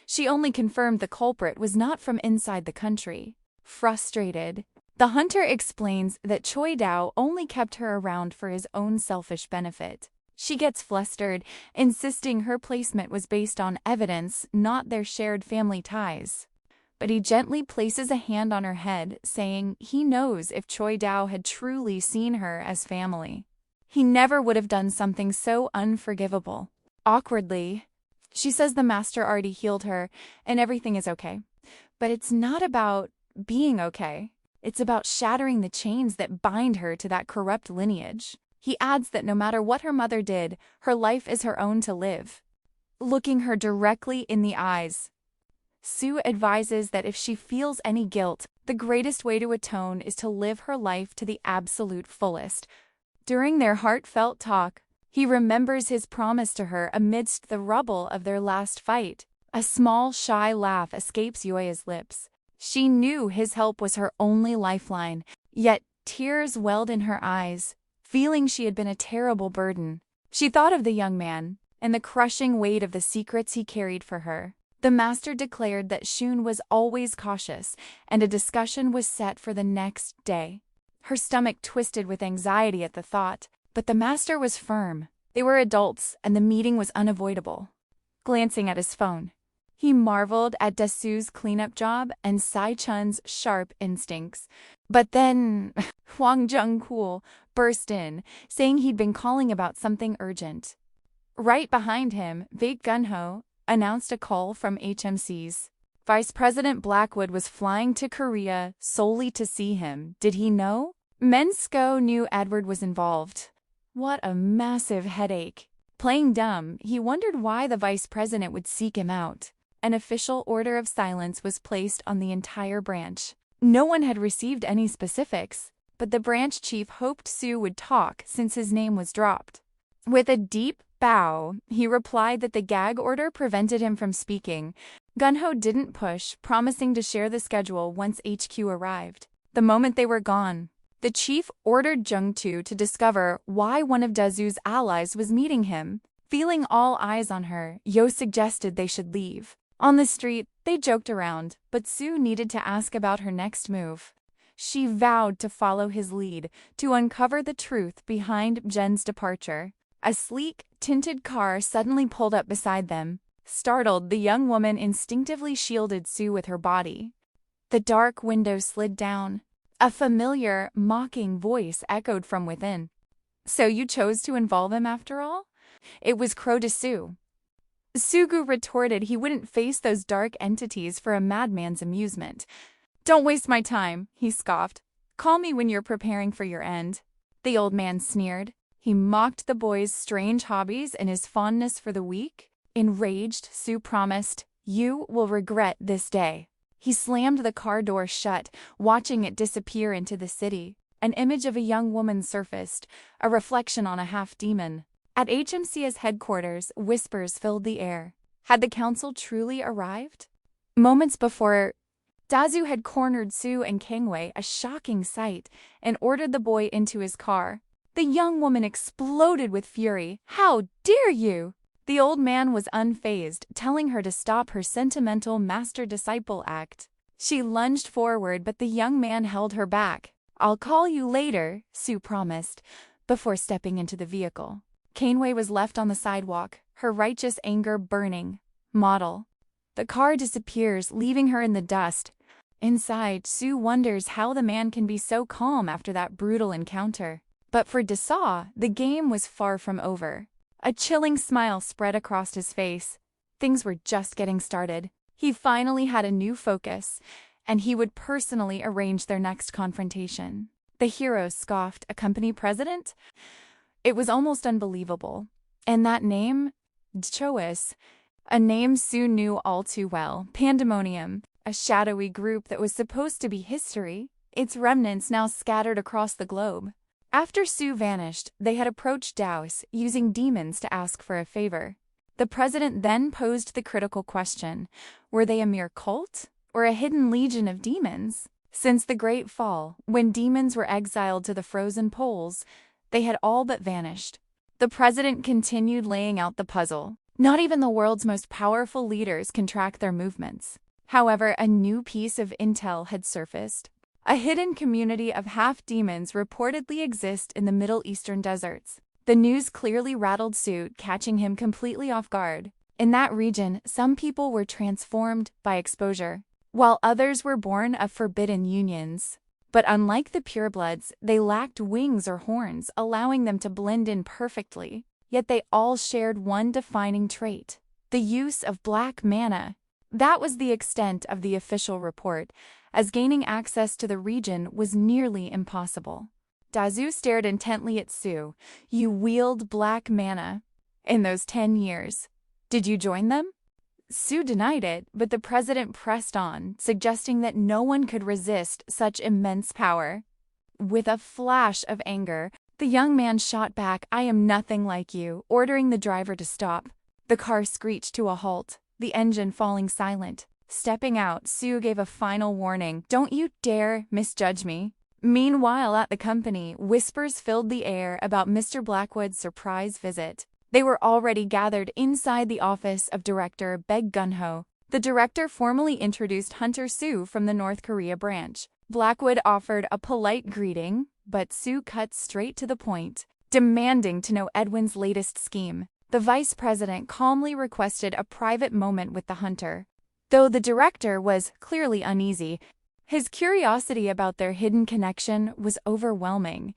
She only confirmed the culprit was not from inside the country. Frustrated, the hunter explains that Choi Dao only kept her around for his own selfish benefit. She gets flustered, insisting her placement was based on evidence, not their shared family ties. But he gently places a hand on her head, saying he knows if Choi Dao had truly seen her as family, he never would have done something so unforgivable. Awkwardly, she says the master already healed her and everything is okay. But it's not about being okay. It's about shattering the chains that bind her to that corrupt lineage. He adds that no matter what her mother did, her life is her own to live. Looking her directly in the eyes, Sue advises that if she feels any guilt, the greatest way to atone is to live her life to the absolute fullest. During their heartfelt talk, he remembers his promise to her amidst the rubble of their last fight. A small, shy laugh escapes Yoya's lips. She knew his help was her only lifeline, yet tears welled in her eyes, feeling she had been a terrible burden. She thought of the young man, and the crushing weight of the secrets he carried for her. The master declared that Shun was always cautious, and a discussion was set for the next day. Her stomach twisted with anxiety at the thought. But the master was firm. They were adults, and the meeting was unavoidable. Glancing at his phone, he marveled at Dasu's cleanup job and Sai-chun's sharp instincts. But then Hwang Jung-kul burst in, saying he'd been calling about something urgent. Right behind him, Baek Gun-ho announced a call from HMC's. Vice President Blackwood was flying to Korea solely to see him. Did he know? Mensko knew Edward was involved. What a massive headache. Playing dumb, he wondered why the vice president would seek him out. An official order of silence was placed on the entire branch. No one had received any specifics, but the branch chief hoped Sue would talk since his name was dropped. With a deep bow, he replied that the gag order prevented him from speaking. Gun-ho didn't push, promising to share the schedule once HQ arrived. The moment they were gone, the chief ordered Jung-tu to discover why one of Dazu's allies was meeting him. Feeling all eyes on her, Yo suggested they should leave. On the street, they joked around, but Sue needed to ask about her next move. She vowed to follow his lead, to uncover the truth behind Jen's departure. A sleek, tinted car suddenly pulled up beside them. Startled, the young woman instinctively shielded Sue with her body. The dark window slid down. A familiar, mocking voice echoed from within. "So you chose to involve him after all?" It was Crow to Sue. Sugu retorted he wouldn't face those dark entities for a madman's amusement. "Don't waste my time," he scoffed. "Call me when you're preparing for your end." The old man sneered. He mocked the boy's strange hobbies and his fondness for the weak. Enraged, Sue promised, "You will regret this day." He slammed the car door shut, watching it disappear into the city. An image of a young woman surfaced, a reflection on a half-demon. At HMC's headquarters, whispers filled the air. Had the council truly arrived? Moments before, Dazu had cornered Sue and Kangwei, a shocking sight, and ordered the boy into his car. The young woman exploded with fury. "How dare you!" The old man was unfazed, telling her to stop her sentimental master-disciple act. She lunged forward, but the young man held her back. "I'll call you later," Sue promised, before stepping into the vehicle. Kaneway was left on the sidewalk, her righteous anger burning. Model. The car disappears, leaving her in the dust. Inside, Sue wonders how the man can be so calm after that brutal encounter. But for Dasa, the game was far from over. A chilling smile spread across his face. Things were just getting started. He finally had a new focus, and he would personally arrange their next confrontation. The hero scoffed, "A company president?" It was almost unbelievable. And that name? Chois. A name Sue knew all too well. Pandemonium. A shadowy group that was supposed to be history. Its remnants now scattered across the globe. After Sue vanished, they had approached Daos, using demons to ask for a favor. The president then posed the critical question: were they a mere cult, or a hidden legion of demons? Since the Great Fall, when demons were exiled to the frozen poles, they had all but vanished. The president continued laying out the puzzle. Not even the world's most powerful leaders can track their movements. However, a new piece of intel had surfaced. A hidden community of half-demons reportedly exist in the Middle Eastern deserts. The news clearly rattled Sue, catching him completely off guard. In that region, some people were transformed by exposure, while others were born of forbidden unions. But unlike the purebloods, they lacked wings or horns, allowing them to blend in perfectly. Yet they all shared one defining trait: the use of black mana. That was the extent of the official report, as gaining access to the region was nearly impossible. Dazu stared intently at Sue. "You wield black mana. In those 10 years. Did you join them?" Sue denied it, but the president pressed on, suggesting that no one could resist such immense power. With a flash of anger, the young man shot back, "I am nothing like you," ordering the driver to stop. The car screeched to a halt, the engine falling silent. Stepping out, Sue gave a final warning: "Don't you dare misjudge me." Meanwhile, at the company, whispers filled the air about Mr. Blackwood's surprise visit. They were already gathered inside the office of Director Baek Gun-ho. The director formally introduced Hunter Sue from the North Korea branch. Blackwood offered a polite greeting, but Sue cut straight to the point. demanding to know Edwin's latest scheme. The vice president calmly requested a private moment with the hunter. Though the director was clearly uneasy, his curiosity about their hidden connection was overwhelming.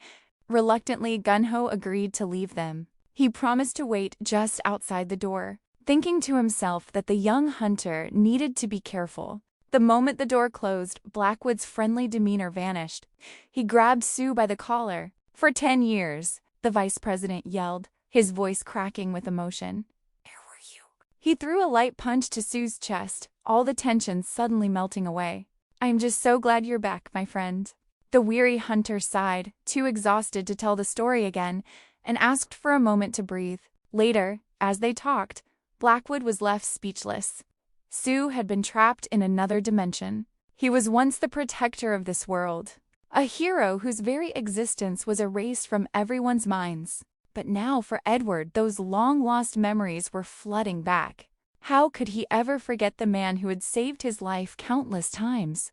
Reluctantly, Gunho agreed to leave them. He promised to wait just outside the door, thinking to himself that the young hunter needed to be careful. The moment the door closed, Blackwood's friendly demeanor vanished. He grabbed Sue by the collar. "For 10 years, the vice president yelled, his voice cracking with emotion. "Where were you?" He threw a light punch to Sue's chest, all the tension suddenly melting away. "I'm just so glad you're back, my friend." The weary hunter sighed, too exhausted to tell the story again, and asked for a moment to breathe. Later, as they talked, Blackwood was left speechless. Sue had been trapped in another dimension. He was once the protector of this world, a hero whose very existence was erased from everyone's minds. But now for Edward, those long-lost memories were flooding back. How could he ever forget the man who had saved his life countless times?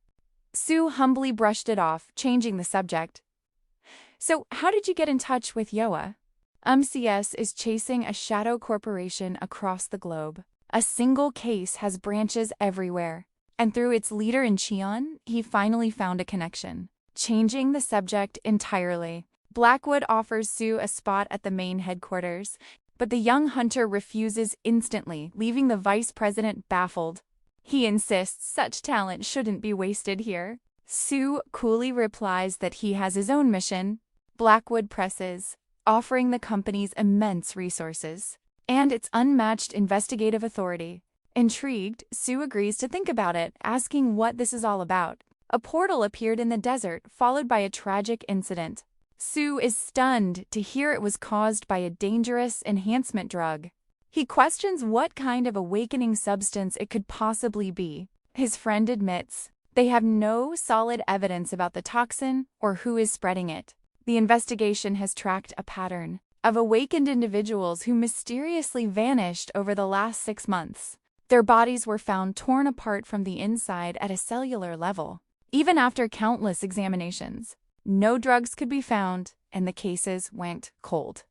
Sue humbly brushed it off, changing the subject. "So, how did you get in touch with Yoa?" CS is chasing a shadow corporation across the globe. A single case has branches everywhere, and through its leader in Cheon, he finally found a connection. Changing the subject entirely, Blackwood offers Sue a spot at the main headquarters, but the young hunter refuses instantly, leaving the vice president baffled. He insists such talent shouldn't be wasted here. Sue coolly replies that he has his own mission. Blackwood presses, offering the company's immense resources and its unmatched investigative authority. Intrigued, Sue agrees to think about it, asking what this is all about. A portal appeared in the desert, followed by a tragic incident. Sue is stunned to hear it was caused by a dangerous enhancement drug. He questions what kind of awakening substance it could possibly be. His friend admits they have no solid evidence about the toxin or who is spreading it. The investigation has tracked a pattern of awakened individuals who mysteriously vanished over the last 6 months. Their bodies were found torn apart from the inside at a cellular level. Even after countless examinations, no drugs could be found, and the cases went cold.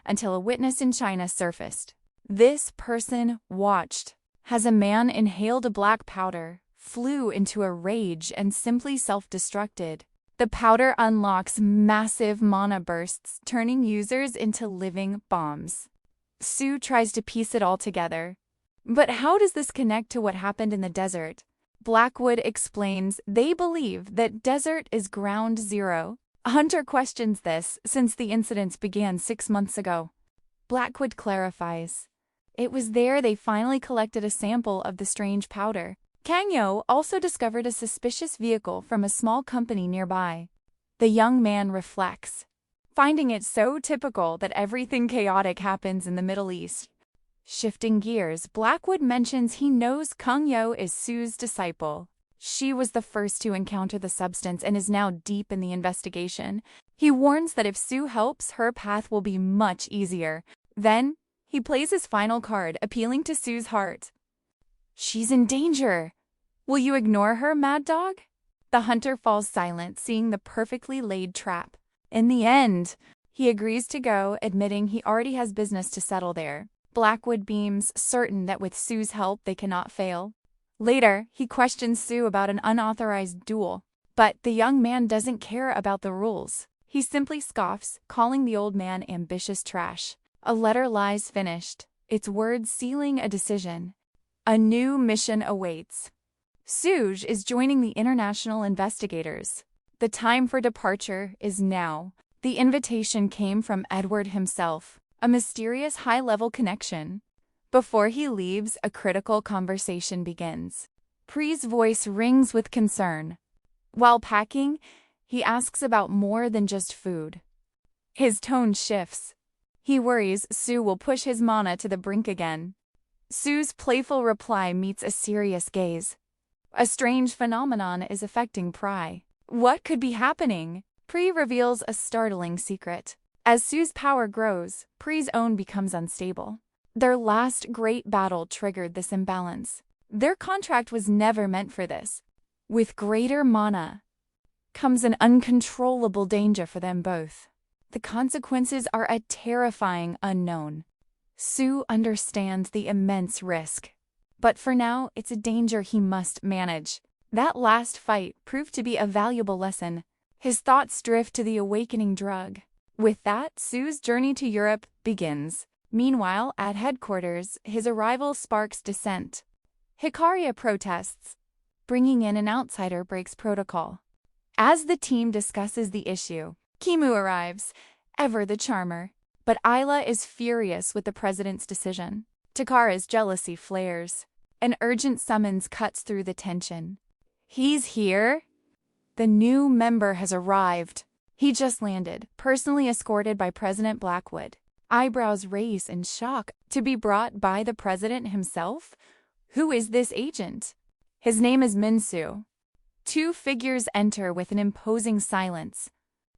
Until a witness in China surfaced. This person watched as a man inhaled a black powder, flew into a rage, and simply self-destructed. The powder unlocks massive mana bursts, turning users into living bombs. Sue tries to piece it all together. But how does this connect to what happened in the desert? Blackwood explains they believe that desert is ground zero. Hunter questions this since the incidents began 6 months ago. Blackwood clarifies. It was there they finally collected a sample of the strange powder. Kangyo also discovered a suspicious vehicle from a small company nearby. The young man reflects, finding it so typical that everything chaotic happens in the Middle East. Shifting gears, Blackwood mentions he knows Kangyo is Sue's disciple. She was the first to encounter the substance and is now deep in the investigation. He warns that if Sue helps, her path will be much easier. Then, he plays his final card, appealing to Sue's heart. "She's in danger. Will you ignore her, Mad Dog?" The hunter falls silent, seeing the perfectly laid trap. In the end, he agrees to go, admitting he already has business to settle there. Blackwood beams, certain that with Sue's help they cannot fail. Later, he questions Sue about an unauthorized duel, but the young man doesn't care about the rules. He simply scoffs, calling the old man ambitious trash. A letter lies finished, its words sealing a decision. A new mission awaits. Suge is joining the international investigators. The time for departure is now. The invitation came from Edward himself, a mysterious high-level connection. Before he leaves, a critical conversation begins. Pre's voice rings with concern. While packing, he asks about more than just food. His tone shifts. He worries Sue will push his mana to the brink again. Sue's playful reply meets a serious gaze. A strange phenomenon is affecting Pri. What could be happening? Pri reveals a startling secret. As Sue's power grows, Pri's own becomes unstable. Their last great battle triggered this imbalance. Their contract was never meant for this. With greater mana comes an uncontrollable danger for them both. The consequences are a terrifying unknown. Sue understands the immense risk. But for now, it's a danger he must manage. That last fight proved to be a valuable lesson. His thoughts drift to the awakening drug. With that, Sue's journey to Europe begins. Meanwhile, at headquarters, his arrival sparks dissent. Hikaria protests. Bringing in an outsider breaks protocol. As the team discusses the issue, Kimu arrives, ever the charmer. But Ayla is furious with the president's decision. Takara's jealousy flares. An urgent summons cuts through the tension. He's here? The new member has arrived. He just landed, personally escorted by President Blackwood. Eyebrows raise in shock. To be brought by the president himself? Who is this agent? His name is Minsu. Two figures enter with an imposing silence.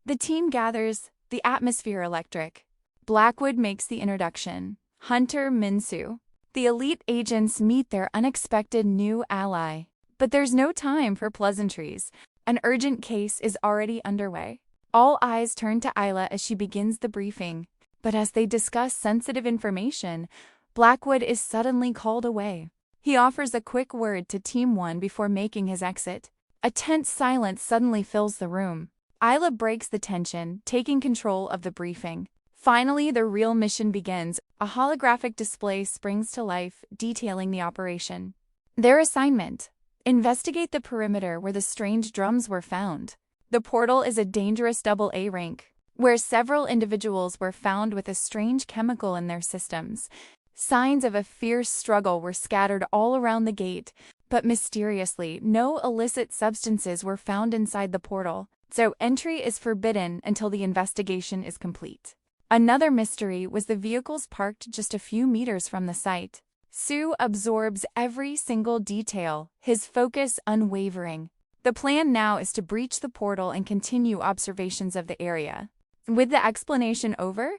The team gathers, the atmosphere electric. Blackwood makes the introduction. Hunter Minsu. The elite agents meet their unexpected new ally. But there's no time for pleasantries. An urgent case is already underway. All eyes turn to Ayla as she begins the briefing. But as they discuss sensitive information, Blackwood is suddenly called away. He offers a quick word to Team 1 before making his exit. A tense silence suddenly fills the room. Ayla breaks the tension, taking control of the briefing. Finally, the real mission begins. A holographic display springs to life, detailing the operation. Their assignment: investigate the perimeter where the strange drums were found. The portal is a dangerous AA rank, where several individuals were found with a strange chemical in their systems. Signs of a fierce struggle were scattered all around the gate, but mysteriously, no illicit substances were found inside the portal, so entry is forbidden until the investigation is complete. Another mystery was the vehicles parked just a few meters from the site. Sue absorbs every single detail, his focus unwavering. The plan now is to breach the portal and continue observations of the area. With the explanation over,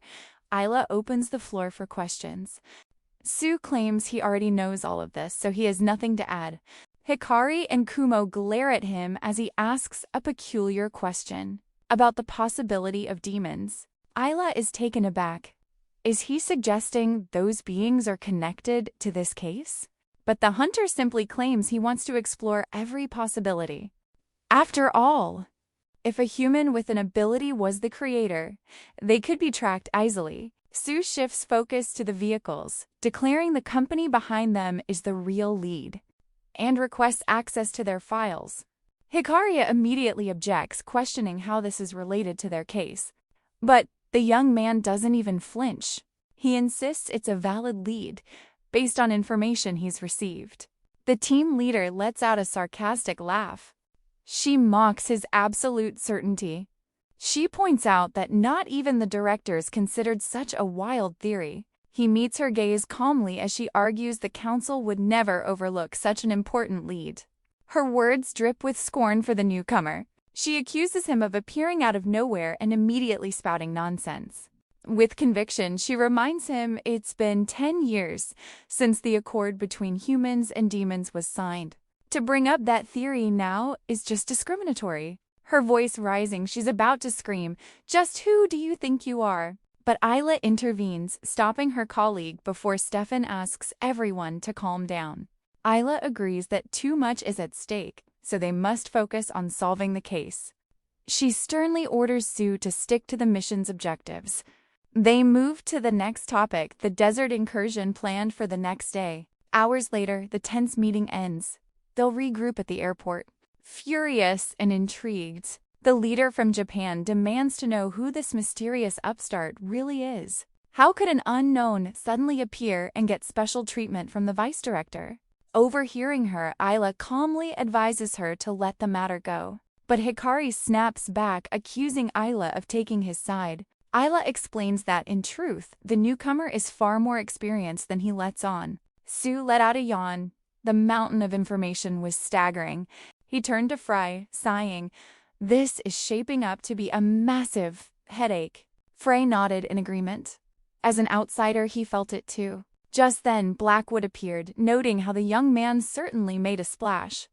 Ayla opens the floor for questions. Sue claims he already knows all of this, so he has nothing to add. Hikari and Kumo glare at him as he asks a peculiar question about the possibility of demons. Ayla is taken aback. Is he suggesting those beings are connected to this case? But the hunter simply claims he wants to explore every possibility. After all, if a human with an ability was the creator, they could be tracked easily. Sue shifts focus to the vehicles, declaring the company behind them is the real lead, and requests access to their files. Hikaria immediately objects, questioning how this is related to their case. But the young man doesn't even flinch. He insists it's a valid lead, based on information he's received. The team leader lets out a sarcastic laugh. She mocks his absolute certainty. She points out that not even the directors considered such a wild theory. He meets her gaze calmly as she argues the council would never overlook such an important lead. Her words drip with scorn for the newcomer. She accuses him of appearing out of nowhere and immediately spouting nonsense. With conviction, she reminds him it's been 10 years since the accord between humans and demons was signed. To bring up that theory now is just discriminatory. Her voice rising, she's about to scream, "Just who do you think you are?" But Ayla intervenes, stopping her colleague before Stefan asks everyone to calm down. Ayla agrees that too much is at stake, so they must focus on solving the case. She sternly orders Sue to stick to the mission's objectives. They move to the next topic, the desert incursion planned for the next day. Hours later, the tense meeting ends. They'll regroup at the airport. Furious and intrigued, the leader from Japan demands to know who this mysterious upstart really is. How could an unknown suddenly appear and get special treatment from the vice director? Overhearing her, Ayla calmly advises her to let the matter go. But Hikari snaps back, accusing Ayla of taking his side. Ayla explains that, in truth, the newcomer is far more experienced than he lets on. Sue let out a yawn. The mountain of information was staggering. He turned to Frey, sighing. This is shaping up to be a massive headache. Frey nodded in agreement. As an outsider, he felt it too. Just then, Blackwood appeared, noting how the young man certainly made a splash.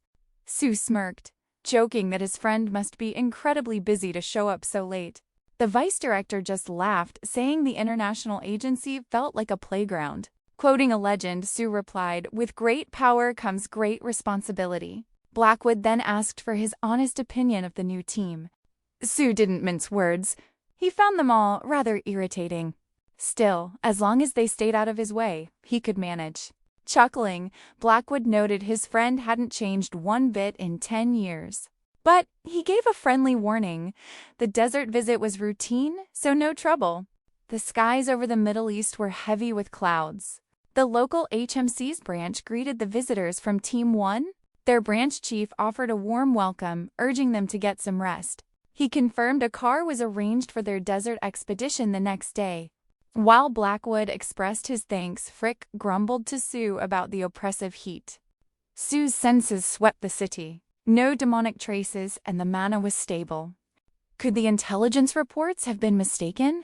Sue smirked, joking that his friend must be incredibly busy to show up so late. The vice director just laughed, saying the international agency felt like a playground. Quoting a legend, Sue replied, "With great power comes great responsibility." Blackwood then asked for his honest opinion of the new team. Sue didn't mince words. He found them all rather irritating. Still, as long as they stayed out of his way, he could manage. Chuckling, Blackwood noted his friend hadn't changed one bit in 10 years. But he gave a friendly warning. The desert visit was routine, so no trouble. The skies over the Middle East were heavy with clouds. The local HMC's branch greeted the visitors from Team 1. Their branch chief offered a warm welcome, urging them to get some rest. He confirmed a car was arranged for their desert expedition the next day. While Blackwood expressed his thanks, Frick grumbled to Sue about the oppressive heat. Sue's senses swept the city. No demonic traces, and the mana was stable. Could the intelligence reports have been mistaken?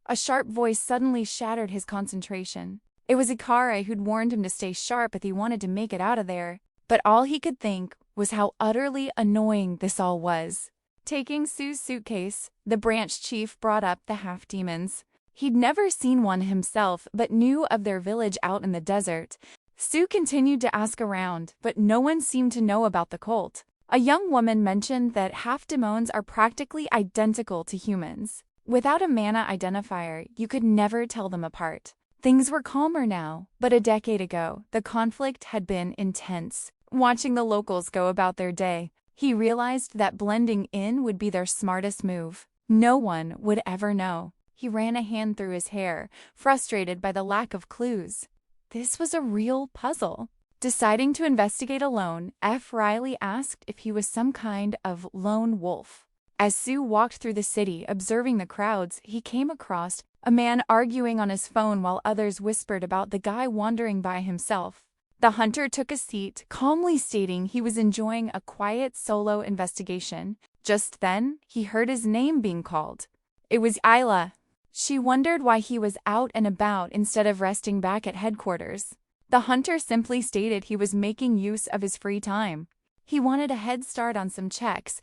A sharp voice suddenly shattered his concentration. It was Ikari who'd warned him to stay sharp if he wanted to make it out of there. But all he could think was how utterly annoying this all was. Taking Sue's suitcase, the branch chief brought up the half-demons. He'd never seen one himself, but knew of their village out in the desert. Sue continued to ask around, but no one seemed to know about the cult. A young woman mentioned that half-demons are practically identical to humans. Without a mana identifier, you could never tell them apart. Things were calmer now, but a decade ago, the conflict had been intense. Watching the locals go about their day, he realized that blending in would be their smartest move. No one would ever know. He ran a hand through his hair, frustrated by the lack of clues. This was a real puzzle. Deciding to investigate alone, F. Riley asked if he was some kind of lone wolf. As Sue walked through the city, observing the crowds, he came across a man arguing on his phone while others whispered about the guy wandering by himself. The hunter took a seat, calmly stating he was enjoying a quiet solo investigation. Just then, he heard his name being called. It was Isla. She wondered why he was out and about instead of resting back at headquarters. The hunter simply stated he was making use of his free time. He wanted a head start on some checks,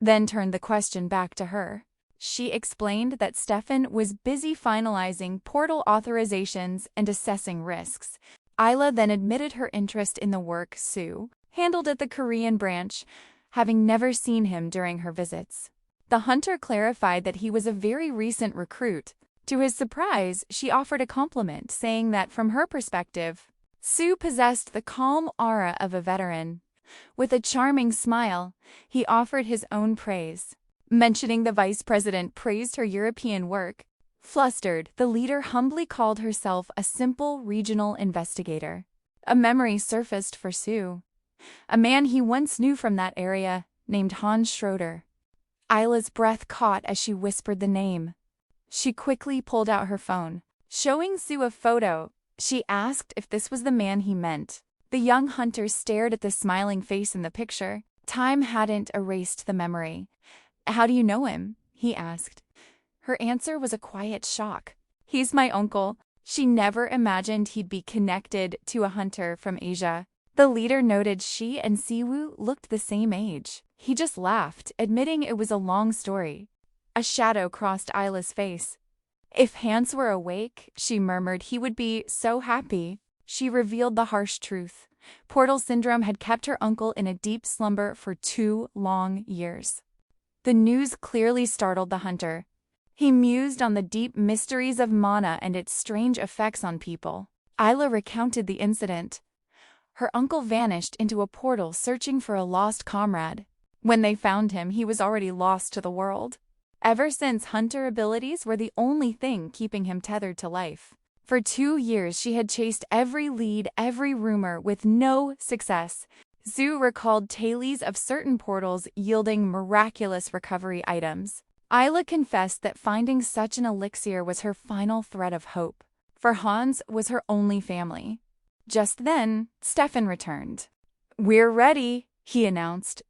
then turned the question back to her. She explained that Stefan was busy finalizing portal authorizations and assessing risks. Isla then admitted her interest in the work Sue handled at the Korean branch, having never seen him during her visits. The hunter clarified that he was a very recent recruit. To his surprise, she offered a compliment, saying that from her perspective, Sue possessed the calm aura of a veteran. With a charming smile, he offered his own praise. Mentioning the vice president praised her European work. Flustered, the leader humbly called herself a simple regional investigator. A memory surfaced for Sue. A man he once knew from that area, named Hans Schroeder. Isla's breath caught as she whispered the name. She quickly pulled out her phone. Showing Sue a photo, she asked if this was the man he meant. The young hunter stared at the smiling face in the picture. Time hadn't erased the memory. "How do you know him?" he asked. Her answer was a quiet shock. "He's my uncle." She never imagined he'd be connected to a hunter from Asia. The leader noted she and Siwoo looked the same age. He just laughed, admitting it was a long story. A shadow crossed Isla's face. "If Hans were awake," she murmured, "he would be so happy." She revealed the harsh truth. Portal syndrome had kept her uncle in a deep slumber for 2 long years. The news clearly startled the hunter. He mused on the deep mysteries of mana and its strange effects on people. Isla recounted the incident. Her uncle vanished into a portal searching for a lost comrade. When they found him, he was already lost to the world. Ever since, hunter abilities were the only thing keeping him tethered to life. For 2 years, she had chased every lead, every rumor, with no success. Zhu recalled tales of certain portals yielding miraculous recovery items. Isla confessed that finding such an elixir was her final thread of hope. For Hans was her only family. Just then, Stefan returned. "We're ready," he announced.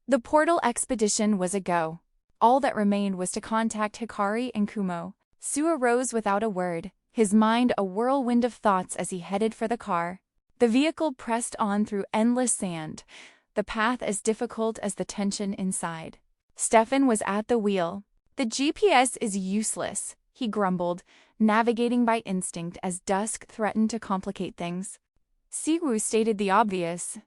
The portal expedition was a go. All that remained was to contact Hikari and Kumo. Sue arose without a word, his mind a whirlwind of thoughts as he headed for the car. The vehicle pressed on through endless sand, the path as difficult as the tension inside. Stefan was at the wheel. The GPS is useless, he grumbled, navigating by instinct as dusk threatened to complicate things. Siwoo stated the obvious.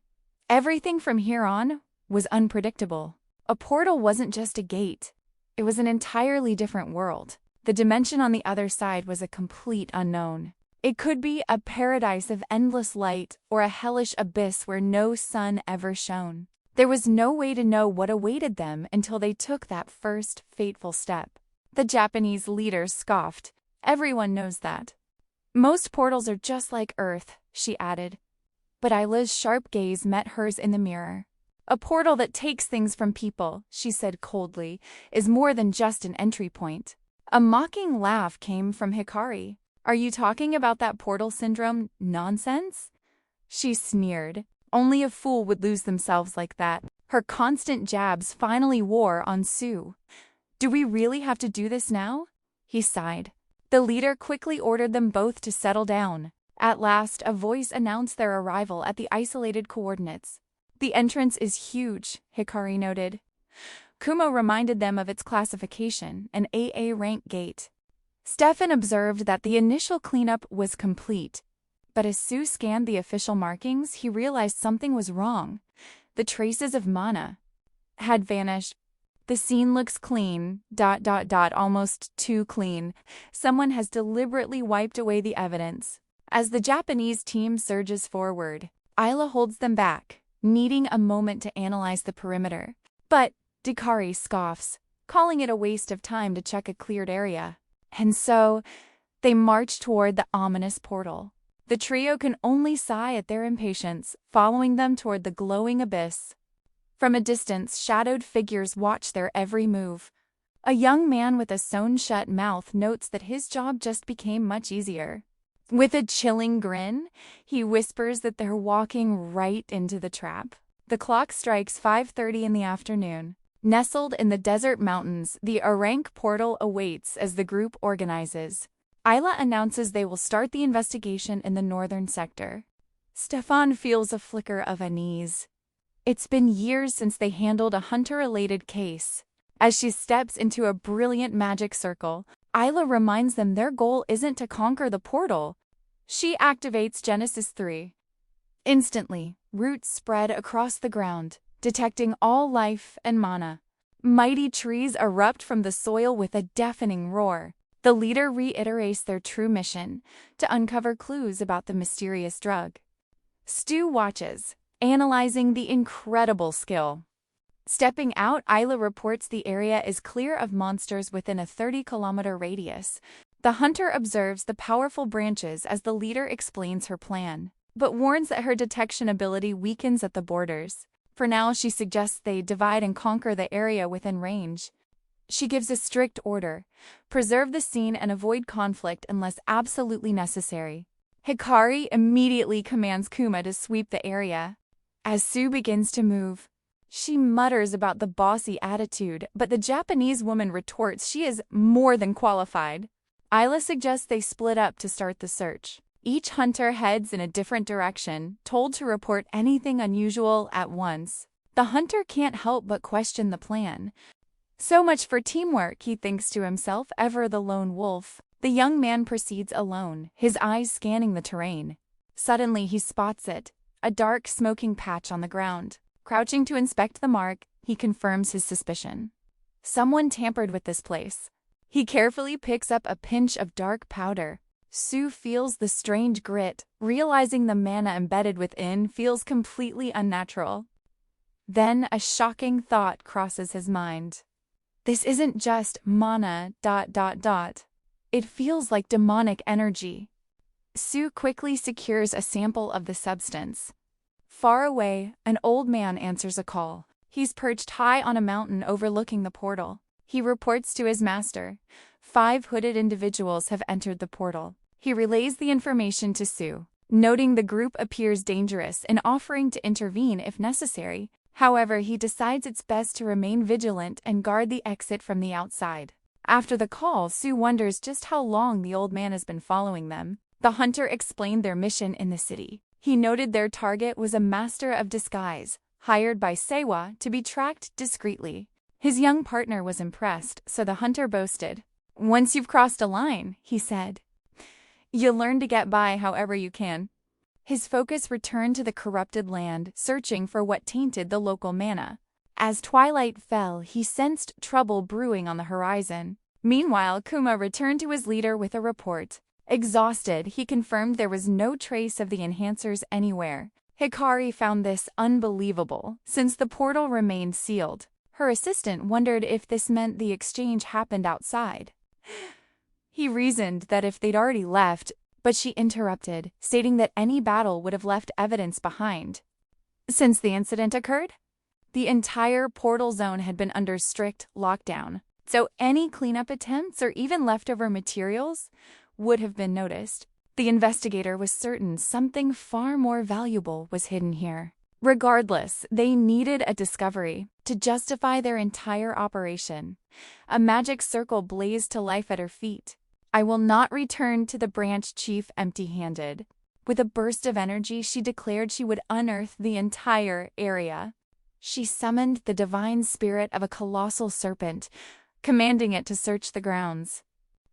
Everything from here on was unpredictable. A portal wasn't just a gate. It was an entirely different world. The dimension on the other side was a complete unknown. It could be a paradise of endless light or a hellish abyss where no sun ever shone. There was no way to know what awaited them until they took that first fateful step. The Japanese leader scoffed. Everyone knows that. Most portals are just like Earth, she added. But Isla's sharp gaze met hers in the mirror. A portal that takes things from people, she said coldly, is more than just an entry point. A mocking laugh came from Hikari. Are you talking about that portal syndrome nonsense? She sneered. Only a fool would lose themselves like that. Her constant jabs finally wore on Sue. Do we really have to do this now? He sighed. The leader quickly ordered them both to settle down. At last, a voice announced their arrival at the isolated coordinates. The entrance is huge, Hikari noted. Kumo reminded them of its classification, an AA rank gate. Stefan observed that the initial cleanup was complete, but as Sue scanned the official markings, he realized something was wrong. The traces of mana had vanished. The scene looks clean, almost too clean. Someone has deliberately wiped away the evidence. As the Japanese team surges forward, Isla holds them back, needing a moment to analyze the perimeter. But Hikari scoffs, calling it a waste of time to check a cleared area. And so, they march toward the ominous portal. The trio can only sigh at their impatience, following them toward the glowing abyss. From a distance, shadowed figures watch their every move. A young man with a sewn-shut mouth notes that his job just became much easier. With a chilling grin, he whispers that they're walking right into the trap. The clock strikes 5:30 in the afternoon. Nestled in the desert mountains, the Arank portal awaits as the group organizes. Isla announces they will start the investigation in the northern sector. Stefan feels a flicker of unease. It's been years since they handled a hunter-related case. As she steps into a brilliant magic circle, Isla reminds them their goal isn't to conquer the portal. She activates Genesis 3. Instantly, roots spread across the ground, detecting all life and mana. Mighty trees erupt from the soil with a deafening roar. The leader reiterates their true mission, to uncover clues about the mysterious drug. Stu watches, analyzing the incredible skill. Stepping out, Isla reports the area is clear of monsters within a 30-kilometer radius. The hunter observes the powerful branches as the leader explains her plan, but warns that her detection ability weakens at the borders. For now, she suggests they divide and conquer the area within range. She gives a strict order: preserve the scene and avoid conflict unless absolutely necessary. Hikari immediately commands Kuma to sweep the area. As Sue begins to move, she mutters about the bossy attitude, but the Japanese woman retorts she is more than qualified. Isla suggests they split up to start the search. Each hunter heads in a different direction, told to report anything unusual at once. The hunter can't help but question the plan. So much for teamwork, he thinks to himself, ever the lone wolf. The young man proceeds alone, his eyes scanning the terrain. Suddenly he spots it, a dark smoking patch on the ground. Crouching to inspect the mark, he confirms his suspicion. Someone tampered with this place. He carefully picks up a pinch of dark powder. Sue feels the strange grit, realizing the mana embedded within feels completely unnatural. Then a shocking thought crosses his mind. This isn't just mana ... It feels like demonic energy. Sue quickly secures a sample of the substance. Far away, an old man answers a call. He's perched high on a mountain overlooking the portal. He reports to his master. 5 hooded individuals have entered the portal. He relays the information to Sue, noting the group appears dangerous and offering to intervene if necessary. However, he decides it's best to remain vigilant and guard the exit from the outside. After the call, Sue wonders just how long the old man has been following them. The hunter explained their mission in the city. He noted their target was a master of disguise, hired by Seiwa to be tracked discreetly. His young partner was impressed, so the hunter boasted. "Once you've crossed a line," he said, "you'll learn to get by however you can." His focus returned to the corrupted land, searching for what tainted the local mana. As twilight fell, he sensed trouble brewing on the horizon. Meanwhile, Kuma returned to his leader with a report. Exhausted, he confirmed there was no trace of the enhancers anywhere. Hikari found this unbelievable, since the portal remained sealed. Her assistant wondered if this meant the exchange happened outside. He reasoned that if they'd already left, but she interrupted, stating that any battle would have left evidence behind. Since the incident occurred, the entire portal zone had been under strict lockdown, so any cleanup attempts or even leftover materials would have been noticed. The investigator was certain something far more valuable was hidden here. Regardless, they needed a discovery to justify their entire operation. A magic circle blazed to life at her feet. "I will not return to the branch chief empty-handed." With a burst of energy, she declared she would unearth the entire area. She summoned the divine spirit of a colossal serpent, commanding it to search the grounds.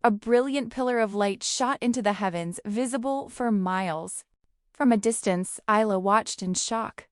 A brilliant pillar of light shot into the heavens, visible for miles. From a distance, Isla watched in shock.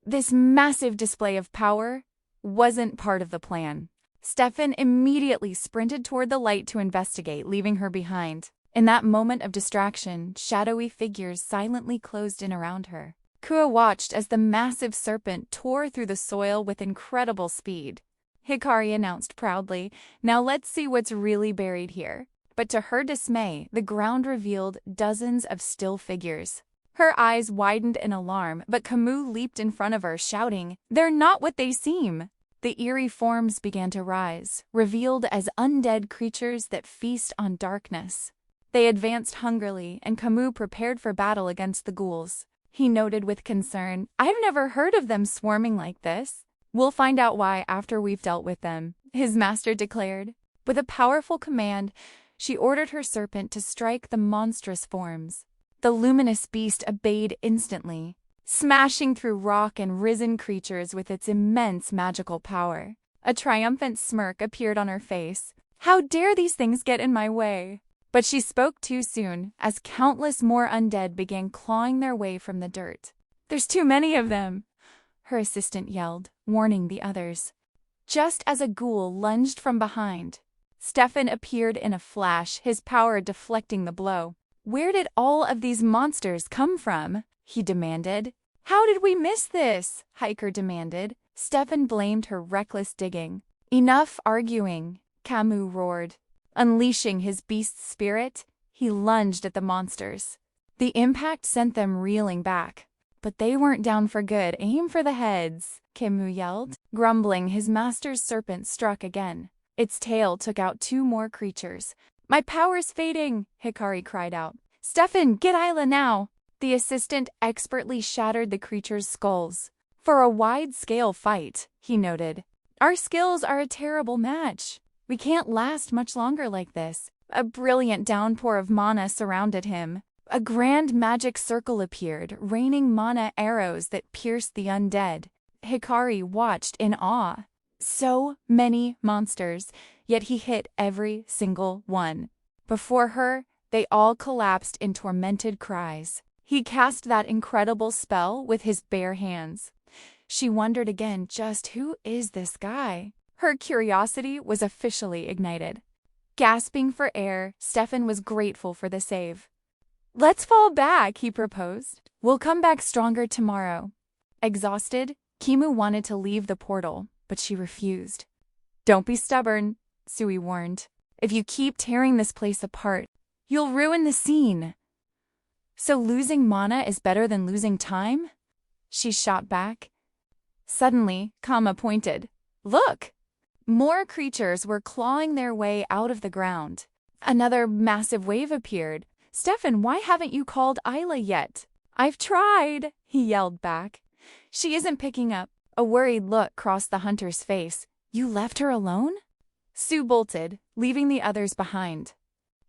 This massive display of power wasn't part of the plan. Stefan immediately sprinted toward the light to investigate, leaving her behind. In that moment of distraction, shadowy figures silently closed in around her. Kua watched as the massive serpent tore through the soil with incredible speed. Hikari announced proudly, "Now let's see what's really buried here." But to her dismay, the ground revealed dozens of still figures. Her eyes widened in alarm, but Camus leaped in front of her, shouting, "They're not what they seem!" The eerie forms began to rise, revealed as undead creatures that feast on darkness. They advanced hungrily, and Camus prepared for battle against the ghouls. He noted with concern, "I've never heard of them swarming like this." "We'll find out why after we've dealt with them," his master declared. With a powerful command, she ordered her serpent to strike the monstrous forms. The luminous beast obeyed instantly, smashing through rock and risen creatures with its immense magical power. A triumphant smirk appeared on her face. "How dare these things get in my way?" But she spoke too soon, as countless more undead began clawing their way from the dirt. "There's too many of them," her assistant yelled, warning the others. Just as a ghoul lunged from behind, Stefan appeared in a flash, his power deflecting the blow. "Where did all of these monsters come from?" he demanded. "How did we miss this?" Hiker demanded. Stefan blamed her reckless digging. "Enough arguing," Camus roared. Unleashing his beast spirit, he lunged at the monsters. The impact sent them reeling back. "But they weren't down for good. Aim for the heads," Camus yelled. Grumbling, his master's serpent struck again. Its tail took out two more creatures. "My power's fading," Hikari cried out. "Stefan, get Isla now!" The assistant expertly shattered the creatures' skulls. "For a wide-scale fight," he noted, "our skills are a terrible match. We can't last much longer like this." A brilliant downpour of mana surrounded him. A grand magic circle appeared, raining mana arrows that pierced the undead. Hikari watched in awe. So many monsters, yet he hit every single one. Before her, they all collapsed in tormented cries. He cast that incredible spell with his bare hands. She wondered again, just who is this guy? Her curiosity was officially ignited. Gasping for air, Stefan was grateful for the save. "Let's fall back," he proposed. "We'll come back stronger tomorrow." Exhausted, Kimu wanted to leave the portal, but she refused. "Don't be stubborn," Sui warned. "If you keep tearing this place apart, you'll ruin the scene." "So losing mana is better than losing time?" she shot back. Suddenly, Kama pointed. "Look!" More creatures were clawing their way out of the ground. Another massive wave appeared. "Stefan, why haven't you called Isla yet?" "I've tried," he yelled back. "She isn't picking up." A worried look crossed the hunter's face. "You left her alone?" Sue bolted, leaving the others behind.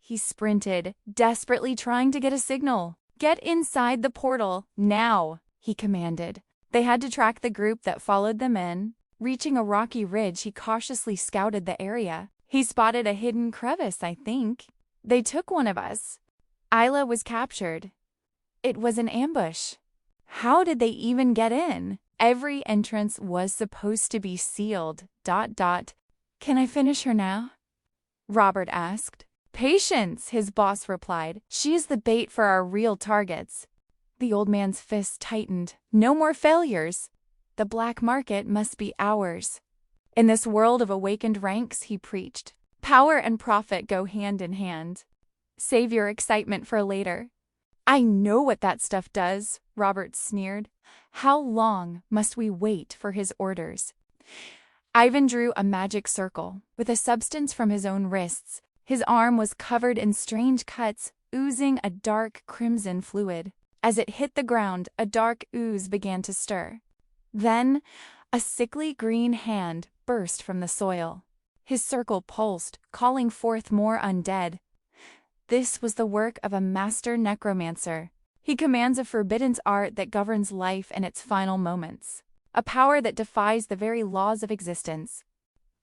He sprinted, desperately trying to get a signal. "Get inside the portal, now," he commanded. They had to track the group that followed them in. Reaching a rocky ridge, he cautiously scouted the area. He spotted a hidden crevice, I think. They took one of us. Isla was captured. It was an ambush. How did they even get in? Every entrance was supposed to be sealed. ... Can I finish her now? Robert asked. Patience, his boss replied. She is the bait for our real targets. The old man's fist tightened. No more failures. The black market must be ours. In this world of awakened ranks, he preached, power and profit go hand in hand. Save your excitement for later. I know what that stuff does, Robert sneered. How long must we wait for his orders? Ivan drew a magic circle with a substance from his own wrists. His arm was covered in strange cuts, oozing a dark crimson fluid. As it hit the ground, a dark ooze began to stir. Then, a sickly green hand burst from the soil. His circle pulsed, calling forth more undead. This was the work of a master necromancer. He commands a forbidden art that governs life in its final moments, a power that defies the very laws of existence.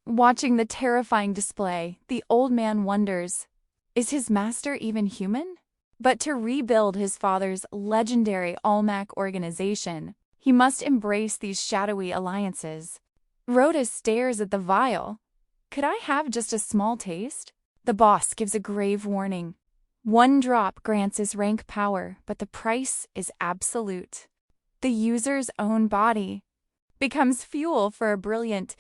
Watching the terrifying display, the old man wonders, is his master even human? But to rebuild his father's legendary Almac organization, he must embrace these shadowy alliances. Rhoda stares at the vial. Could I have just a small taste? The boss gives a grave warning. One drop grants his rank power, but the price is absolute. The user's own body becomes fuel for a brilliant,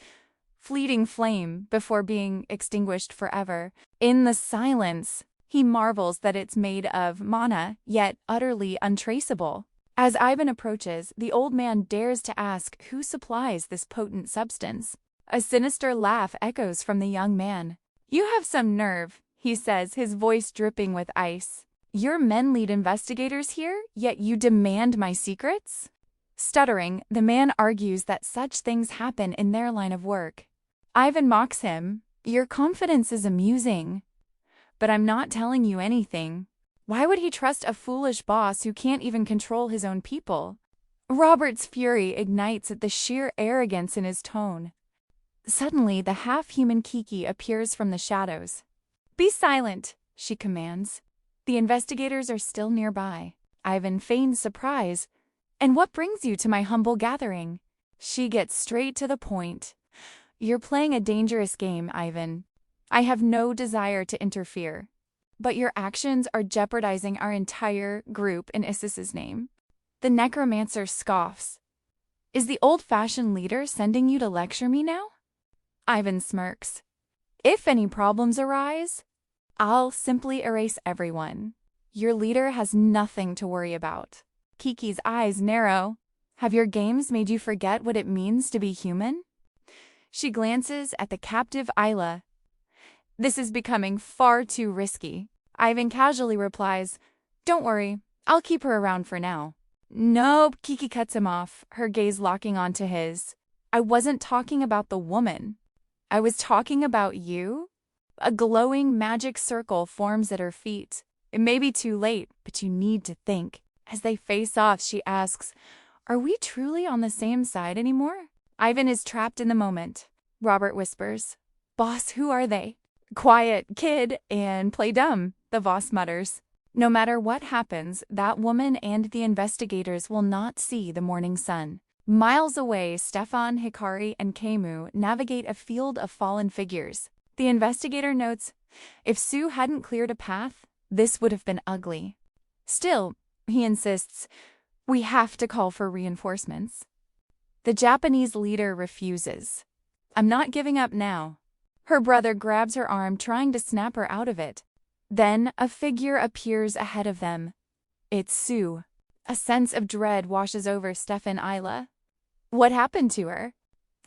fleeting flame before being extinguished forever. In the silence, he marvels that it's made of mana, yet utterly untraceable. As Ivan approaches, the old man dares to ask who supplies this potent substance. A sinister laugh echoes from the young man. You have some nerve, he says, his voice dripping with ice. Your men lead investigators here, yet you demand my secrets? Stuttering, the man argues that such things happen in their line of work. Ivan mocks him. Your confidence is amusing. But I'm not telling you anything. Why would he trust a foolish boss who can't even control his own people? Robert's fury ignites at the sheer arrogance in his tone. Suddenly, the half-human Kiki appears from the shadows. Be silent, she commands. The investigators are still nearby. Ivan feigns surprise. And what brings you to my humble gathering? She gets straight to the point. You're playing a dangerous game, Ivan. I have no desire to interfere. But your actions are jeopardizing our entire group in Isis's name. The necromancer scoffs. Is the old-fashioned leader sending you to lecture me now? Ivan smirks. If any problems arise, I'll simply erase everyone. Your leader has nothing to worry about. Kiki's eyes narrow. Have your games made you forget what it means to be human? She glances at the captive Isla. This is becoming far too risky. Ivan casually replies, Don't worry, I'll keep her around for now. Nope, Kiki cuts him off, her gaze locking onto his. I wasn't talking about the woman. I was talking about you. A glowing magic circle forms at her feet. It may be too late, but you need to think. As they face off, she asks, Are we truly on the same side anymore? Ivan is trapped in the moment. Robert whispers, Boss, who are they? Quiet, kid, and play dumb, the boss mutters. No matter what happens, that woman and the investigators will not see the morning sun. Miles away, Stefan, Hikari, and Keimu navigate a field of fallen figures. The investigator notes, if Sue hadn't cleared a path, this would have been ugly. Still, he insists, we have to call for reinforcements. The Japanese leader refuses. I'm not giving up now. Her brother grabs her arm, trying to snap her out of it. Then a figure appears ahead of them. It's Sue. A sense of dread washes over Stefan Isla. What happened to her?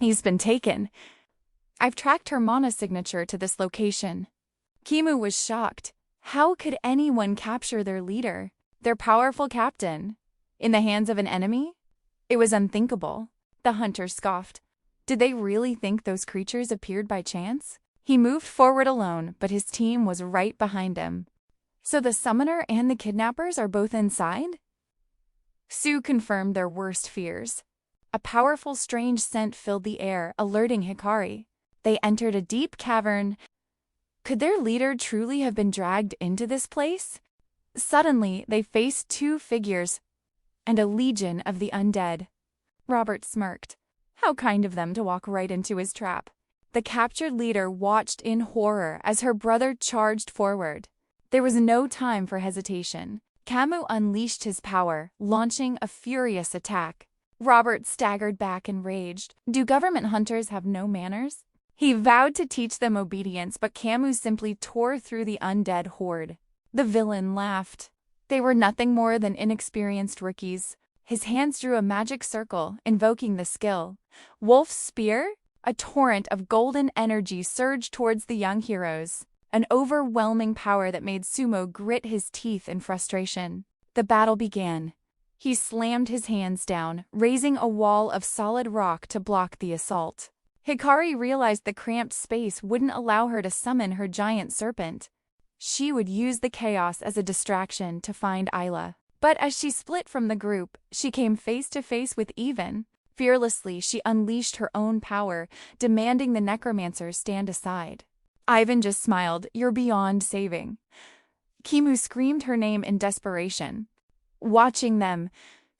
He's been taken. I've tracked her mana signature to this location. Kimu was shocked. How could anyone capture their leader, their powerful captain, in the hands of an enemy? It was unthinkable. The hunter scoffed. Did they really think those creatures appeared by chance? He moved forward alone, but his team was right behind him. So the summoner and the kidnappers are both inside? Sue confirmed their worst fears. A powerful strange scent filled the air, alerting Hikari. They entered a deep cavern. Could their leader truly have been dragged into this place? Suddenly, they faced two figures and a legion of the undead. Robert smirked. How kind of them to walk right into his trap. The captured leader watched in horror as her brother charged forward. There was no time for hesitation. Camus unleashed his power, launching a furious attack. Robert staggered back enraged. Do government hunters have no manners? He vowed to teach them obedience, but Camus simply tore through the undead horde. The villain laughed. They were nothing more than inexperienced rookies. His hands drew a magic circle, invoking the skill. Wolf's Spear? A torrent of golden energy surged towards the young heroes, an overwhelming power that made Sumo grit his teeth in frustration. The battle began. He slammed his hands down, raising a wall of solid rock to block the assault. Hikari realized the cramped space wouldn't allow her to summon her giant serpent. She would use the chaos as a distraction to find Isla. But as she split from the group, she came face to face with Even. Fearlessly, she unleashed her own power, demanding the Necromancer stand aside. Ivan just smiled. You're beyond saving. Kimu screamed her name in desperation. Watching them,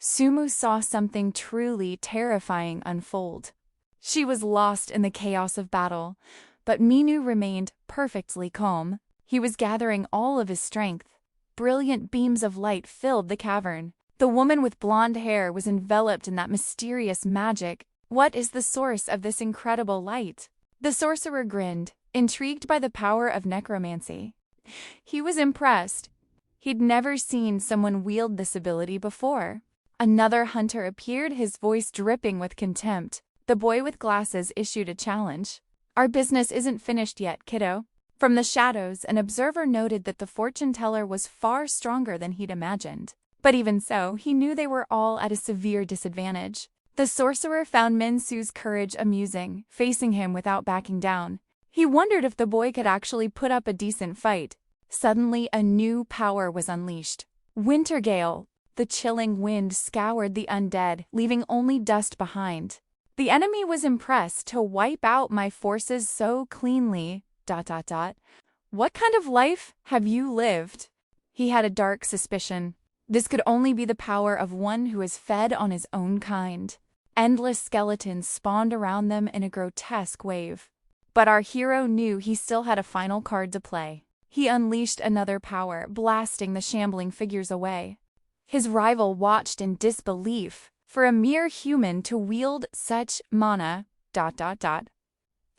Sumu saw something truly terrifying unfold. She was lost in the chaos of battle, but Minu remained perfectly calm. He was gathering all of his strength. Brilliant beams of light filled the cavern. The woman with blonde hair was enveloped in that mysterious magic. What is the source of this incredible light? The sorcerer grinned, intrigued by the power of necromancy. He was impressed. He'd never seen someone wield this ability before. Another hunter appeared, his voice dripping with contempt. The boy with glasses issued a challenge. Our business isn't finished yet, kiddo. From the shadows, an observer noted that the fortune teller was far stronger than he'd imagined. But even so, he knew they were all at a severe disadvantage. The sorcerer found Minsu's courage amusing, facing him without backing down. He wondered if the boy could actually put up a decent fight. Suddenly, a new power was unleashed. Winter Gale. The chilling wind scoured the undead, leaving only dust behind. The enemy was impressed to wipe out my forces so cleanly. ... What kind of life have you lived? He had a dark suspicion. This could only be the power of one who is fed on his own kind. Endless skeletons spawned around them in a grotesque wave. But our hero knew he still had a final card to play. He unleashed another power, blasting the shambling figures away. His rival watched in disbelief. For a mere human to wield such mana...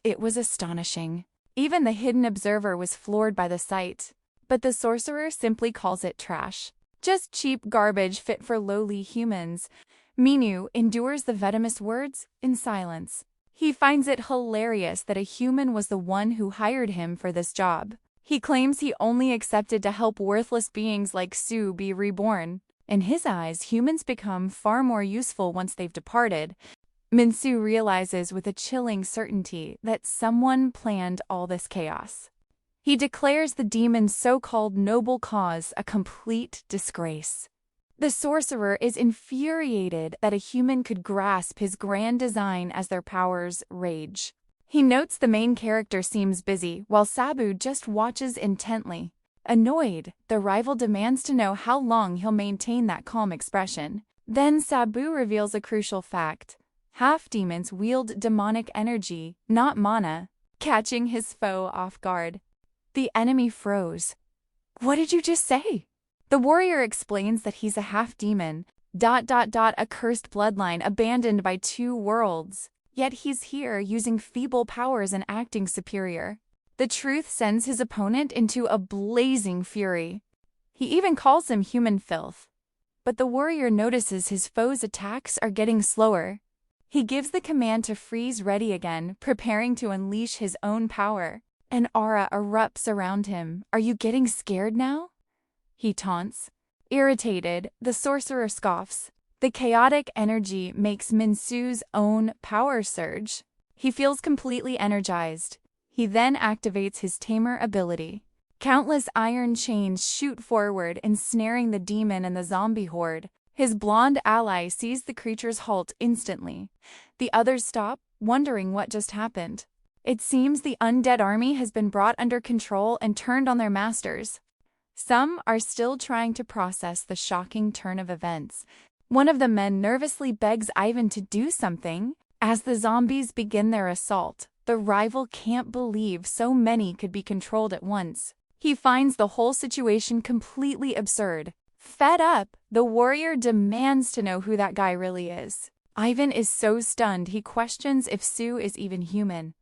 It was astonishing. Even the hidden observer was floored by the sight. But the sorcerer simply calls it trash. Just cheap garbage fit for lowly humans. Minu endures the venomous words in silence. He finds it hilarious that a human was the one who hired him for this job. He claims he only accepted to help worthless beings like Sue be reborn. In his eyes, humans become far more useful once they've departed. Minsu realizes with a chilling certainty that someone planned all this chaos. He declares the demon's so-called noble cause a complete disgrace. The sorcerer is infuriated that a human could grasp his grand design as their powers rage. He notes the main character seems busy, while Sabu just watches intently. Annoyed, the rival demands to know how long he'll maintain that calm expression. Then Sabu reveals a crucial fact. Half-demons wield demonic energy, not mana, catching his foe off guard. The enemy froze. What did you just say? The warrior explains that he's a half-demon, ... a cursed bloodline abandoned by two worlds. Yet he's here using feeble powers and acting superior. The truth sends his opponent into a blazing fury. He even calls him human filth. But the warrior notices his foe's attacks are getting slower. He gives the command to freeze ready again, preparing to unleash his own power. An aura erupts around him. Are you getting scared now? He taunts. Irritated, the sorcerer scoffs. The chaotic energy makes Minsu's own power surge. He feels completely energized. He then activates his tamer ability. Countless iron chains shoot forward, ensnaring the demon and the zombie horde. His blonde ally sees the creatures halt instantly. The others stop, wondering what just happened. It seems the undead army has been brought under control and turned on their masters. Some are still trying to process the shocking turn of events. One of the men nervously begs Ivan to do something. As the zombies begin their assault, the rival can't believe so many could be controlled at once. He finds the whole situation completely absurd. Fed up, the warrior demands to know who that guy really is. Ivan is so stunned he questions if Sue is even human.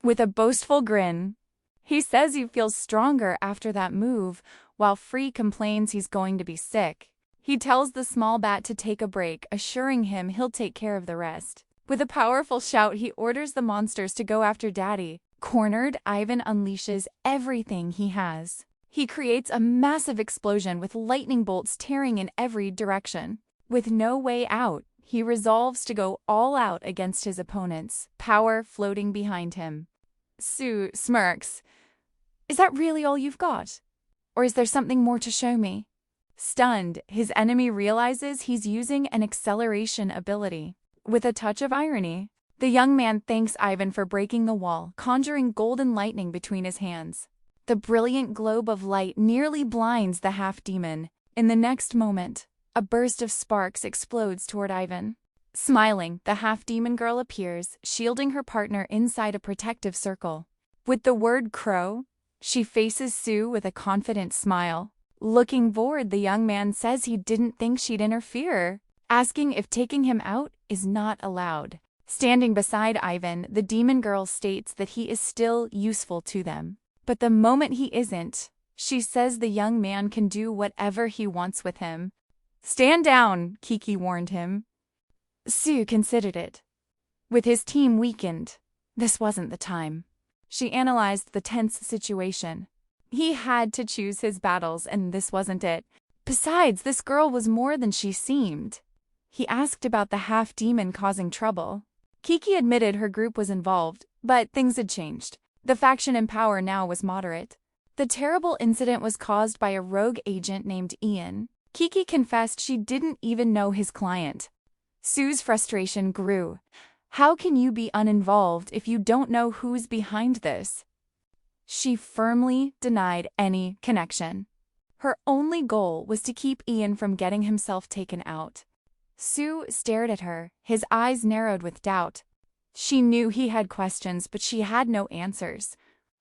With a boastful grin, he says he feels stronger after that move, while Free complains he's going to be sick. He tells the small bat to take a break, assuring him he'll take care of the rest. With a powerful shout, he orders the monsters to go after Daddy. Cornered, Ivan unleashes everything he has. He creates a massive explosion with lightning bolts tearing in every direction. With no way out, he resolves to go all out against his opponents, power floating behind him. Sue smirks. "Is that really all you've got? Or is there something more to show me?" Stunned, his enemy realizes he's using an acceleration ability. With a touch of irony, the young man thanks Ivan for breaking the wall, conjuring golden lightning between his hands. The brilliant globe of light nearly blinds the half-demon. In the next moment, a burst of sparks explodes toward Ivan. Smiling, the half-demon girl appears, shielding her partner inside a protective circle. With the word crow, she faces Sue with a confident smile. Looking bored, the young man says he didn't think she'd interfere, asking if taking him out is not allowed. Standing beside Ivan, the demon girl states that he is still useful to them. But the moment he isn't, she says the young man can do whatever he wants with him. "Stand down," Kiki warned him. Sue considered it. With his team weakened, this wasn't the time. She analyzed the tense situation. He had to choose his battles, and this wasn't it. Besides, this girl was more than she seemed. He asked about the half-demon causing trouble. Kiki admitted her group was involved, but things had changed. The faction in power now was moderate. The terrible incident was caused by a rogue agent named Ian. Kiki confessed she didn't even know his client. Sue's frustration grew. How can you be uninvolved if you don't know who's behind this? She firmly denied any connection. Her only goal was to keep Ian from getting himself taken out. Sue stared at her, his eyes narrowed with doubt. She knew he had questions, but she had no answers.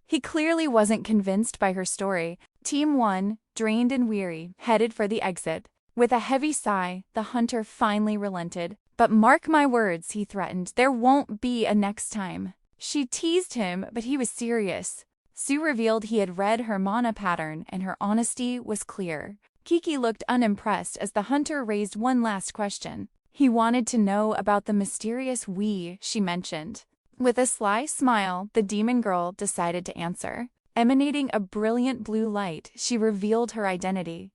He clearly wasn't convinced by her story. Team 1, drained and weary, headed for the exit. With a heavy sigh, the hunter finally relented. "But mark my words," he threatened, "there won't be a next time." She teased him, but he was serious. Sue revealed he had read her mana pattern, and her honesty was clear. Kiki looked unimpressed as the hunter raised one last question. He wanted to know about the mysterious we she mentioned. With a sly smile, the demon girl decided to answer. Emanating a brilliant blue light, she revealed her identity.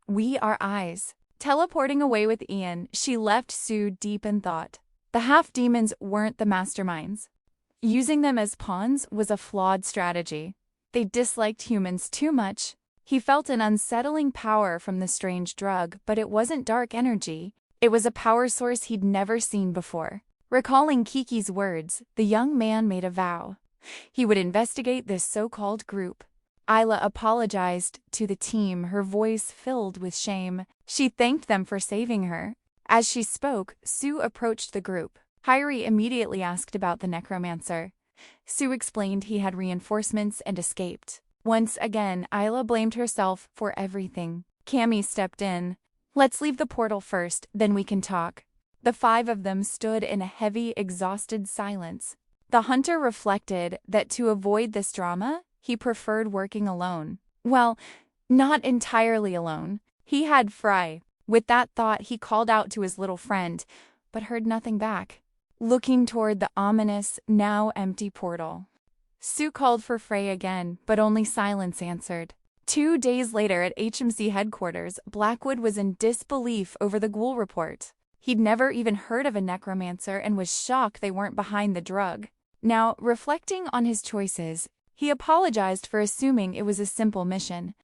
"We are eyes." Teleporting away with Ian, she left Sue deep in thought. The half-demons weren't the masterminds. Using them as pawns was a flawed strategy. They disliked humans too much. He felt an unsettling power from the strange drug, but it wasn't dark energy. It was a power source he'd never seen before. Recalling Kiki's words, the young man made a vow. He would investigate this so-called group. Isla apologized to the team, her voice filled with shame. She thanked them for saving her. As she spoke, Sue approached the group. Hyrie immediately asked about the Necromancer. Sue explained he had reinforcements and escaped. Once again, Isla blamed herself for everything. Cammy stepped in. "Let's leave the portal first, then we can talk." The 5 of them stood in a heavy, exhausted silence. The hunter reflected that to avoid this drama, he preferred working alone. Well, not entirely alone. He had Fry. With that thought, he called out to his little friend, but heard nothing back. Looking toward the ominous, now empty portal, Sue called for Frey again, but only silence answered. 2 days later at HMC headquarters, Blackwood was in disbelief over the ghoul report. He'd never even heard of a necromancer and was shocked they weren't behind the drug. Now, reflecting on his choices, he apologized for assuming it was a simple mission.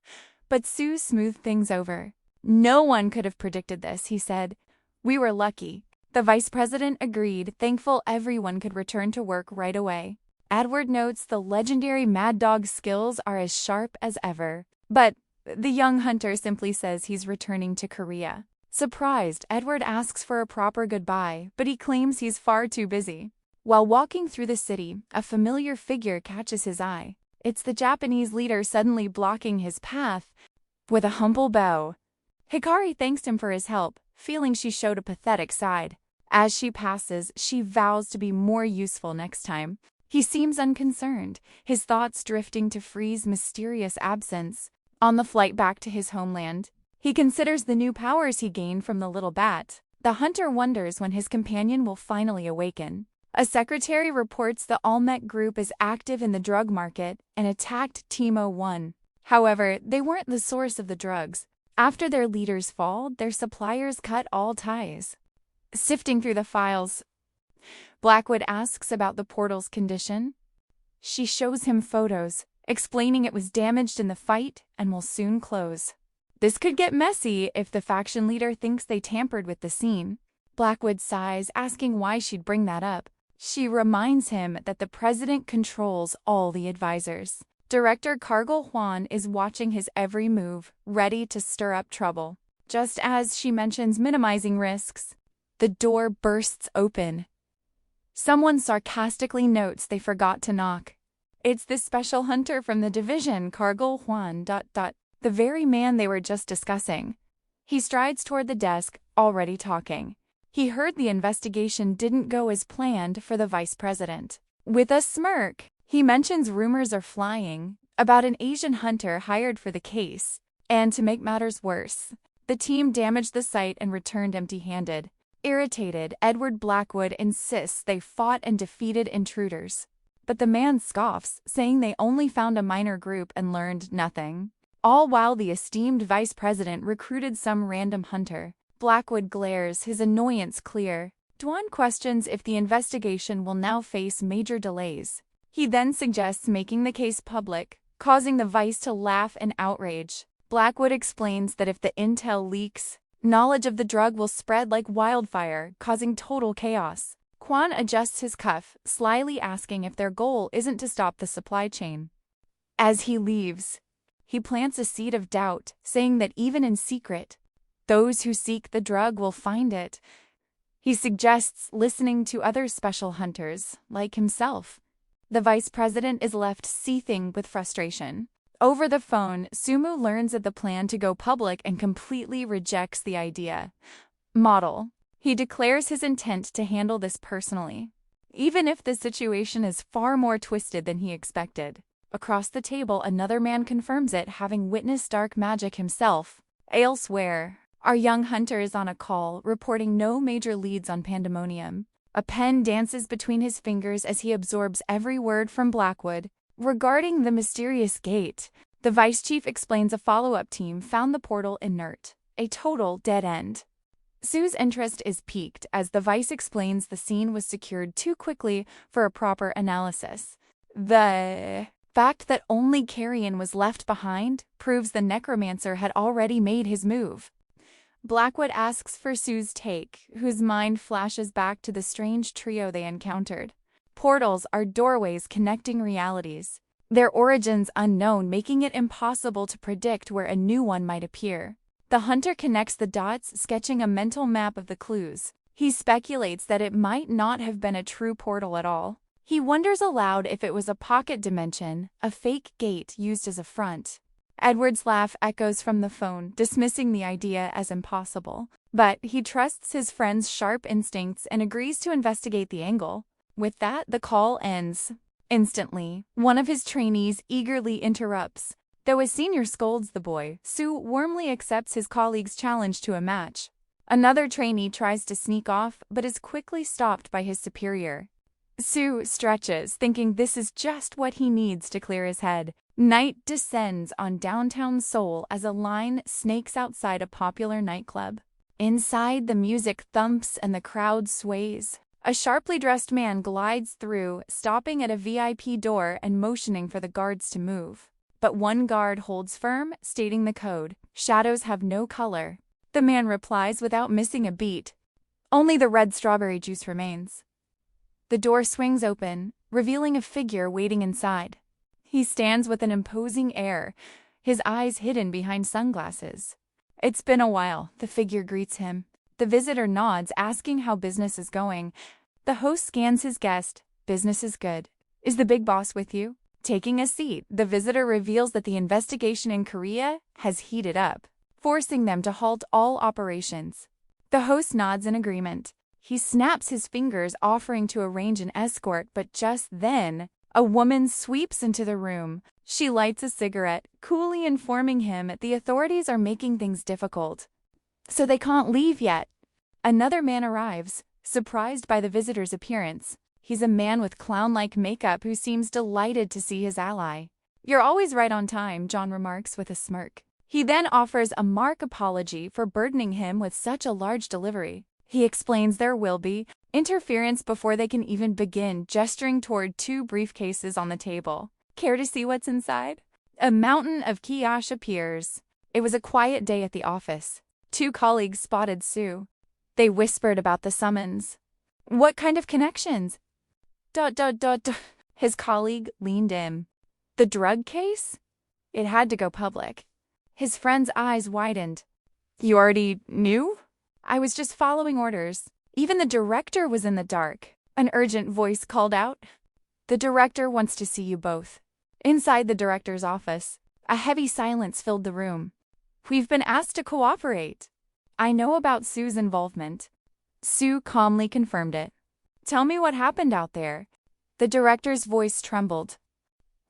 But Sue smoothed things over. No one could have predicted this, he said. We were lucky. The vice president agreed, thankful everyone could return to work right away. Edward notes the legendary Mad Dog's skills are as sharp as ever. But the young hunter simply says he's returning to Korea. Surprised, Edward asks for a proper goodbye, but he claims he's far too busy. While walking through the city, a familiar figure catches his eye. It's the Japanese leader suddenly blocking his path. With a humble bow, Hikari thanks him for his help, feeling she showed a pathetic side. As she passes, she vows to be more useful next time. He seems unconcerned, his thoughts drifting to Free's mysterious absence. On the flight back to his homeland, he considers the new powers he gained from the little bat. The hunter wonders when his companion will finally awaken. A secretary reports the Olmec group is active in the drug market and attacked Team 01. However, they weren't the source of the drugs. After their leader's fall, their suppliers cut all ties. Sifting through the files, Blackwood asks about the portal's condition. She shows him photos, explaining it was damaged in the fight and will soon close. This could get messy if the faction leader thinks they tampered with the scene. Blackwood sighs, asking why she'd bring that up. She reminds him that the president controls all the advisors. Director Cargill Hwan is watching his every move, ready to stir up trouble. Just as she mentions minimizing risks, the door bursts open. Someone sarcastically notes they forgot to knock. It's the special hunter from the division, Cargill Hwan, the very man they were just discussing. He strides toward the desk, already talking. He heard the investigation didn't go as planned for the vice president. With a smirk, he mentions rumors are flying about an Asian hunter hired for the case. And to make matters worse, the team damaged the site and returned empty-handed. Irritated, Edward Blackwood insists they fought and defeated intruders. But the man scoffs, saying they only found a minor group and learned nothing. All while the esteemed vice president recruited some random hunter. Blackwood glares, his annoyance clear. Dwan questions if the investigation will now face major delays. He then suggests making the case public, causing the vice to laugh in outrage. Blackwood explains that if the intel leaks, knowledge of the drug will spread like wildfire, causing total chaos. Quan adjusts his cuff, slyly asking if their goal isn't to stop the supply chain. As he leaves, he plants a seed of doubt, saying that even in secret, those who seek the drug will find it. He suggests listening to other special hunters, like himself. The vice president is left seething with frustration. Over the phone, Sumu learns of the plan to go public and completely rejects the idea. Model. He declares his intent to handle this personally, even if the situation is far more twisted than he expected. Across the table, another man confirms it, having witnessed dark magic himself. Elsewhere, our young hunter is on a call, reporting no major leads on Pandemonium. A pen dances between his fingers as he absorbs every word from Blackwood. Regarding the mysterious gate, the vice chief explains a follow-up team found the portal inert, a total dead end. Sue's interest is piqued as the vice explains the scene was secured too quickly for a proper analysis. The fact that only Carrion was left behind proves the Necromancer had already made his move. Blackwood asks for Sue's take, whose mind flashes back to the strange trio they encountered. Portals are doorways connecting realities, their origins unknown, making it impossible to predict where a new one might appear. The hunter connects the dots, sketching a mental map of the clues. He speculates that it might not have been a true portal at all. He wonders aloud if it was a pocket dimension, a fake gate used as a front. Edward's laugh echoes from the phone, dismissing the idea as impossible. But he trusts his friend's sharp instincts and agrees to investigate the angle. With that, the call ends. Instantly, one of his trainees eagerly interrupts. Though a senior scolds the boy, Sue warmly accepts his colleague's challenge to a match. Another trainee tries to sneak off, but is quickly stopped by his superior. Sue stretches, thinking this is just what he needs to clear his head. Night descends on downtown Seoul as a line snakes outside a popular nightclub. Inside, the music thumps and the crowd sways. A sharply dressed man glides through, stopping at a VIP door and motioning for the guards to move. but one guard holds firm, stating the code. Shadows have no color. The man replies without missing a beat. Only the red strawberry juice remains. The door swings open, revealing a figure waiting inside. He stands with an imposing air, his eyes hidden behind sunglasses. It's been a while, the figure greets him. The visitor nods, asking how business is going. The host scans his guest. Business is good. Is the big boss with you? Taking a seat, the visitor reveals that the investigation in Korea has heated up, forcing them to halt all operations. The host nods in agreement. He snaps his fingers, offering to arrange an escort, but just then, a woman sweeps into the room. She lights a cigarette, coolly informing him the authorities are making things difficult, so they can't leave yet. Another man arrives, surprised by the visitor's appearance. He's a man with clown-like makeup who seems delighted to see his ally. You're always right on time, John remarks with a smirk. He then offers a mark apology for burdening him with such a large delivery. He explains there will be interference before they can even begin, gesturing toward 2 briefcases on the table. Care to see what's inside? A mountain of cash appears. It was a quiet day at the office. 2 colleagues spotted Sue. They whispered about the summons. What kind of connections? ... His colleague leaned in. The drug case? It had to go public. His friend's eyes widened. You already knew? I was just following orders. Even the director was in the dark. An urgent voice called out. The director wants to see you both. Inside the director's office, a heavy silence filled the room. We've been asked to cooperate. I know about Sue's involvement. Sue calmly confirmed it. Tell me what happened out there. The director's voice trembled.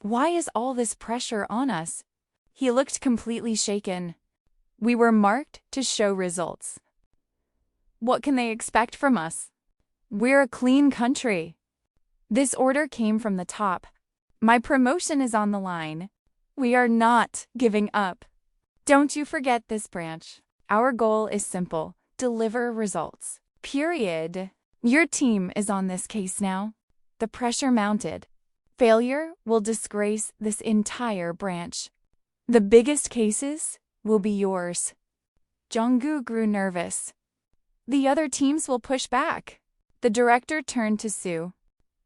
Why is all this pressure on us? He looked completely shaken. We were marked to show results. What can they expect from us? We're a clean country. This order came from the top. My promotion is on the line. We are not giving up. Don't you forget this branch. Our goal is simple. Deliver results. Period. Your team is on this case now. The pressure mounted. Failure will disgrace this entire branch. The biggest cases will be yours. Jonggu grew nervous. The other teams will push back. The director turned to Sue.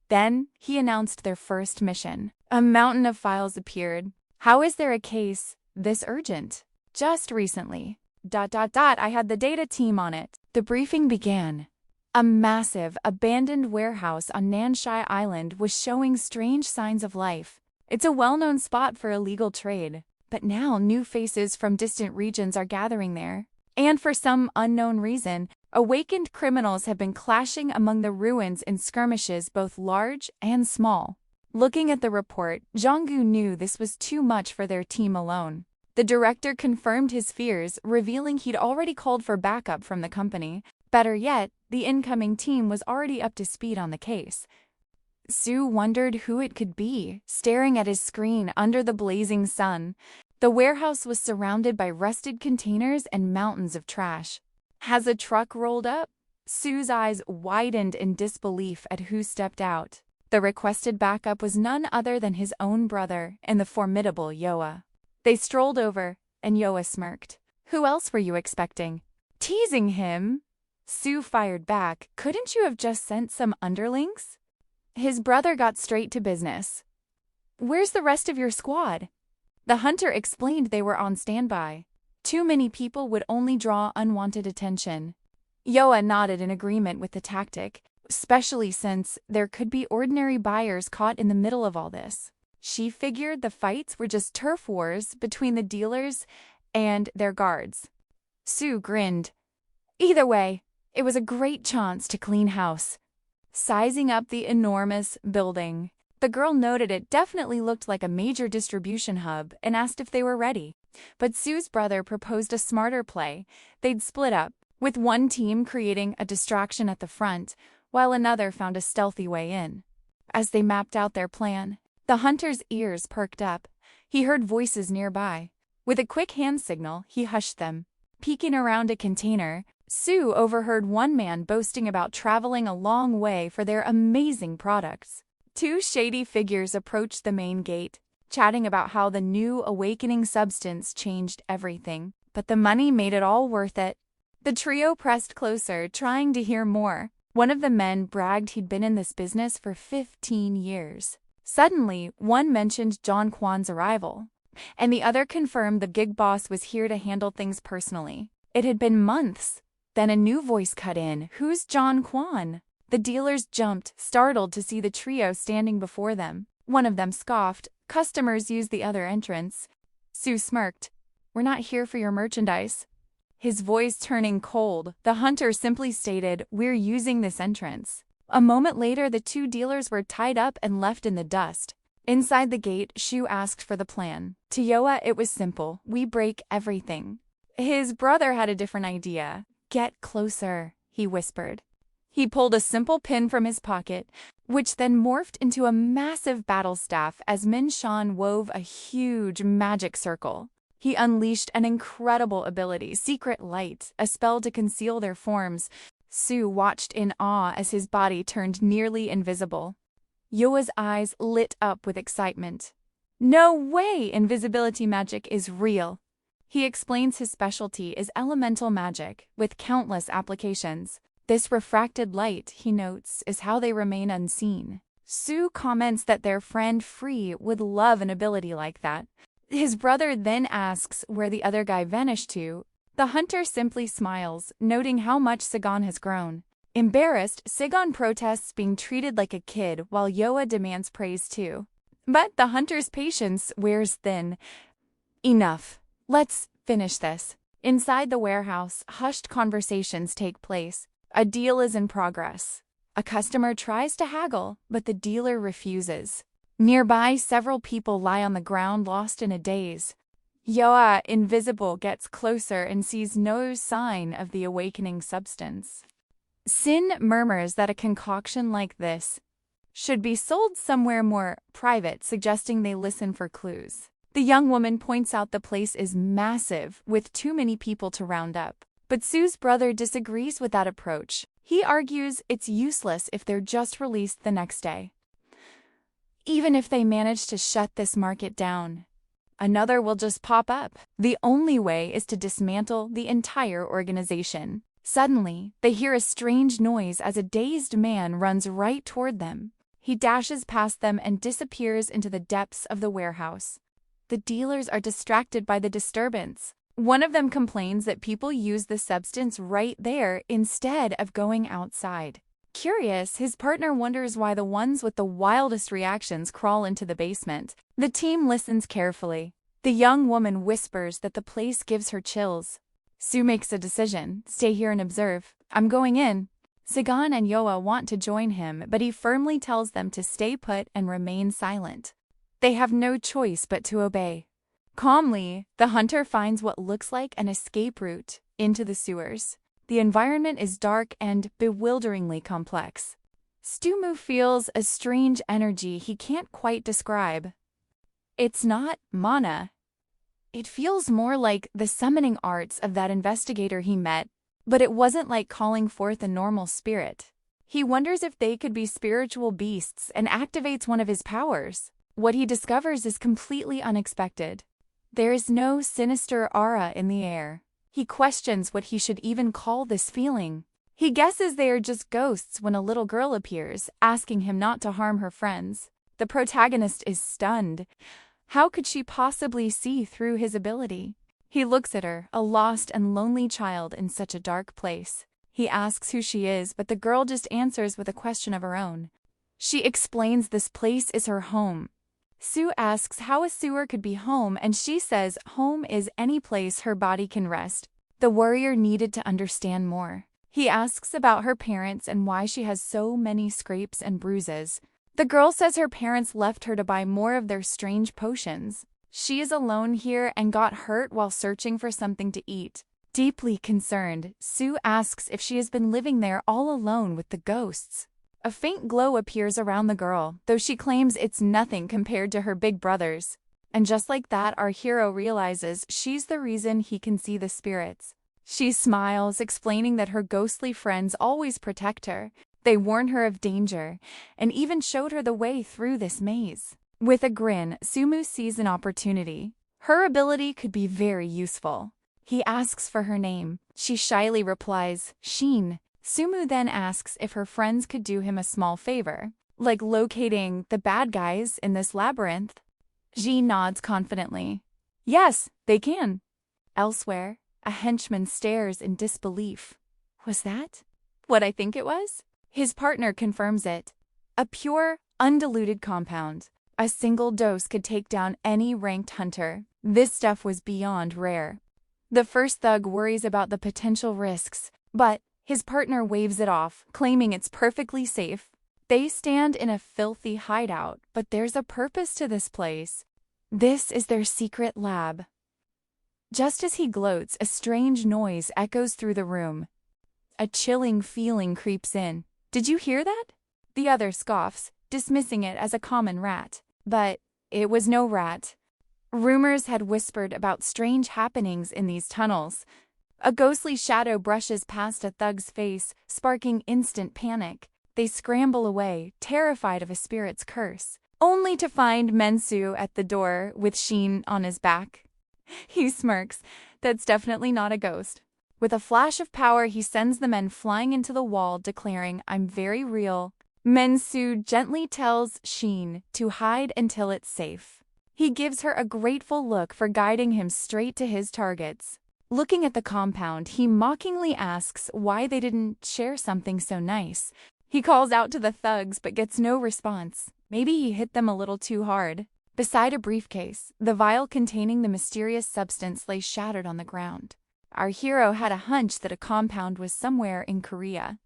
Then he announced their first mission. A mountain of files appeared. How is there a case this urgent? Just recently. ... I had the data team on it. The briefing began. A massive, abandoned warehouse on Nanshai Island was showing strange signs of life. It's a well-known spot for illegal trade, but now new faces from distant regions are gathering there. And for some unknown reason, awakened criminals have been clashing among the ruins in skirmishes both large and small. Looking at the report, Jonggu knew this was too much for their team alone. The director confirmed his fears, revealing he'd already called for backup from the company. Better yet, the incoming team was already up to speed on the case. Sue wondered who it could be, staring at his screen under the blazing sun. The warehouse was surrounded by rusted containers and mountains of trash. As a truck rolled up, Sue's eyes widened in disbelief at who stepped out. The requested backup was none other than his own brother and the formidable Yoa. They strolled over, and Yoa smirked. Who else were you expecting? Teasing him? Sue fired back. Couldn't you have just sent some underlings? His brother got straight to business. Where's the rest of your squad? The hunter explained they were on standby. Too many people would only draw unwanted attention. Yoa nodded in agreement with the tactic, especially since there could be ordinary buyers caught in the middle of all this. She figured the fights were just turf wars between the dealers and their guards. Sue grinned. Either way, it was a great chance to clean house. Sizing up the enormous building, the girl noted it definitely looked like a major distribution hub and asked if they were ready. But Sue's brother proposed a smarter play. They'd split up, with one team creating a distraction at the front, while another found a stealthy way in. As they mapped out their plan, the hunter's ears perked up. He heard voices nearby. With a quick hand signal, he hushed them. Peeking around a container, Sue overheard one man boasting about traveling a long way for their amazing products. Two shady figures approached the main gate. chatting about how the new awakening substance changed everything, but the money made it all worth it. The trio pressed closer, trying to hear more. One of the men bragged he'd been in this business for 15 years. Suddenly, one mentioned John Kwan's arrival, and the other confirmed the gig boss was here to handle things personally. It had been months. Then a new voice cut in. "Who's John Kwan?" The dealers jumped, startled to see the trio standing before them. One of them scoffed. "Customers use the other entrance." Sue smirked. "We're not here for your merchandise." His voice turning cold, the hunter simply stated, "We're using this entrance." A moment later, the two dealers were tied up and left in the dust. Inside the gate, Shu asked for the plan. To Yoa, it was simple. "We break everything." His brother had a different idea. "Get closer," he whispered. He pulled a simple pin from his pocket, which then morphed into a massive battle staff as Min Shan wove a huge magic circle. He unleashed an incredible ability, Secret Light, a spell to conceal their forms. Sue watched in awe as his body turned nearly invisible. Yoa's eyes lit up with excitement. "No way! Invisibility magic is real." He explains his specialty is elemental magic, with countless applications. This refracted light, he notes, is how they remain unseen. Sue comments that their friend Free would love an ability like that. His brother then asks where the other guy vanished to. The hunter simply smiles, noting how much Sagan has grown. Embarrassed, Sagan protests being treated like a kid while Yoa demands praise too. But the hunter's patience wears thin. "Enough. Let's finish this." Inside the warehouse, hushed conversations take place. A deal is in progress. A customer tries to haggle, but the dealer refuses. Nearby, several people lie on the ground lost in a daze. Yoa, invisible, gets closer and sees no sign of the awakening substance. Sin murmurs that a concoction like this should be sold somewhere more private, suggesting they listen for clues. The young woman points out the place is massive, with too many people to round up. But Sue's brother disagrees with that approach. He argues it's useless if they're just released the next day. Even if they manage to shut this market down, another will just pop up. The only way is to dismantle the entire organization. Suddenly, they hear a strange noise as a dazed man runs right toward them. He dashes past them and disappears into the depths of the warehouse. The dealers are distracted by the disturbance. One of them complains that people use the substance right there instead of going outside. Curious, his partner wonders why the ones with the wildest reactions crawl into the basement. The team listens carefully. The young woman whispers that the place gives her chills. Sue makes a decision. "Stay here and observe. I'm going in." Sagan and Yoa want to join him, but he firmly tells them to stay put and remain silent. They have no choice but to obey. Calmly, the hunter finds what looks like an escape route into the sewers. The environment is dark and bewilderingly complex. Stumu feels a strange energy he can't quite describe. It's not mana. It feels more like the summoning arts of that investigator he met, but it wasn't like calling forth a normal spirit. He wonders if they could be spiritual beasts and activates one of his powers. What he discovers is completely unexpected. There is no sinister aura in the air. He questions what he should even call this feeling. He guesses they are just ghosts when a little girl appears, asking him not to harm her friends. The protagonist is stunned. How could she possibly see through his ability? He looks at her, a lost and lonely child in such a dark place. He asks who she is, but the girl just answers with a question of her own. She explains this place is her home. Sue asks how a sewer could be home, and she says home is any place her body can rest. The warrior needed to understand more. He asks about her parents and why she has so many scrapes and bruises. The girl says her parents left her to buy more of their strange potions. She is alone here and got hurt while searching for something to eat. Deeply concerned, Sue asks if she has been living there all alone with the ghosts. A faint glow appears around the girl, though she claims it's nothing compared to her big brothers. And just like that, our hero realizes she's the reason he can see the spirits. She smiles, explaining that her ghostly friends always protect her. They warn her of danger, and even showed her the way through this maze. With a grin, Sumu sees an opportunity. Her ability could be very useful. He asks for her name. She shyly replies, Sheen. Sumu then asks if her friends could do him a small favor, like locating the bad guys in this labyrinth. Ji nods confidently. Yes, they can. Elsewhere, a henchman stares in disbelief. Was that what I think it was? His partner confirms it. A pure, undiluted compound. A single dose could take down any ranked hunter. This stuff was beyond rare. The first thug worries about the potential risks, but his partner waves it off, claiming it's perfectly safe. They stand in a filthy hideout, but there's a purpose to this place. This is their secret lab. Just as he gloats, a strange noise echoes through the room. A chilling feeling creeps in. Did you hear that? The other scoffs, dismissing it as a common rat. But it was no rat. Rumors had whispered about strange happenings in these tunnels. A ghostly shadow brushes past a thug's face, sparking instant panic. They scramble away, terrified of a spirit's curse, only to find Mensu at the door with Sheen on his back. He smirks. That's definitely not a ghost. With a flash of power, he sends the men flying into the wall, declaring, I'm very real. Mensu gently tells Sheen to hide until it's safe. He gives her a grateful look for guiding him straight to his targets. Looking at the compound, he mockingly asks why they didn't share something so nice. He calls out to the thugs but gets no response. Maybe he hit them a little too hard. Beside a briefcase, the vial containing the mysterious substance lay shattered on the ground. Our hero had a hunch that a compound was somewhere in Korea.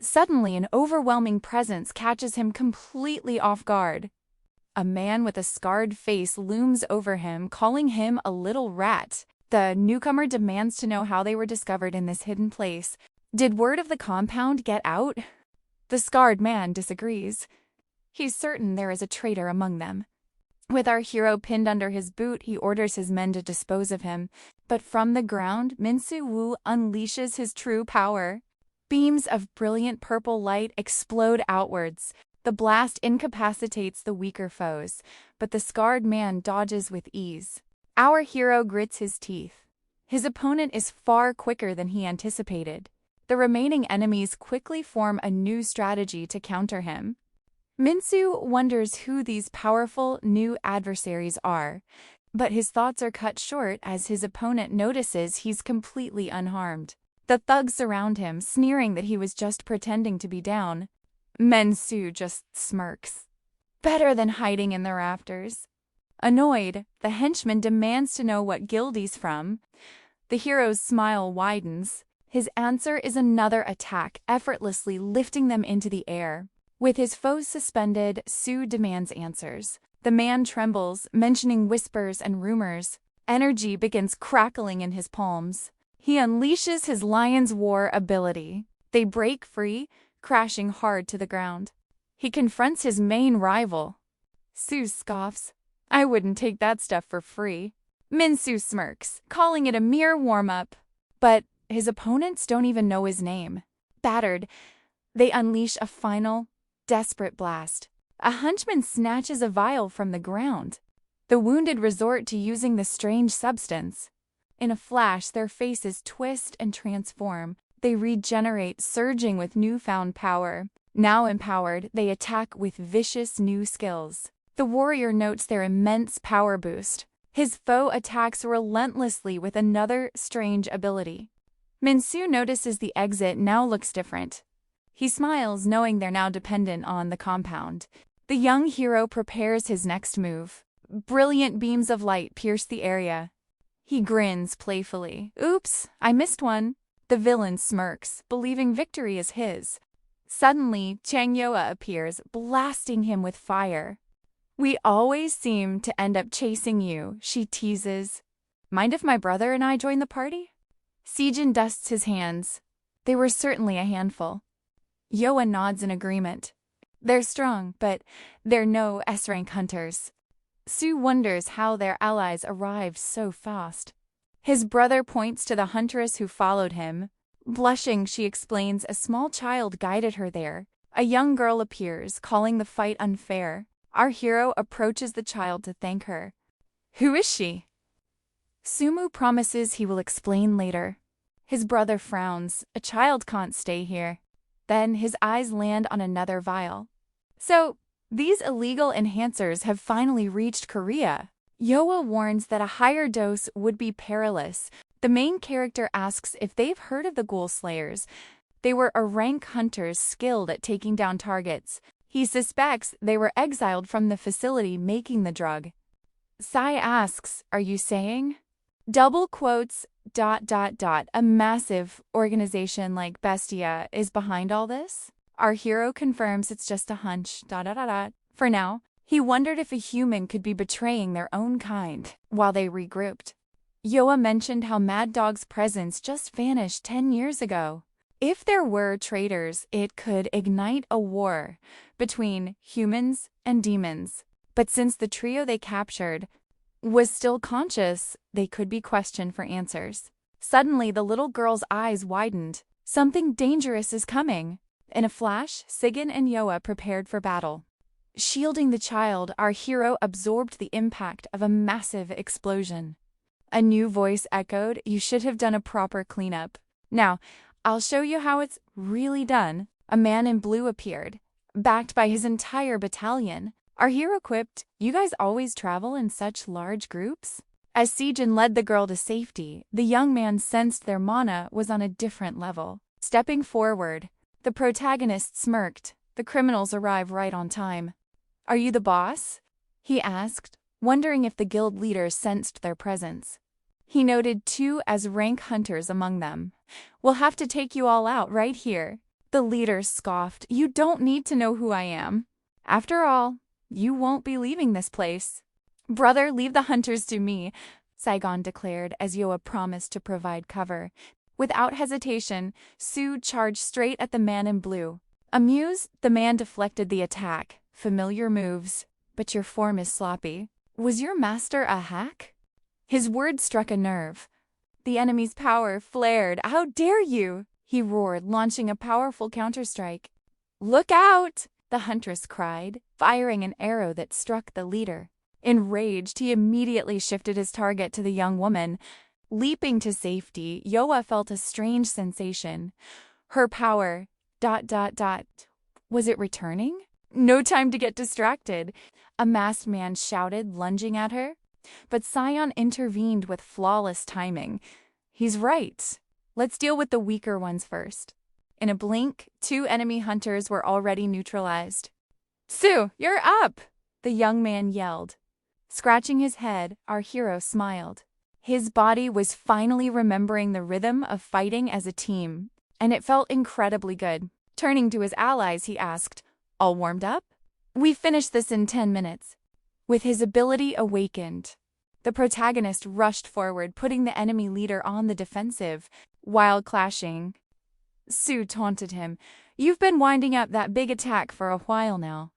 Suddenly, an overwhelming presence catches him completely off guard. A man with a scarred face looms over him, calling him a little rat. The newcomer demands to know how they were discovered in this hidden place. Did word of the compound get out? The scarred man disagrees. He's certain there is a traitor among them. With our hero pinned under his boot, he orders his men to dispose of him. But from the ground, Minsu Wu unleashes his true power. Beams of brilliant purple light explode outwards. The blast incapacitates the weaker foes, but the scarred man dodges with ease. Our hero grits his teeth. His opponent is far quicker than he anticipated. The remaining enemies quickly form a new strategy to counter him. Minsu wonders who these powerful new adversaries are, but his thoughts are cut short as his opponent notices he's completely unharmed. The thugs surround him, sneering that he was just pretending to be down. Minsu just smirks. Better than hiding in the rafters. Annoyed, the henchman demands to know what guild he's from. The hero's smile widens. His answer is another attack, effortlessly lifting them into the air. With his foes suspended, Su demands answers. The man trembles, mentioning whispers and rumors. Energy begins crackling in his palms. He unleashes his Lion's War ability. They break free, crashing hard to the ground. He confronts his main rival. Su scoffs. I wouldn't take that stuff for free. Minsu smirks, calling it a mere warm-up. But his opponents don't even know his name. Battered, they unleash a final, desperate blast. A hunchman snatches a vial from the ground. The wounded resort to using the strange substance. In a flash, their faces twist and transform. They regenerate, surging with newfound power. Now empowered, they attack with vicious new skills. The warrior notes their immense power boost. His foe attacks relentlessly with another strange ability. Minsu notices the exit now looks different. He smiles, knowing they're now dependent on the compound. The young hero prepares his next move. Brilliant beams of light pierce the area. He grins playfully. Oops, I missed one. The villain smirks, believing victory is his. Suddenly, Changyoa appears, blasting him with fire. We always seem to end up chasing you, she teases. Mind if my brother and I join the party? Sejin dusts his hands. They were certainly a handful. Yoa nods in agreement. They're strong, but they're no S-rank hunters. Su wonders how their allies arrived so fast. His brother points to the huntress who followed him. Blushing, she explains a small child guided her there. A young girl appears, calling the fight unfair. Our hero approaches the child to thank her. Who is she? Sumu promises he will explain later. His brother frowns. A child can't stay here. Then his eyes land on another vial. So, these illegal enhancers have finally reached Korea. Yoa warns that a higher dose would be perilous. The main character asks if they've heard of the Ghoul Slayers. They were a rank hunters skilled at taking down targets. He suspects they were exiled from the facility making the drug. Sai asks, are you saying? Double quotes, ... A massive organization like Bestia is behind all this? Our hero confirms it's just a hunch, ... For now, he wondered if a human could be betraying their own kind while they regrouped. Yoa mentioned how Mad Dog's presence just vanished 10 years ago. If there were traitors, it could ignite a war between humans and demons. But since the trio they captured was still conscious, they could be questioned for answers. Suddenly, the little girl's eyes widened. Something dangerous is coming. In a flash, Sigyn and Yoa prepared for battle. Shielding the child, our hero absorbed the impact of a massive explosion. A new voice echoed, you should have done a proper cleanup. Now, I'll show you how it's really done. A man in blue appeared, backed by his entire battalion. Our hero quipped, you guys always travel in such large groups? As Sigyn led the girl to safety, the young man sensed their mana was on a different level. Stepping forward, the protagonist smirked. The criminals arrive right on time. Are you the boss? He asked, wondering if the guild leader sensed their presence. He noted 2 as rank hunters among them. We'll have to take you all out right here. The leader scoffed, you don't need to know who I am. After all, you won't be leaving this place. Brother, leave the hunters to me, Saigon declared as Yoa promised to provide cover. Without hesitation, Sue charged straight at the man in blue. Amused, the man deflected the attack. Familiar moves, but your form is sloppy. Was your master a hack? His words struck a nerve. The enemy's power flared. How dare you? He roared, launching a powerful counterstrike. Look out! The huntress cried, firing an arrow that struck the leader. Enraged, he immediately shifted his target to the young woman. Leaping to safety, Yoa felt a strange sensation. Her power... ... Was it returning? No time to get distracted. A masked man shouted, lunging at her. But Scion intervened with flawless timing. He's right. Let's deal with the weaker ones first. In a blink, 2 enemy hunters were already neutralized. Sue, you're up! The young man yelled. Scratching his head, our hero smiled. His body was finally remembering the rhythm of fighting as a team, and it felt incredibly good. Turning to his allies, he asked, all warmed up? We finished this in 10 minutes. With his ability awakened, the protagonist rushed forward, putting the enemy leader on the defensive. While clashing, Sue taunted him. You've been winding up that big attack for a while now.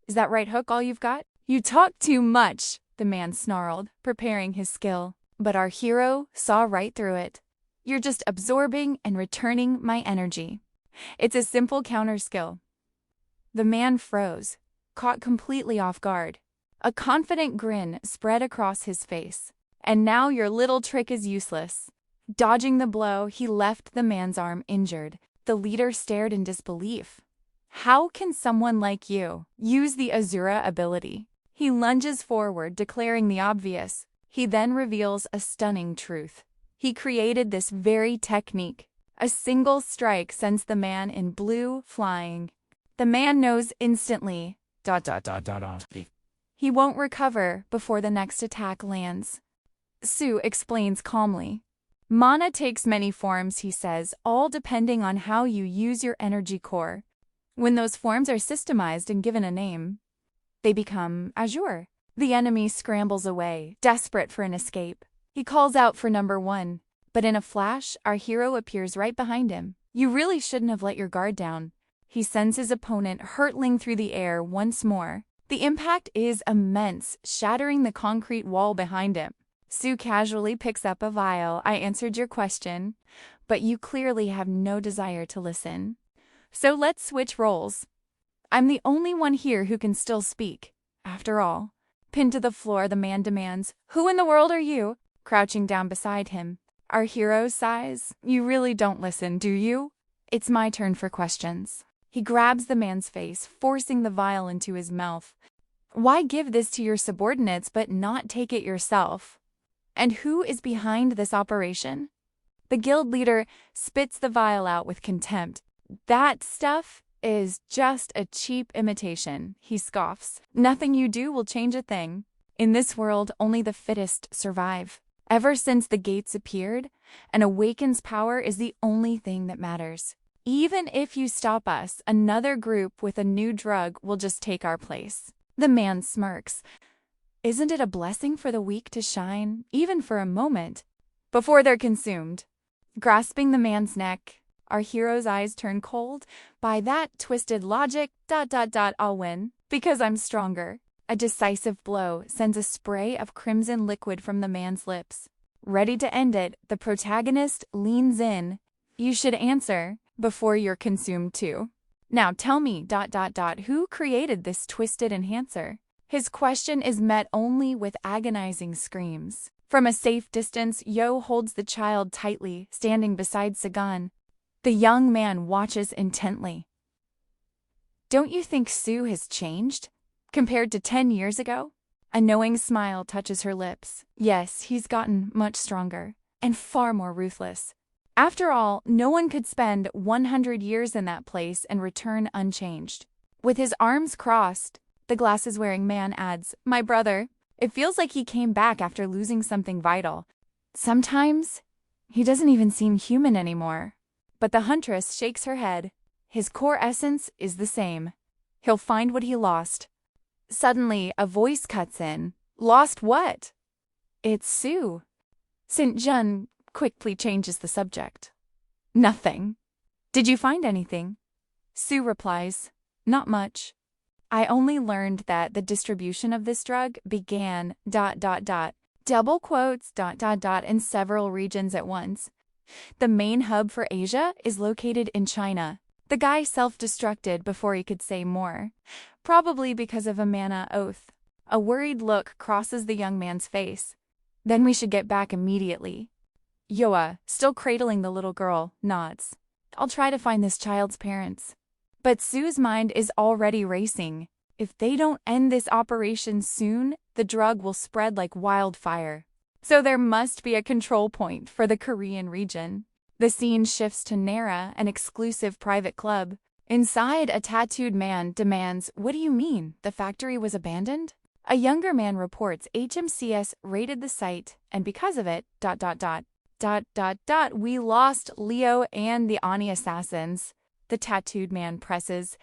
Is that right hook all you've got? You talk too much, the man snarled, preparing his skill. But our hero saw right through it. You're just absorbing and returning my energy. It's a simple counter skill. The man froze, caught completely off guard. A confident grin spread across his face. And now your little trick is useless. Dodging the blow, he left the man's arm injured. The leader stared in disbelief. How can someone like you use the Asura ability? He lunges forward, declaring the obvious. He then reveals a stunning truth. He created this very technique. A single strike sends the man in blue flying. The man knows instantly. ... He won't recover before the next attack lands. Sue explains calmly. Mana takes many forms, he says, all depending on how you use your energy core. When those forms are systemized and given a name, they become Azure. The enemy scrambles away, desperate for an escape. He calls out for number 1, but in a flash, our hero appears right behind him. You really shouldn't have let your guard down. He sends his opponent hurtling through the air once more. The impact is immense, shattering the concrete wall behind him. Sue casually picks up a vial. I answered your question, but you clearly have no desire to listen. So let's switch roles. I'm the only one here who can still speak. After all. Pinned to the floor, the man demands, "Who in the world are you?" Crouching down beside him. Our hero sighs, "You really don't listen, do you?" It's my turn for questions. He grabs the man's face, forcing the vial into his mouth. Why give this to your subordinates but not take it yourself? And who is behind this operation? The guild leader spits the vial out with contempt. That stuff is just a cheap imitation, he scoffs. Nothing you do will change a thing. In this world, only the fittest survive. Ever since the gates appeared, an awaken's power is the only thing that matters. Even if you stop us, another group with a new drug will just take our place. The man smirks. Isn't it a blessing for the weak to shine, even for a moment, before they're consumed? Grasping the man's neck, our hero's eyes turn cold. By that twisted logic, I'll win, because I'm stronger. A decisive blow sends a spray of crimson liquid from the man's lips. Ready to end it, the protagonist leans in. You should answer before you're consumed too. Now tell me, who created this twisted enhancer? His question is met only with agonizing screams. From a safe distance, Yo holds the child tightly, standing beside Sagan. The young man watches intently. Don't you think Sue has changed? Compared to 10 years ago? A knowing smile touches her lips. Yes, he's gotten much stronger, and far more ruthless. After all, no one could spend 100 years in that place and return unchanged. With his arms crossed, the glasses-wearing man adds, "My brother, it feels like he came back after losing something vital. Sometimes, he doesn't even seem human anymore." But the huntress shakes her head. His core essence is the same. He'll find what he lost. Suddenly, a voice cuts in. Lost what? It's Sue. St. John quickly changes the subject. Nothing. Did you find anything? Sue replies, not much. I only learned that the distribution of this drug began ... double quotes ... in several regions at once. The main hub for Asia is located in China. The guy self-destructed before he could say more, probably because of a mana oath. A worried look crosses the young man's face. Then we should get back immediately. Yoa, still cradling the little girl, nods. I'll try to find this child's parents. But Sue's mind is already racing. If they don't end this operation soon, the drug will spread like wildfire. So there must be a control point for the Korean region. The scene shifts to Nara, an exclusive private club. Inside, a tattooed man demands, "What do you mean? The factory was abandoned?" A younger man reports HMCS raided the site, and because of it, ... we lost Leo and the Ani assassins. The tattooed man presses.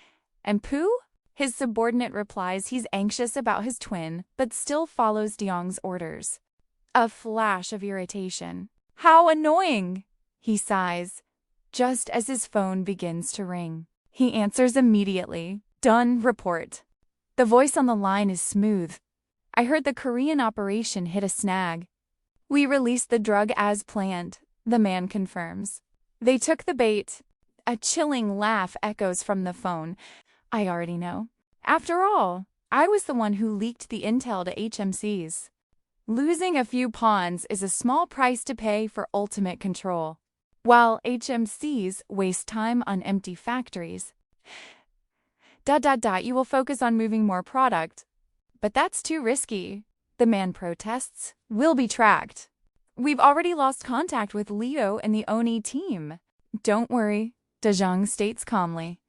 And Pooh? His subordinate replies he's anxious about his twin, but still follows Deong's orders. A flash of irritation. How annoying! He sighs, just as his phone begins to ring. He answers immediately. Done, report. The voice on the line is smooth. I heard the Korean operation hit a snag. We released the drug as planned, the man confirms. They took the bait. A chilling laugh echoes from the phone. I already know. After all, I was the one who leaked the intel to HMCs. Losing a few pawns is a small price to pay for ultimate control. While HMCs waste time on empty factories. You will focus on moving more product. But that's too risky. The man protests. We'll be tracked. We've already lost contact with Leo and the Oni team. Don't worry, Dajong states calmly.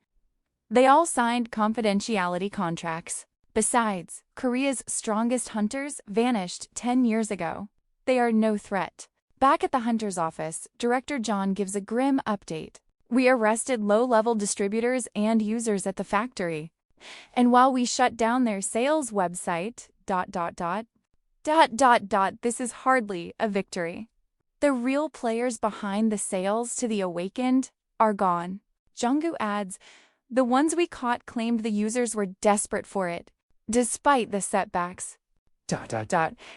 They all signed confidentiality contracts. Besides, Korea's strongest hunters vanished 10 years ago. They are no threat. Back at the hunter's office, Director John gives a grim update. We arrested low-level distributors and users at the factory. And while we shut down their sales website, ... this is hardly a victory. The real players behind the sales to the Awakened are gone. Junggu adds, the ones we caught claimed the users were desperate for it, despite the setbacks. ...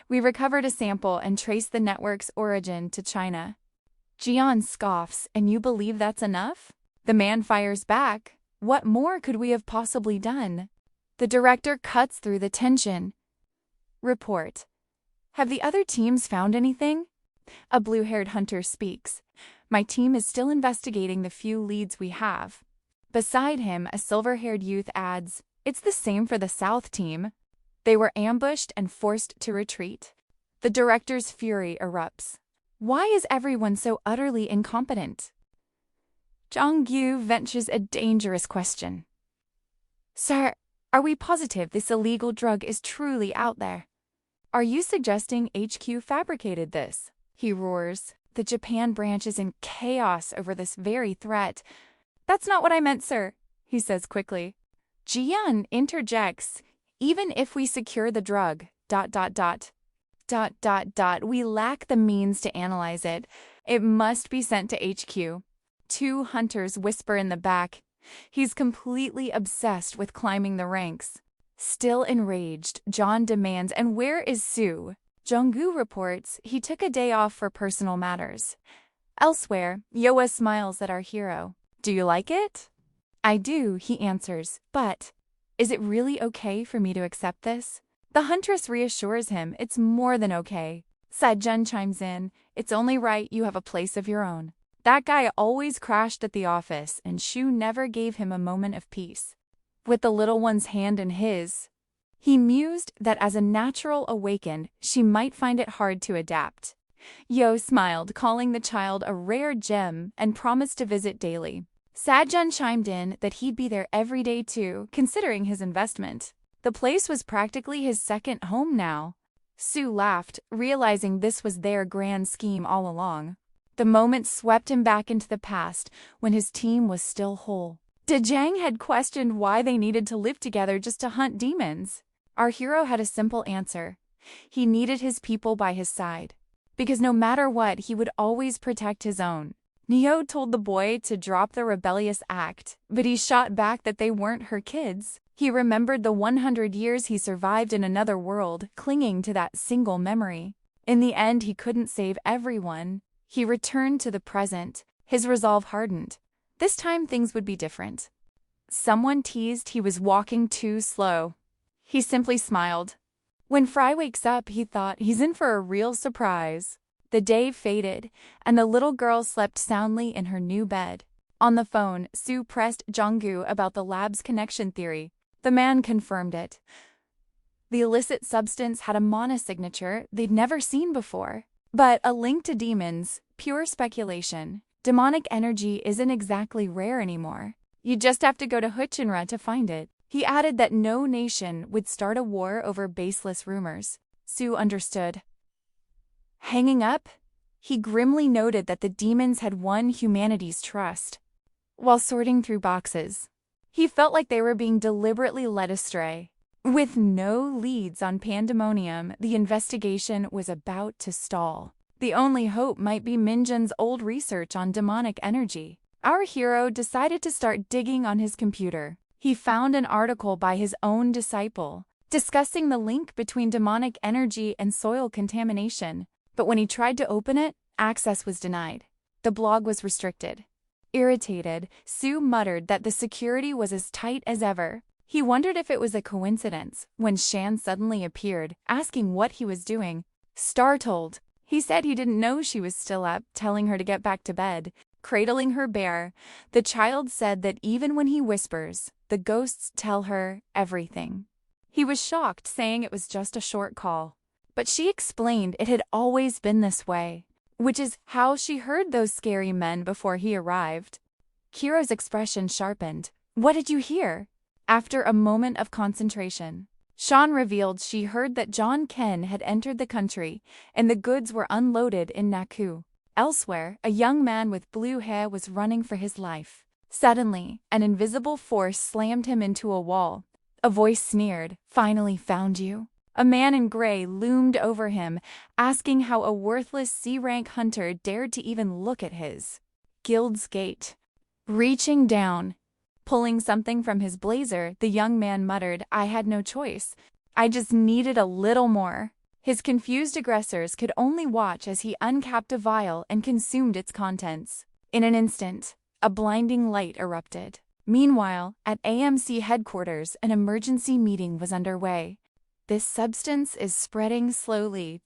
We recovered a sample and traced the network's origin to China. Jian scoffs, and you believe that's enough? The man fires back. What more could we have possibly done? The director cuts through the tension. Report. Have the other teams found anything? A blue-haired hunter speaks. My team is still investigating the few leads we have. Beside him, a silver-haired youth adds, it's the same for the South team. They were ambushed and forced to retreat. The director's fury erupts. Why is everyone so utterly incompetent? Jong-gyu ventures a dangerous question. Sir, are we positive this illegal drug is truly out there? Are you suggesting HQ fabricated this? He roars. The Japan branch is in chaos over this very threat. That's not what I meant, sir, he says quickly. Jian interjects. Even if we secure the drug, we lack the means to analyze it. It must be sent to HQ. Two hunters whisper in the back. He's completely obsessed with climbing the ranks. Still enraged, John demands, and where is Sue? Jong-gu reports he took a day off for personal matters. Elsewhere, Yoa smiles at our hero. Do you like it? I do, he answers, but is it really okay for me to accept this? The huntress reassures him it's more than okay. Saejun chimes in, it's only right you have a place of your own. That guy always crashed at the office, and Shu never gave him a moment of peace. With the little one's hand in his, he mused that as a natural awakened, she might find it hard to adapt. Yo smiled, calling the child a rare gem, and promised to visit daily. Saejun chimed in that he'd be there every day too, considering his investment. The place was practically his second home now. Sue laughed, realizing this was their grand scheme all along. The moment swept him back into the past, when his team was still whole. Dejang had questioned why they needed to live together just to hunt demons. Our hero had a simple answer. He needed his people by his side. Because no matter what, he would always protect his own. Neo told the boy to drop the rebellious act, but he shot back that they weren't her kids. He remembered the 100 years he survived in another world, clinging to that single memory. In the end, he couldn't save everyone. He returned to the present, his resolve hardened. This time things would be different. Someone teased he was walking too slow. He simply smiled. When Fry wakes up, he thought he's in for a real surprise. The day faded, and the little girl slept soundly in her new bed. On the phone, Sue pressed Jong-gu about the lab's connection theory. The man confirmed it. The illicit substance had a mana signature they'd never seen before. But a link to demons, pure speculation. Demonic energy isn't exactly rare anymore. You just have to go to Huchinra to find it. He added that no nation would start a war over baseless rumors. Sue understood. Hanging up, he grimly noted that the demons had won humanity's trust. While sorting through boxes, he felt like they were being deliberately led astray. With no leads on Pandemonium, the investigation was about to stall. The only hope might be Minjun's old research on demonic energy. Our hero decided to start digging on his computer. He found an article by his own disciple, discussing the link between demonic energy and soil contamination. But when he tried to open it, access was denied. The blog was restricted. Irritated, Sue muttered that the security was as tight as ever. He wondered if it was a coincidence when Shan suddenly appeared, asking what he was doing. Startled, he said he didn't know she was still up, telling her to get back to bed. Cradling her bear, the child said that even when he whispers, the ghosts tell her everything. He was shocked, saying it was just a short call. But she explained it had always been this way, which is how she heard those scary men before he arrived. Kira's expression sharpened. What did you hear? After a moment of concentration, Sean revealed she heard that John Ken had entered the country and the goods were unloaded in Naku. Elsewhere, a young man with blue hair was running for his life. Suddenly, an invisible force slammed him into a wall. A voice sneered, "Finally found you." A man in gray loomed over him, asking how a worthless C-rank hunter dared to even look at his guild's gate. Reaching down, pulling something from his blazer, the young man muttered, "I had no choice. I just needed a little more." His confused aggressors could only watch as he uncapped a vial and consumed its contents. In an instant, a blinding light erupted. Meanwhile, at AMC headquarters, an emergency meeting was underway. This substance is spreading slowly, ...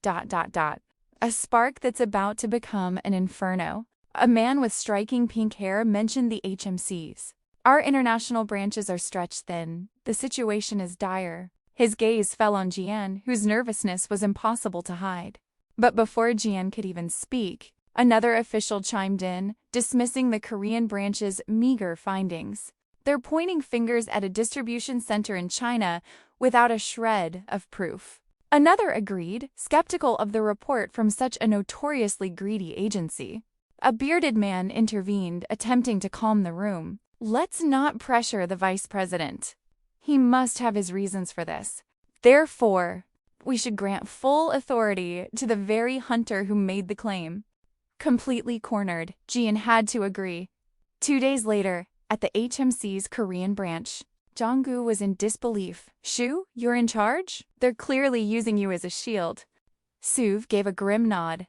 A spark that's about to become an inferno. A man with striking pink hair mentioned the HMCs. Our international branches are stretched thin. The situation is dire. His gaze fell on Jian, whose nervousness was impossible to hide. But before Jian could even speak, another official chimed in, dismissing the Korean branch's meager findings. They're pointing fingers at a distribution center in China without a shred of proof. Another agreed, skeptical of the report from such a notoriously greedy agency. A bearded man intervened, attempting to calm the room. Let's not pressure the vice president. He must have his reasons for this. Therefore, we should grant full authority to the very hunter who made the claim. Completely cornered, Jian had to agree. 2 days later, at the HMC's Korean branch, Jong-gu was in disbelief. Shu, you're in charge? They're clearly using you as a shield. Suv gave a grim nod.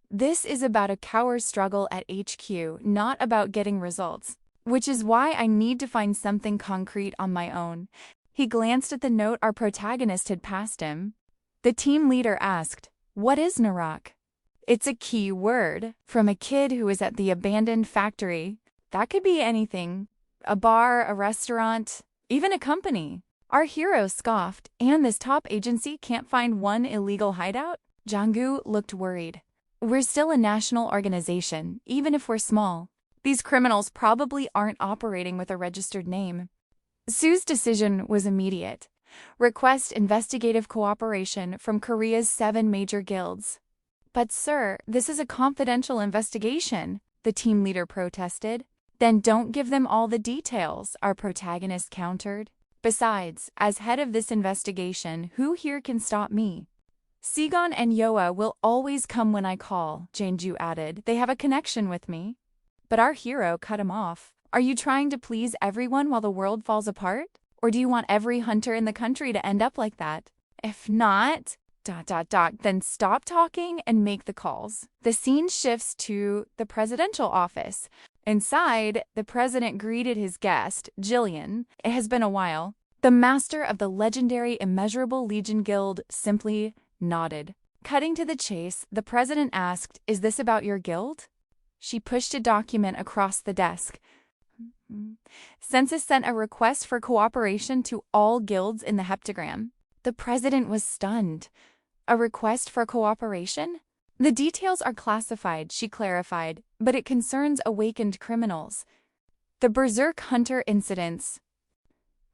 This is about a coward struggle at HQ, not about getting results. Which is why I need to find something concrete on my own. He glanced at the note our protagonist had passed him. The team leader asked, "What is Narak?" It's a key word, from a kid who was at the abandoned factory. That could be anything. A bar, a restaurant, even a company. Our hero scoffed, and this top agency can't find one illegal hideout? Jong-gu looked worried. We're still a national organization, even if we're small. These criminals probably aren't operating with a registered name. Su's decision was immediate. Request investigative cooperation from Korea's 7 major guilds. But sir, this is a confidential investigation, the team leader protested. Then don't give them all the details, our protagonist countered. Besides, as head of this investigation, who here can stop me? Sigon and Yoa will always come when I call, Janju added. They have a connection with me. But our hero cut him off. Are you trying to please everyone while the world falls apart? Or do you want every hunter in the country to end up like that? If not, ... then stop talking and make the calls. The scene shifts to the presidential office. Inside, the president greeted his guest, Jillian. It has been a while. The master of the legendary Immeasurable Legion Guild simply nodded. Cutting to the chase, the president asked, "Is this about your guild?" She pushed a document across the desk. Census sent a request for cooperation to all guilds in the heptagram. The president was stunned. A request for cooperation? The details are classified, she clarified, but it concerns awakened criminals. The Berserk Hunter incidents.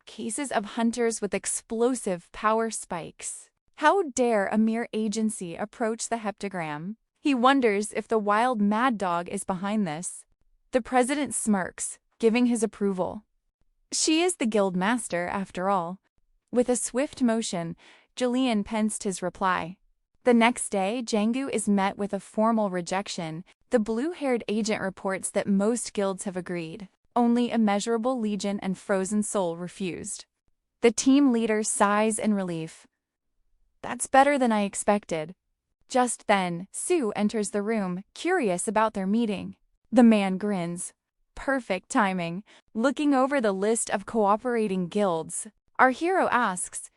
Cases of hunters with explosive power spikes. How dare a mere agency approach the heptagram? He wonders if the wild mad dog is behind this. The president smirks, giving his approval. She is the guild master, after all. With a swift motion, Julian pensed his reply. The next day, Jangu is met with a formal rejection. The blue-haired agent reports that most guilds have agreed. Only Immeasurable Legion and Frozen Soul refused. The team leader sighs in relief. That's better than I expected. Just then, Sue enters the room, curious about their meeting. The man grins. Perfect timing. Looking over the list of cooperating guilds, our hero asks,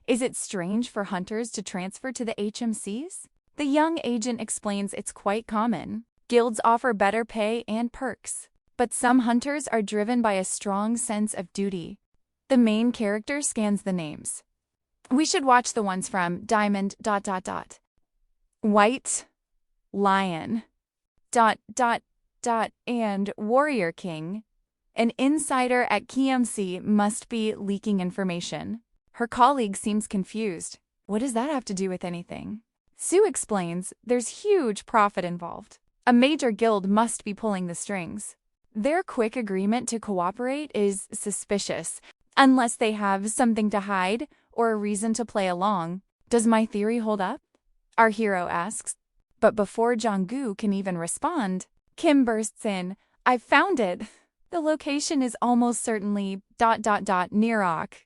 "Is it strange for hunters to transfer to the HMCs?" The young agent explains it's quite common. Guilds offer better pay and perks. But some hunters are driven by a strong sense of duty. The main character scans the names. We should watch the ones from Diamond... White... Lion... and Warrior King. An insider at KMC must be leaking information. Her colleague seems confused. What does that have to do with anything? Sue explains there's huge profit involved. A major guild must be pulling the strings. Their quick agreement to cooperate is suspicious, unless they have something to hide or a reason to play along. Does my theory hold up? Our hero asks. But before Jong-gu can even respond, Kim bursts in. I've found it. The location is almost certainly ... Nearok.